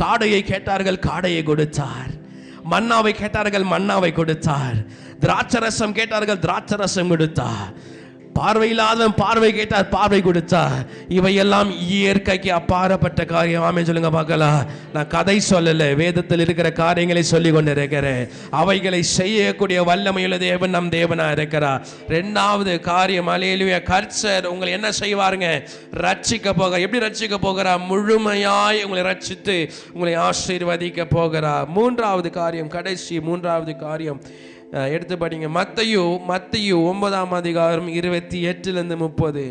காடையை கேட்டார்கள், காடையை கொடுத்தார். மன்னாவை கேட்டார்கள், மன்னாவை கொடுத்தார். திராட்சரசம் கேட்டார்கள், திராட்சரசம் கொடுத்தார். பார்வையில்லாதவன் பார்வை கேட்டார், பார்வை கொடுத்தார். இவையெல்லாம் இயற்கைக்கு அப்பாற்பட்ட காரியம். ஆமென் சொல்லுங்க பார்க்கலாம். நான் கதை சொல்லல, வேதத்தில் இருக்கிற காரியங்களை சொல்லி கொண்டு இருக்கிறேன். அவைகளை செய்யக்கூடிய வல்லமையுள்ள தேவன் நம் தேவனா இருக்கிறார். இரண்டாவது காரியம், அல்லேலூயா, கர்த்தர் உங்களை என்ன செய்வாருங்க? ரட்சிக்க போக. எப்படி ரட்சிக்க போகிறார்? முழுமையாய் உங்களை ரட்சித்து உங்களை ஆசீர்வதிக்க போகிறார். மூன்றாவது காரியம், கடைசி மூன்றாவது காரியம் எடுத்து படிங்க. மத்தேயு 9ஆம் அதிகாரம் 28 30.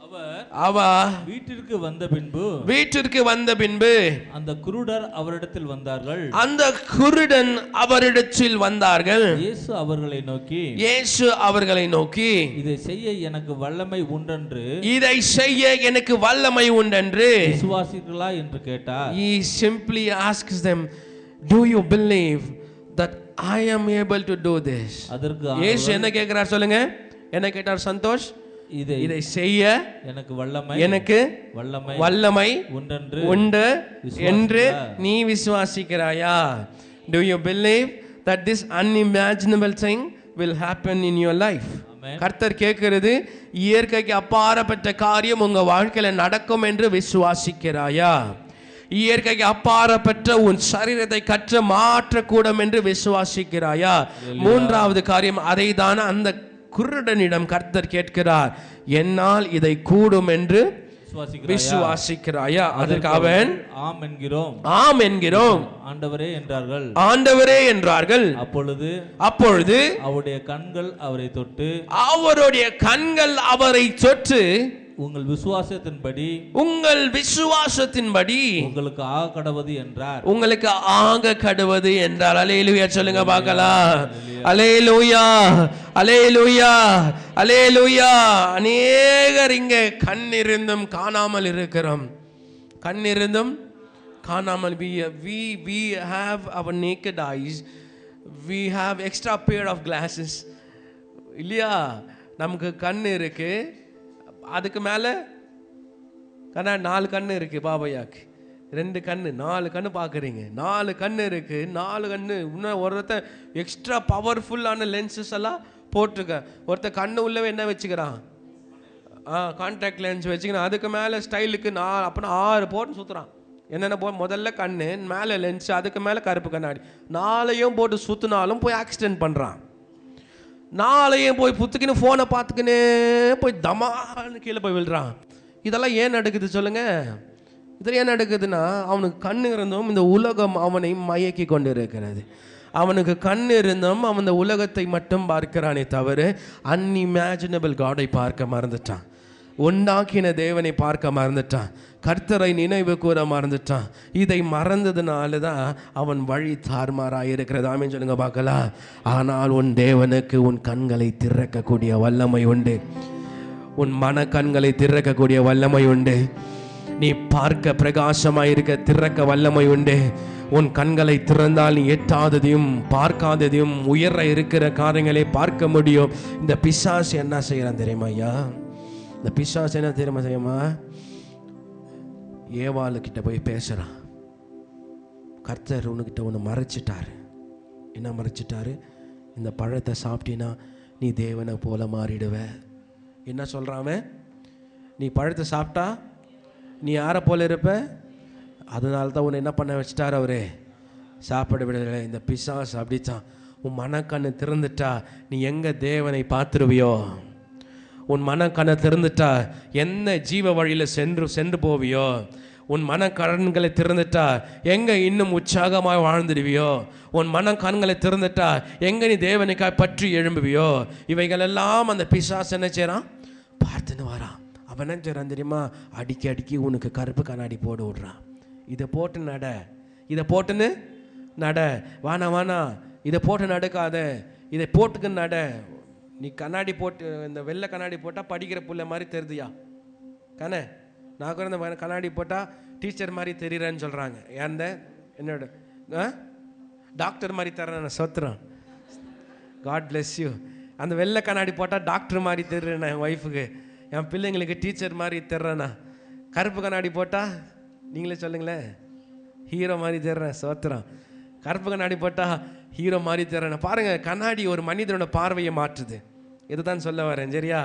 அவர் அவ வீட்டிற்கு வந்த பின்பு அந்த குருடர் அவரிடத்தில் வந்தார்கள். அந்த குருடன் அவரிடத்தில் வந்தார்கள். இயேசு அவர்களை நோக்கி இதை செய்ய எனக்கு வல்லமை உண்டென்று விசுவாசிக்கிறீர்களா என்று கேட்டார். He simply asks them, do you believe that I am able to do this? அதற்கு இயேசு என்ன கேட்கிறார் சொல்லுங்க? என்ன கேட்டார் சந்தோஷ்? இதை செய்ய எனக்கு வல்லமை உண்டு என்று நீ விசுவாசிக்கிறாயா? Do you believe that this unimaginable thing will happen in your life? கர்த்தர் கேட்கிறது, இயற்கைக்கு அப்பாற்பட்ட காரியம் உங்க வாழ்க்கையில நடக்கும் என்று விசுவாசிக்கிறாயா? இயற்கைக்கு அப்பாற்பட்ட உன் சரீரத்தை கற்று மாற்றக்கூடும் என்று விசுவாசிக்கிறாயா? மூன்றாவது காரியம், அதை தான் அந்த குருடனிடம் கர்த்தர் கேட்கிறார், என்னால் இதை கூடும் என்று விசுவாசிக்கிறாயா? அதற்கு அவன் ஆம் என்கிறோம் ஆண்டவரே என்றார்கள். அப்பொழுது அவருடைய கண்கள் அவரை தொட்டு உங்கள் விசுவாசத்தின்படி உங்களுக்கு ஆக கடவது என்றார். அல்லேலூயா சொல்லுங்க பார்க்கலாம். அல்லேலூயா அல்லேலூயா அல்லேலூயா. அநேகர் இங்க கண் இருந்தும் காணாமல் இருக்கிறோம். we have our naked eyes, we have extra pair of glasses இல்லையா? நமக்கு கண் இருக்கு, அதுக்கு மேலே கண்ணாடி 4 கண்ணு இருக்கு. பாபையாக்கு 2 கண்ணு 4 கண்ணு பார்க்குறீங்க. 4 கண்ணு இருக்கு. 4 கண்ணு இன்னும் ஒருத்தர் எக்ஸ்ட்ரா பவர்ஃபுல்லான லென்சஸ் எல்லாம் போட்டிருக்க. ஒருத்தர் கண்ணு உள்ளவே என்ன வச்சுக்கிறான்? கான்டாக்ட் லென்ஸ் வச்சுக்கிறான். அதுக்கு மேலே ஸ்டைலுக்கு 6 போட்டு சுற்றுறான். என்னென்ன முதல்ல கண்ணு, மேலே லென்ஸ், அதுக்கு மேலே கருப்பு கண்ணாடி. 4ஐயும் போட்டு சுற்றினாலும் போய் ஆக்சிடென்ட் பண்ணுறான். 4ஐயும் போய் புத்துக்கின்னு ஃபோனை பார்த்துக்கின்னு போய் தமான்னு கீழே போய் விழுறான். இதெல்லாம் ஏன் நடக்குது சொல்லுங்க? இதெல்லாம் ஏன் நடக்குதுன்னா, அவனுக்கு கண் இருந்தும் இந்த உலகம் அவனை மயக்கி கொண்டு இருக்கிறது. அவனுக்கு கண் இருந்தும் அவன் இந்த உலகத்தை மட்டும் பார்க்கிறானே தவிர அன்இமேஜினபிள் காடை பார்க்க மறந்துட்டான். உண்டாக்கின தேவனை பார்க்க மறந்துட்டான். கர்த்தரை நினைவு கூற மறந்துட்டான். இதை மறந்ததுனால தான் அவன் வழி தார்மாராக இருக்கிறது. ஆமென் சொல்லுங்க பார்க்கலாம். ஆனால் உன் தேவனுக்கு உன் கண்களை திறக்கக்கூடிய வல்லமை உண்டு. உன் மன கண்களை திறக்கக்கூடிய வல்லமை உண்டு. நீ பார்க்க பிரகாசமாக இருக்க திறக்க வல்லமை உண்டு. உன் கண்களை திறந்தால் நீ எட்டாததையும் பார்க்காததையும் உயர இருக்கிற காரியங்களை பார்க்க முடியும். இந்த பிசாசு என்ன செய்யறான் தெரியுமா ஐயா? இந்த பிசாசு என்ன தெரியுமா? ஏவாளுக்கிட்ட போய் பேசுறான். கர்த்தர் உனக்கிட்ட ஒன்று மறைச்சிட்டாரு. என்ன மறைச்சிட்டாரு? இந்த பழத்தை சாப்பிட்டீன்னா நீ தேவனை போல மாறிடுவ. என்ன சொல்றாம? நீ பழத்தை சாப்பிட்டா நீ யாரை போல இருப்ப? அதனால தான் உன்னை என்ன பண்ண வச்சுட்டார் அவரு? சாப்பிட விடலை. இந்த பிசாசு அப்படித்தான். உன் மனக்கண்ணு திறந்துட்டா நீ எங்க தேவனை பார்த்துருவியோ? உன் மனக்கண்ணை திறந்துட்டா என்ன ஜீவ வழியில் சென்று போவியோ? உன் மனக்கண்களை திறந்துட்டா எங்கே இன்னும் உற்சாகமாக வாழ்ந்துடுவியோ? உன் மனக்கண்களை திறந்துட்டா எங்கே நீ தேவனுக்காய் பற்றி எழும்புவியோ? இவைகளெல்லாம் அந்த பிசாசு என்ன செய்கிறான்? பார்த்துன்னு வரான். அவன் என்ன செய்கிறான் தெரியுமா? அடிக்கி உனக்கு கருப்பு கண்ணாடி போட்டு விடுறான். இதை போட்டு நட, இதை போட்டுன்னு நட, வானா இதை போட்டு நடக்காத, இதை போட்டுக்கு நட. நீ கண்ணாடி போட்டு இந்த வெள்ளை கண்ணாடி போட்டால் படிக்கிற புள்ள மாதிரி தெரியுதுயா கண்ணே. நான் கூட இந்த கண்ணாடி போட்டால் டீச்சர் மாதிரி தெரியுறேன்னு சொல்கிறாங்க. ஏந்த என்னோட டாக்டர் மாதிரி தரேன் நான் சொத்துறேன். God bless you. அந்த வெள்ளை கண்ணாடி போட்டால் டாக்டர் மாதிரி தெரியுறேன் என் ஒய்ஃபுக்கு, என் பிள்ளைங்களுக்கு டீச்சர் மாதிரி தெரிறேண்ணா. கருப்பு கண்ணாடி போட்டால் நீங்களே சொல்லுங்களேன், ஹீரோ மாதிரி தெரிறேன் சொத்துறேன். கருப்பு கண்ணாடி போட்டால் ஹீரோ மாதிரி தெரிறேன். பாருங்கள், கண்ணாடி ஒரு மனிதனோட பார்வையை மாற்றுது. இதுதான் சொல்ல வரேன் சரியா?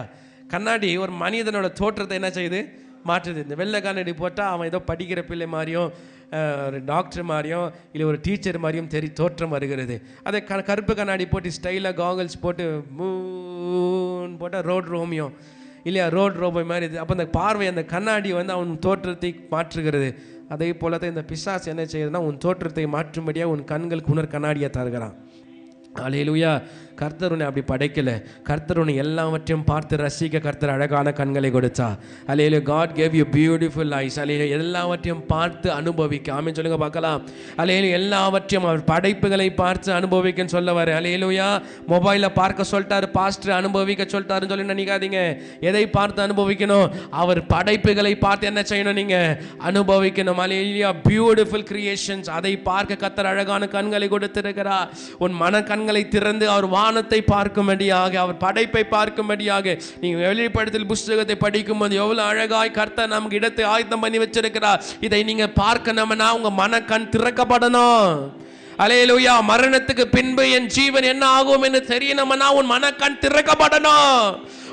கண்ணாடி ஒரு மனிதனோட தோற்றத்தை என்ன செய்யுது? மாற்றுது. இந்த வெள்ளை கண்ணாடி போட்டால் அவன் ஏதோ படிக்கிற பிள்ளை மாதிரியும் ஒரு டாக்டர் மாதிரியும் இல்லை ஒரு டீச்சர் மாதிரியும் தோற்றம் வருகிறது. அதை கருப்பு கண்ணாடி போட்டு ஸ்டைலாக காகல்ஸ் போட்டு மூன் போட்டால் ரோட் ரோமியோ இல்லையா, ரோட் ரோபோ மாதிரி. அப்போ அந்த பார்வை அந்த கண்ணாடி வந்து அவன் தோற்றத்தை மாற்றுகிறது. அதே போல தான் இந்த பிசாசு என்ன செய்யுதுன்னா உன் தோற்றத்தை மாற்றும்படியாக உன் கண்களுக்கு உணர் கண்ணாடியை தருகிறான். அல்லேலூயா. கர்த்தர் உன்னை அப்படி படைக்கல. கர்த்தர் உன்னை எல்லாவற்றையும் பார்த்து ரசிக்க கர்த்தர் அழகான கண்களை கொடுத்தா. அல்லேலூயா. God gave you beautiful eyes. அல்லேலூயா. எல்லாவற்றையும் பார்த்து அனுபவிக்க. ஆமென் சொல்லுங்க பார்க்கலாம். அல்லேலூயா. எல்லாவற்றையும் அவர் படைப்புகளை பார்த்து அனுபவிக்கன்னு சொல்ல வர. அல்லேலூயா. மொபைலை பார்க்க சொல்லிட்டாரு பாஸ்டர், அனுபவிக்க சொல்லிட்டாருன்னு சொல்லி நினைக்காதீங்க. எதை பார்த்து அனுபவிக்கணும்? அவர் படைப்புகளை பார்த்து என்ன செய்யணும்? நீங்க அனுபவிக்கணும். அல்லேலூயா. பியூட்டிஃபுல் கிரியேஷன்ஸ், அதை பார்க்க கர்த்தர் அழகான கண்களை கொடுத்திருக்கிறார். உன் மன கண்களை திறந்து அவர் வானத்தை பார்க்கும்படியாக, அவர் படைப்பை பார்க்கும்படியாக. நீங்க வெளிப்படுத்தல் புஸ்தகத்தை படிக்கும் போது எவ்வளவு அழகாய் கர்த்தர் நமக்கு இடத்தை ஆயத்தம் பண்ணி வச்சிருக்கிறார். இதை நீங்க பார்க்கணும்னா உங்க மன கண் திறக்கப்படணும். அல்லேலூயா. மரணத்துக்கு பின்பு என் ஜீவன் என்ன ஆகும் என்று தெரியணும்னா உன் மன கண் திறக்கப்படணும்.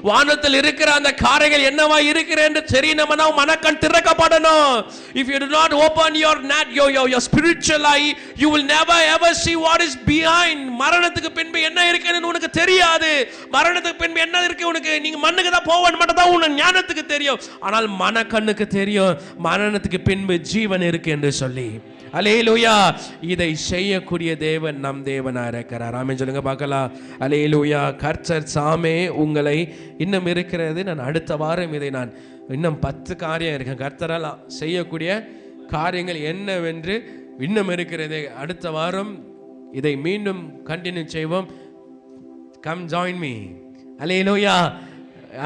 வானத்தில் இருக்கிற அந்த காரியங்கள் என்னவா இருக்கிற என்று தெரியணும்னா மனக்கண் திறக்கப்படணும். If you do not open your spiritual eye, you will never ever see what is behind. மரணத்துக்கு பின்பு என்ன இருக்குன்னு உனக்கு தெரியாது. மரணத்துக்கு பின்பு என்ன இருக்கு உனக்கு, நீங்க மண்ணுக்கு தான் போவன் மட்டும் தான் உனக்கு ஞானத்துக்கு தெரியும். ஆனால் மனக்கண்ணுக்கு தெரியும் மரணத்துக்கு பின்பு ஜீவன் இருக்கு என்று சொல்லி. அல்லேலூயா. இதை செய்யக்கூடிய தேவன் நம் தேவனா இருக்கிறார். ஆமென் சொல்லுங்க பார்க்கலாம். அல்லேலூயா. கர்த்தர் சாமே உங்களை இன்னும் இருக்கிறது. நான் அடுத்த வாரம் இதை நான் இன்னும் 10 காரியம் இருக்கேன் கர்த்தரால் செய்யக்கூடிய காரியங்கள் என்னவென்று இன்னும் இருக்கிறது. அடுத்த வாரம் இதை மீண்டும் கண்டினியூ செய்வோம். Come join me. அல்லேலூயா.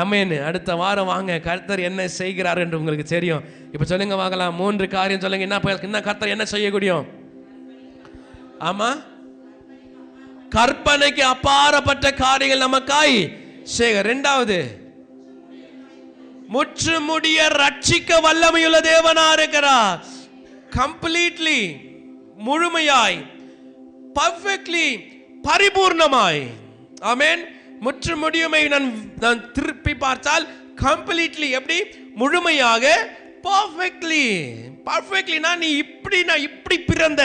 ஆமென். அடுத்த வாரம் வாங்க. கர்த்தர் என்ன செய்கிறார் என்று உங்களுக்கு தெரியும். இப்ப சொல்லுங்க பார்க்கலாம். 3 காரியம் சொல்லுங்க. என்ன கர்த்தர் என்ன செய்யக்கூடியும்? ஆமா, கற்பனைக்கு அப்பாற்பட்ட காரியங்கள் நமக்காய் செய்க. 2வது, முற்று முடிய ரட்சிக்க வல்லமையுள்ள தேவனா இருக்கிறார். கம்ப்ளீட்லி, முழுமையாய், பர்ஃபெக்ட்லி, பரிபூர்ணமாய். ஆமென். முற்று முடியுமை நான் திருப்பி பார்த்தால் கம்ப்ளீட்லி, எப்படி? முழுமையாக, பர்ஃபெக்ட்லி. பர்ஃபெக்ட்லினா நீ இப்படி பிறந்த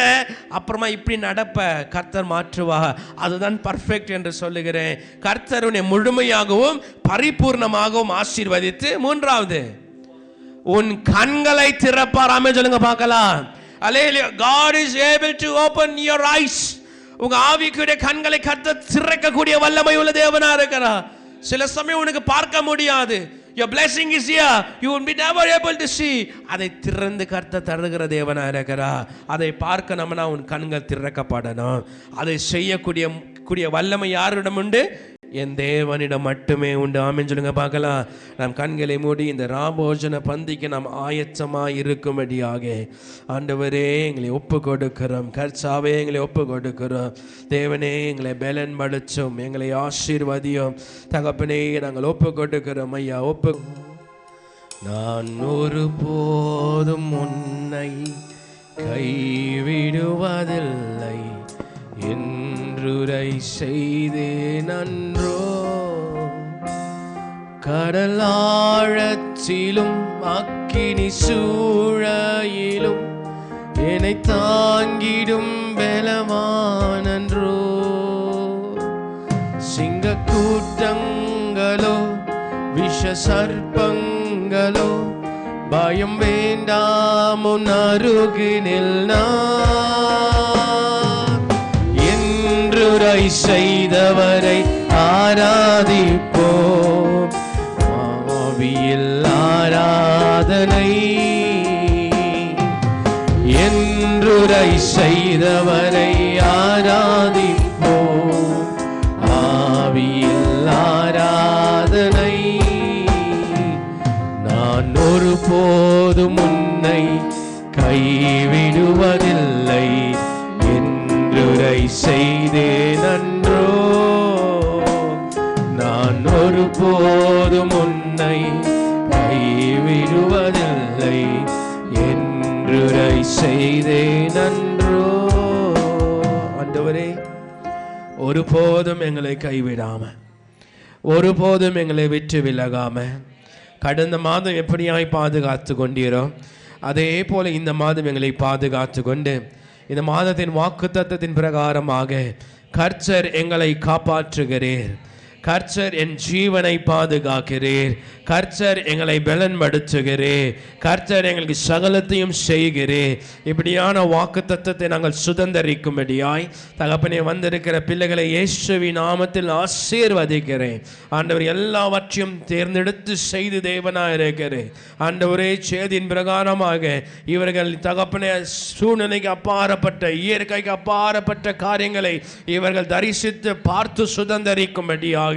அப்புறமா இப்படி நடப்ப கர்த்தர் மாற்றுவா. அதுதான் பர்ஃபெக்ட் என்று சொல்லுகிறேன். கர்த்தர் உன்னை முழுமையாகவும் பரிபூர்ணமாகவும் ஆசீர்வதித்து 3வது உன் கண்களை திறப்பார். ஆமென் சொல்லுங்க பார்க்கலாம். அல்லேலூயா. God is able to open your eyes. உங்க ஆவிக்குரிய கண்களை கர்த்தர் திறக்கக்கூடிய வல்லமை உள்ள தேவனா இருக்கிறார். சில சமயம் உனக்கு பார்க்க முடியாது. Your blessing is here, you will be never able to see. அதை திறந்து கர்த்தர் தருகிற தேவனா இருக்கிறார். அதை பார்க்கணும்னா உன் கண்கள் திறக்கப்படணும். அதை செய்யக்கூடிய வல்லமை யாரிடம் உண்டு? என் தேவனிடம் மட்டுமே உண்டு. ஆமென் சொல்லுங்க பார்க்கலாம். நாம் கண்களை மூடி இந்த ராபோஜன பந்திக்கு நாம் ஆயத்தமாக இருக்கும்படியாக ஆண்டவரே எங்களை ஒப்பு கொடுக்கிறோம். கர்த்தாவே எங்களை ஒப்பு கொடுக்கிறோம். தேவனே எங்களை பலன் படுத்தும், எங்களை ஆசீர்வதியும். தகப்பனே நாங்கள் ஒப்பு கொடுக்கிறோம் ஐயா. நான் ஒரு போதும் உன்னை கைவிடுவதில்லை என்றுரை செய்தேன் அன்றோ. கடலாழத்திலும் அக்கினி சூழையிலும் என்னை தாங்கிடும் பலவானன்றோ. சிங்க கூட்டங்களோ விஷ சர்ப்பங்களோ பயம் வேண்டாம் உன் அருகினில் நான். என்றுரை செய்தவரை ஆராதிப்போம். ஆவியில் ஆராதனை. என்றுரை செய்தவரை ஆராதிப்போம். ஆவியில் ஆராதனை. நான் ஒருபோதும் உன்னை கைவிடுவதில்லை என்றுரை செய்தேன் அன்றோ. நான் ஒருபோதும் உன்னை கைவிடுவதில்லை என்றுரை செய்தேன் அன்றோ. ஆண்டவரே, ஒருபோதும் எங்களை கைவிடாம, ஒருபோதும் எங்களை விட்டு விலகாம, கடந்த மாதம் எப்படியாய் பாதுகாத்து கொண்டீரோ அதே போல இந்த மாதம் எங்களை பாதுகாத்து கொண்டு இந்த மாதத்தின் வாக்குத்தத்தத்தின் பிரகாரமாக கர்த்தர் எங்களை காப்பாற்றுகிறீர். கர்த்தர் என் ஜீவனை பாதுகாக்கிறீர், கர்த்தர் எங்களை பலன்படுத்துகிறீர், கர்த்தர் எங்களுக்கு சகலத்தையும் செய்கிறீர். இப்படியான வாக்குத்தத்தத்தை நாங்கள் சுதந்தரிக்கும்படியாய் தகப்பனே வந்திருக்கிற பிள்ளைகளை இயேசுவின் நாமத்தில் ஆசீர்வதிக்கிறேன். ஆண்டவர் எல்லாவற்றையும் தேர்ந்தெடுத்து செய்து தேவனாய் இருக்கிறேன். ஆண்டவரே சேதியின் பிரகாரமாக இவர்கள் தகப்பனே சூழ்நிலைக்கு அப்பாற்பட்ட இயற்கைக்கு அப்பாற்பட்ட காரியங்களை இவர்கள் தரிசித்து பார்த்து சுதந்தரிக்கும்படியாக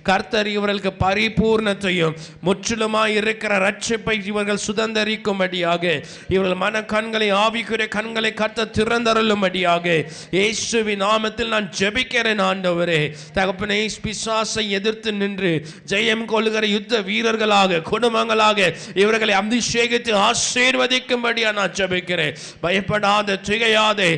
கர்த்தர் இவர்களுக்கு பரிபூர்ணத்தையும் முற்றிலுமாய் இருக்கிற ரட்சிப்பை இவர்கள் சுதந்தரிக்கும்படியாக இவர்கள் மன கண்களை ஆவிக்குரிய கண்களை கர்த்தர் திறந்தருளும்படியாக இயேசுவின் நாமத்தில் நான் ஜெபிக்கிறேன். ஆண்டவரே தகப்பனே பிசாசை எதிர்த்து நின்று ஜெயம் கொள்ளுகிற யுத்த வீரர்களாக குடும்பங்களாக இவர்களை அபிஷேகித்து ஆசீர்வதிக்கும்படியா நான் ஜெபிக்கிறேன். பயப்படாத திகையாதே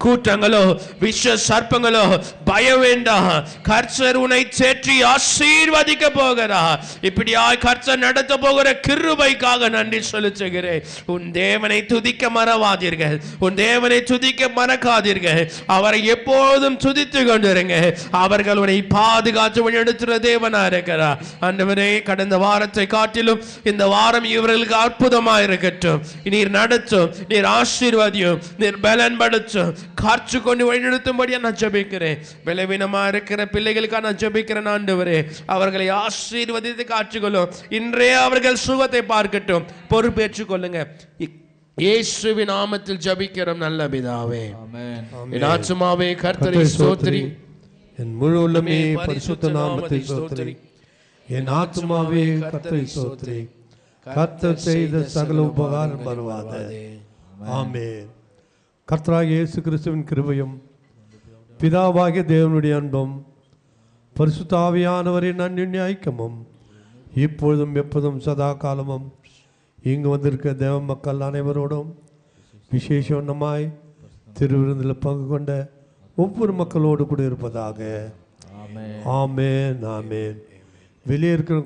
கூட்டங்களோ விஷ சர்ப்பங்களோ பயம் வேண்டாம். கர்த்தர் உன்னை சேற்றி ஆசீர்வதிக்க போகிறார். இப்படியாய் கர்த்தர் நடத்த போகிற கிருபைக்காக நன்றி செலுத்துகிறேன். உன் தேவனை துதிக்க மறவாதீர்கள், உன் தேவனை துதிக்க மறக்காதீர்கள். அவரை எப்போதும் துதித்து கொண்டிருங்க. அவர்கள் உன்னை பாதுகாத்து வழிநடத்துகிற தேவனா இருக்கிறார். ஆண்டவரே கடந்த வாரத்தை காட்டிலும் இந்த வாரம் இவர்களுக்கு அற்புதமா இருக்கட்டும். நீர் நடத்தும், நீர் ஆசீர்வதியும், நீர் பலன் காற்று கொண்டு வழிநடத்தும்படியா நான் ஜெபிக்கிறேன். பலவீனமா இருக்கிற பிள்ளைகளுக்காக நான் ஜெபிக்கிறேன். ஆண்டவரே அவர்களை ஆசீர்வதித்து காற்றுக்கொள்ளும். இன்றே அவர்கள் சுகத்தை பார்க்கட்டும். பொறுப்பேற்றுக் கொள்ளுங்க. இயேசுவின் நாமத்தில் ஜெபிக்கிறோம் நல்ல பிதாவே. என் ஆத்துமாவே கர்த்தரை ஸ்தோத்திரி, என் முழு உள்ளமே பரிசுத்த நாமத்தை ஸ்தோத்திரி. என் ஆத்துமாவே கர்த்தரை ஸ்தோத்திரி. கர்த்தர் செய்த சகல உபகாரம் மறவாதே. ஆமென். கர்த்தராகிய இயேசு கிறிஸ்துவின் கிருபையும் பிதாவாகிய தேவனுடைய அன்பும் பரிசுத்த ஆவியானவரின் அன்யோன்ய ஐக்கியமும் இப்பொழுதும் எப்போதும் சதா காலமும் இங்கு வந்திருக்க தேவ மக்கள் அனைவரோடும் விசேஷமாய் திருவிருந்தில் பங்கு கொண்ட ஒவ்வொரு மக்களோடு கூட இருப்பதாக. ஆமென் ஆமென். வெளியே இருக்கிற